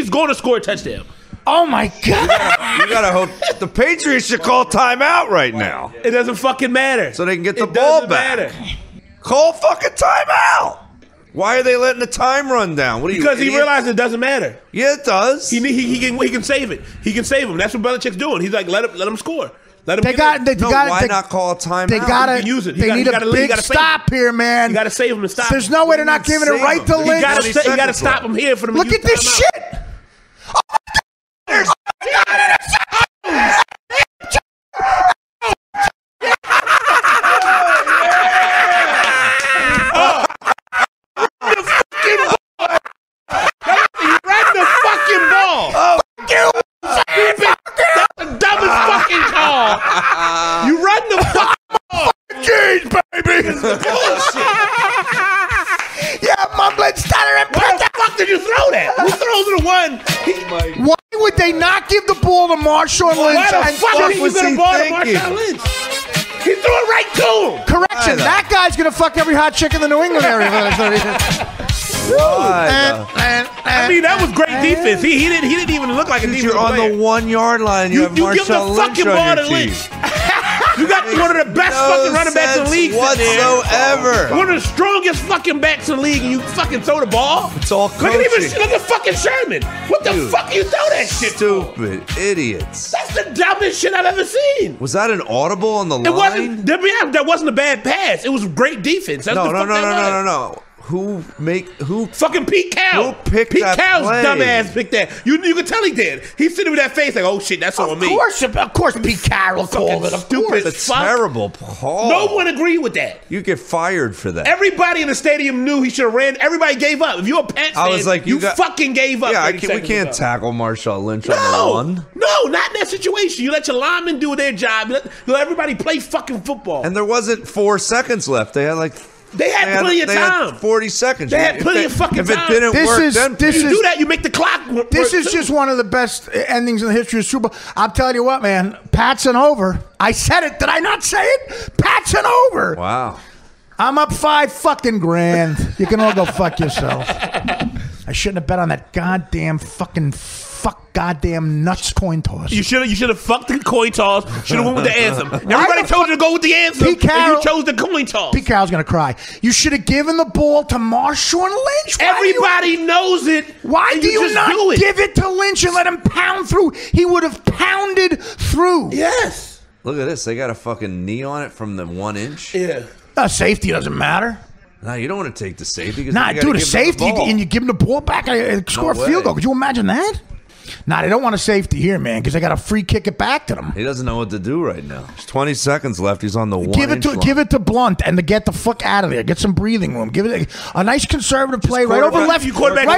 going to score a touchdown. Oh, my God. You gotta hope the Patriots should call timeout right now. It doesn't fucking matter. So they can get the ball back. Matter. Call fucking timeout. Why are they letting the time run down? What are because you, he realized it doesn't matter. Yeah, it does. He can save it. He can save him. That's what Belichick's doing. He's like, let him score. Let him why not call a timeout? They gotta use it. They need a big stop here, man. You gotta save him to stop. There's no way they're not giving it right to Lynch. You gotta stop him here for them. Look at this shit. You run the fucking ball. Jeez, baby. Yeah, mumbling, stuttering. Why the fuck did you throw that? Who throws the one? Why would they not give the ball to Marshawn Lynch? Why the fuck did you give the ball to Marshawn Lynch? He threw it right to him. Correction, that guy's going to fuck every hot chick in the New England area. I mean, that was great defense. He didn't even look like a defense You're on player. the 1 yard line. You have Marshawn Lynch on your team. You got one of the best fucking running backs in the league whatsoever. One of the strongest fucking backs in the league, and you fucking throw the ball. It's all coaching. Look at fucking Sherman. What the fuck you throw that shit? Stupid idiots. That's the dumbest shit I've ever seen. Was that an audible on the line? That wasn't a bad pass. It was great defense. That's No. Who fucking Pete Carroll? Who picked Pete that Carroll's play? dumbass picked that. You can tell he did. He's sitting with that face like, oh shit, that's on me. Of course, Pete Carroll called it. Of Stupid It's a terrible call. No one agreed with that. You get fired for that. Everybody in the stadium knew he should have ran. Everybody gave up. If you're a Pats fan, I was like, you fucking gave up. Yeah, we can't tackle Marshawn Lynch on the one. No, not in that situation. You let your linemen do their job. You let everybody play fucking football. And there wasn't 4 seconds left. They had plenty of time. 40 seconds. They had plenty of fucking time. If it didn't work, then you do that, you make the clock work. This is just one of the best endings in the history of Super Bowl. I'm telling you what, man. Pats and over. I said it. Did I not say it? Pats and over. Wow. I'm up $5 fucking grand. You can all go fuck yourself. I shouldn't have bet on that goddamn goddamn nuts coin toss. You should have fucked the coin toss. Should have went with the anthem. Everybody told you to go with the anthem, and you chose the coin toss. Pete Carroll's gonna cry. You should have given the ball to Marshawn Lynch. Everybody knows it. Why do you not give it to Lynch and let him pound through? He would have pounded through. Yes. Look at this. They got a fucking knee on it from the 1 inch. Yeah. Safety doesn't matter. No, you don't want to take the safety. Nah, dude, a safety, and you give him the ball back and score a field goal. Could you imagine that? Nah, they don't want a safety here, man, because they got a free kick it back to them. He doesn't know what to do right now. There's 20 seconds left. He's on the give it to Blunt and to get the fuck out of there. Get some breathing room. Give it a nice conservative play right over left. Right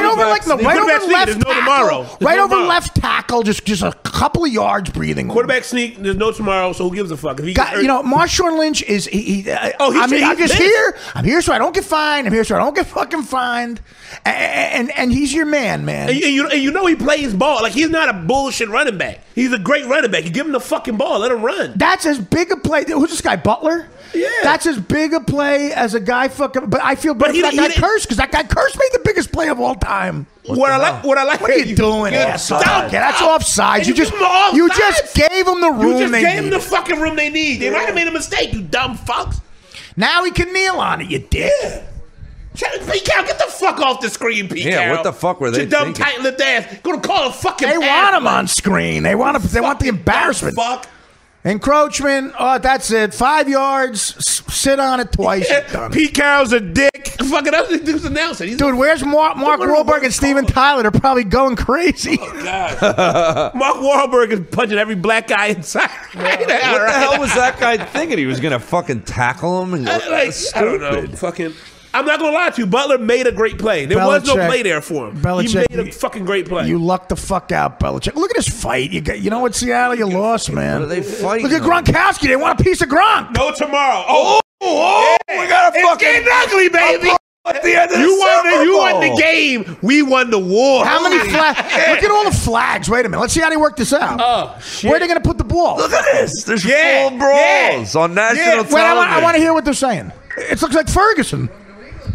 over left tackle. Just a couple of yards breathing room. Quarterback sneak. There's no tomorrow, so who gives a fuck? Marshawn Lynch is I'm here so I don't get fined. I'm here so I don't get fucking fined. And he's your man. And you know he plays ball. Like, he's not a bullshit running back. He's a great running back. You give him the fucking ball. Let him run. That's as big a play. Who's this guy, Butler? Yeah. That's as big a play as a guy fucking. But I feel bad for that guy Curse, because that guy Curse made the biggest play of all time. What I like. What are you doing, asshole? That's offsides. You just gave him the room. You just gave him the fucking room they need. They might have made a mistake, you dumb fucks. Now he can kneel on it, you dick. Yeah. Pete Carroll, get the fuck off the screen, Pete Carroll. Yeah, what the fuck were they Your dumb tight-lipped ass. Gonna call a fucking They want him on screen. They want the embarrassment. Fuck. Encroachment. Oh, that's it. 5 yards. Sit on it twice. Pete Carroll's a dick. Fucking up. Dude's announcing. Dude, where's Mark Wahlberg and Steven Tyler? They're probably going crazy. Oh, God. Mark Wahlberg is punching every black guy inside. What the hell was that guy thinking? He was gonna fucking tackle him? I don't know. Fucking. I'm not gonna lie to you. Butler made a great play. There was no play there for him. He made a fucking great play. You lucked the fuck out, Belichick. Look at this fight. You know what, Seattle? You lost, man. What are they fighting? Look at Gronkowski. They want a piece of Gronk. No tomorrow. Yeah. We got a fucking getting ugly, baby. At the end of you won the game. We won the war. How many flags? Look at all the flags. Wait a minute. Let's see how they work this out. Oh, shit. Where are they going to put the ball? Look at this. There's full brawls on national television. Wait, I want to hear what they're saying. It looks like Ferguson.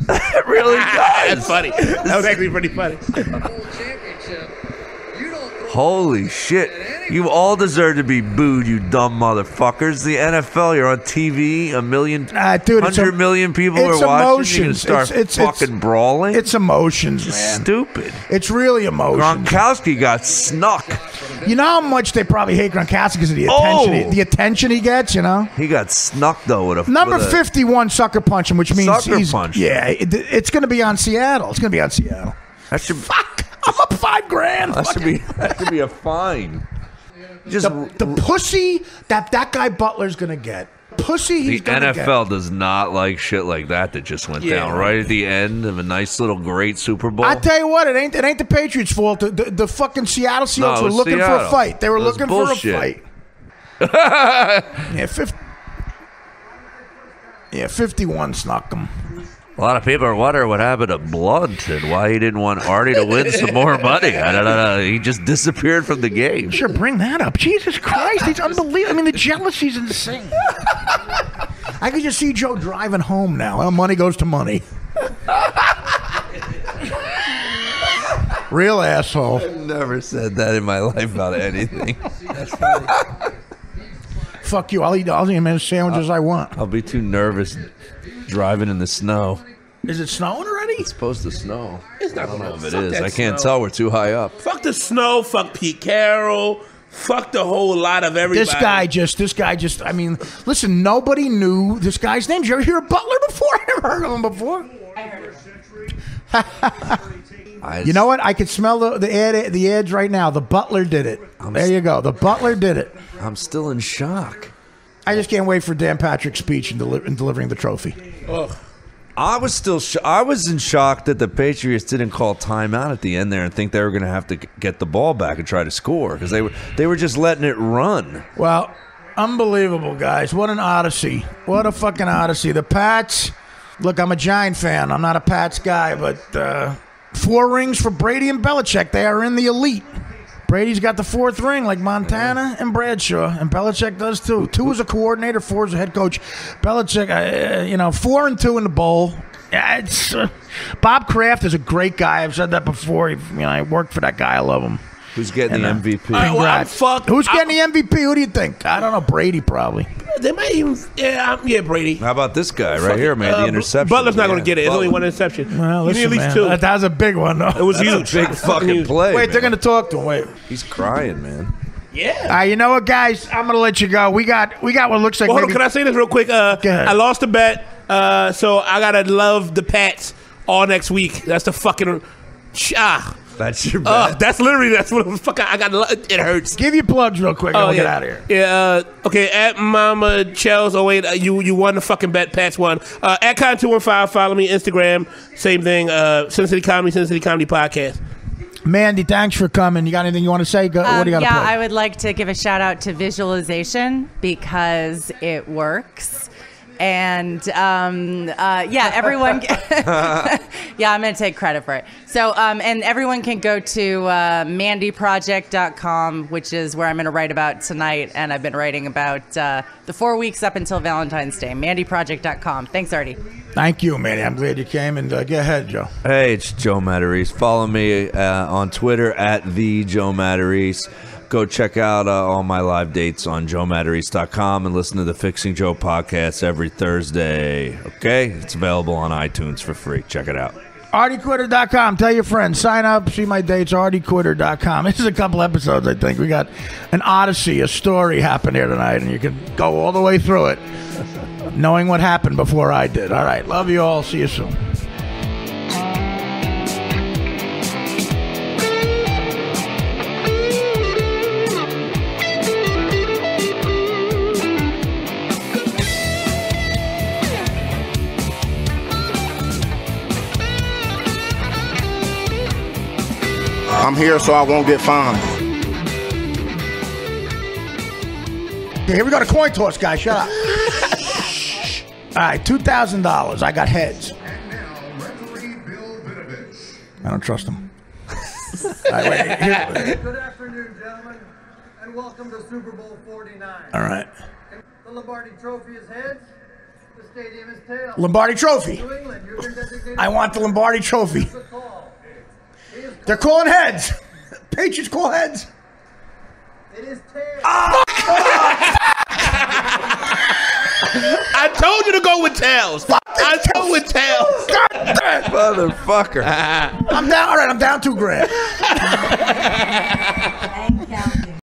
It really does. That's funny. That was actually pretty funny. Holy shit. You all deserve to be booed, you dumb motherfuckers. The NFL, you're on TV, 100 million people are watching. You can start fucking brawling. It's emotions, man. Stupid. It's really emotions. Gronkowski got snuck. You know how much they probably hate Gronkowski because of the attention he gets, you know? He got snuck, though, with a... Number 51 sucker punch him, which means sucker punch. Yeah, it's going to be on Seattle. It's going to be on Seattle. That should... Fuck! I'm up $5 grand. That should be a fine. Just the pussy that guy Butler's going to get. Pussy he's going to get. The NFL does not like shit like that just went down right at the end of a nice little great Super Bowl. I tell you what, it ain't the Patriots' fault. The fucking Seattle Seahawks were looking for a fight. They were looking for a fight. 51 snuck them. A lot of people are wondering what happened to Blunt and why he didn't want Artie to win some more money. I don't know. He just disappeared from the game. Sure, bring that up. Jesus Christ, it's unbelievable. I mean, the jealousy's insane. I can just see Joe driving home now. Well, money goes to money. Real asshole. I've never said that in my life about anything. That's funny. Fuck you. I'll eat as many sandwiches as I want. I'll be too nervous driving in the snow. Is it snowing already? It's supposed to snow. It's not I don't know if it fuck is. that I can't snow. tell. We're too high up. Fuck the snow. Fuck Pete Carroll. Fuck the whole lot of everybody. This guy just, I mean, listen, nobody knew this guy's name. Did you ever hear of Butler before? I never heard of him before. You know what? I could smell the edge right now. The butler did it. There you go. The butler did it. I'm still in shock. I just can't wait for Dan Patrick's speech in delivering the trophy. Ugh. I was still I was in shock that the Patriots didn't call timeout at the end there and think they were going to have to get the ball back and try to score because they were just letting it run. Well, unbelievable, guys. What an odyssey. What a fucking odyssey. The Pats, look, I'm a Giant fan. I'm not a Pats guy, but 4 rings for Brady and Belichick. They are in the elite. Brady's got the 4th ring like Montana and Bradshaw, and Belichick does too. 2 as a coordinator, 4 as a head coach. Belichick, 4-2 in the bowl. Yeah, it's Bob Kraft is a great guy. I've said that before. I worked for that guy. I love him. Who's getting the MVP? Who's getting the MVP? Who do you think? I don't know. Brady probably. They might even. Yeah, Brady. How about this guy right here, man? The interception. Butler's not going to get it. It's only 1 interception. Well, listen, you need at least 2. That was a big one, though. It was huge. Big fucking play. Wait, they're going to talk to him. Wait. He's crying, man. Yeah. You know what, guys? I'm going to let you go. We got what looks like. Well, hold on. Can I say this real quick? I lost a bet, so I gotta love the Pats all next week. That's the fucking. That's your bet. That's what the fuck I got. It hurts. Give your plugs real quick. And we'll get out of here. Yeah. Okay. At Mama Chels. Oh wait, you won the fucking bet. Pats won. At Con215. Follow me Instagram. Same thing. Sin City Comedy Podcast. Mandy, thanks for coming. You got anything you want to say? What do you got to plug? I would like to give a shout out to visualization because it works. And everyone. I'm going to take credit for it. So, and everyone can go to mandyproject.com, which is where I'm going to write about tonight. And I've been writing about the 4 weeks up until Valentine's Day. Mandyproject.com. Thanks, Artie. Thank you, Mandy. I'm glad you came. And get ahead, Joe. Hey, it's Joe Matarese. Follow me on Twitter at @TheJoeMatarese. Go check out all my live dates on joematarese.com and listen to the Fixing Joe podcast every Thursday. Okay? It's available on iTunes for free. Check it out. ArtieQuitter.com. Tell your friends. Sign up. See my dates. ArtieQuitter.com. This is a couple episodes, I think. We got an odyssey, a story happened here tonight, and you can go all the way through it knowing what happened before I did. All right. Love you all. See you soon. I'm here so I won't get fined. Okay, here we go to coin toss, guys. Shut up. All right, $2,000. I got heads. I don't trust him. All right, wait. Good afternoon, gentlemen, and welcome to Super Bowl 49. All right. The Lombardi Trophy is heads. The stadium is tails. Lombardi Trophy. New England, you've been designated. I want the Lombardi Trophy. They're calling heads. Patriots call heads. It is tails. I told you to go with tails. I told with tails. Motherfucker. I'm down. All right, I'm down $2,000.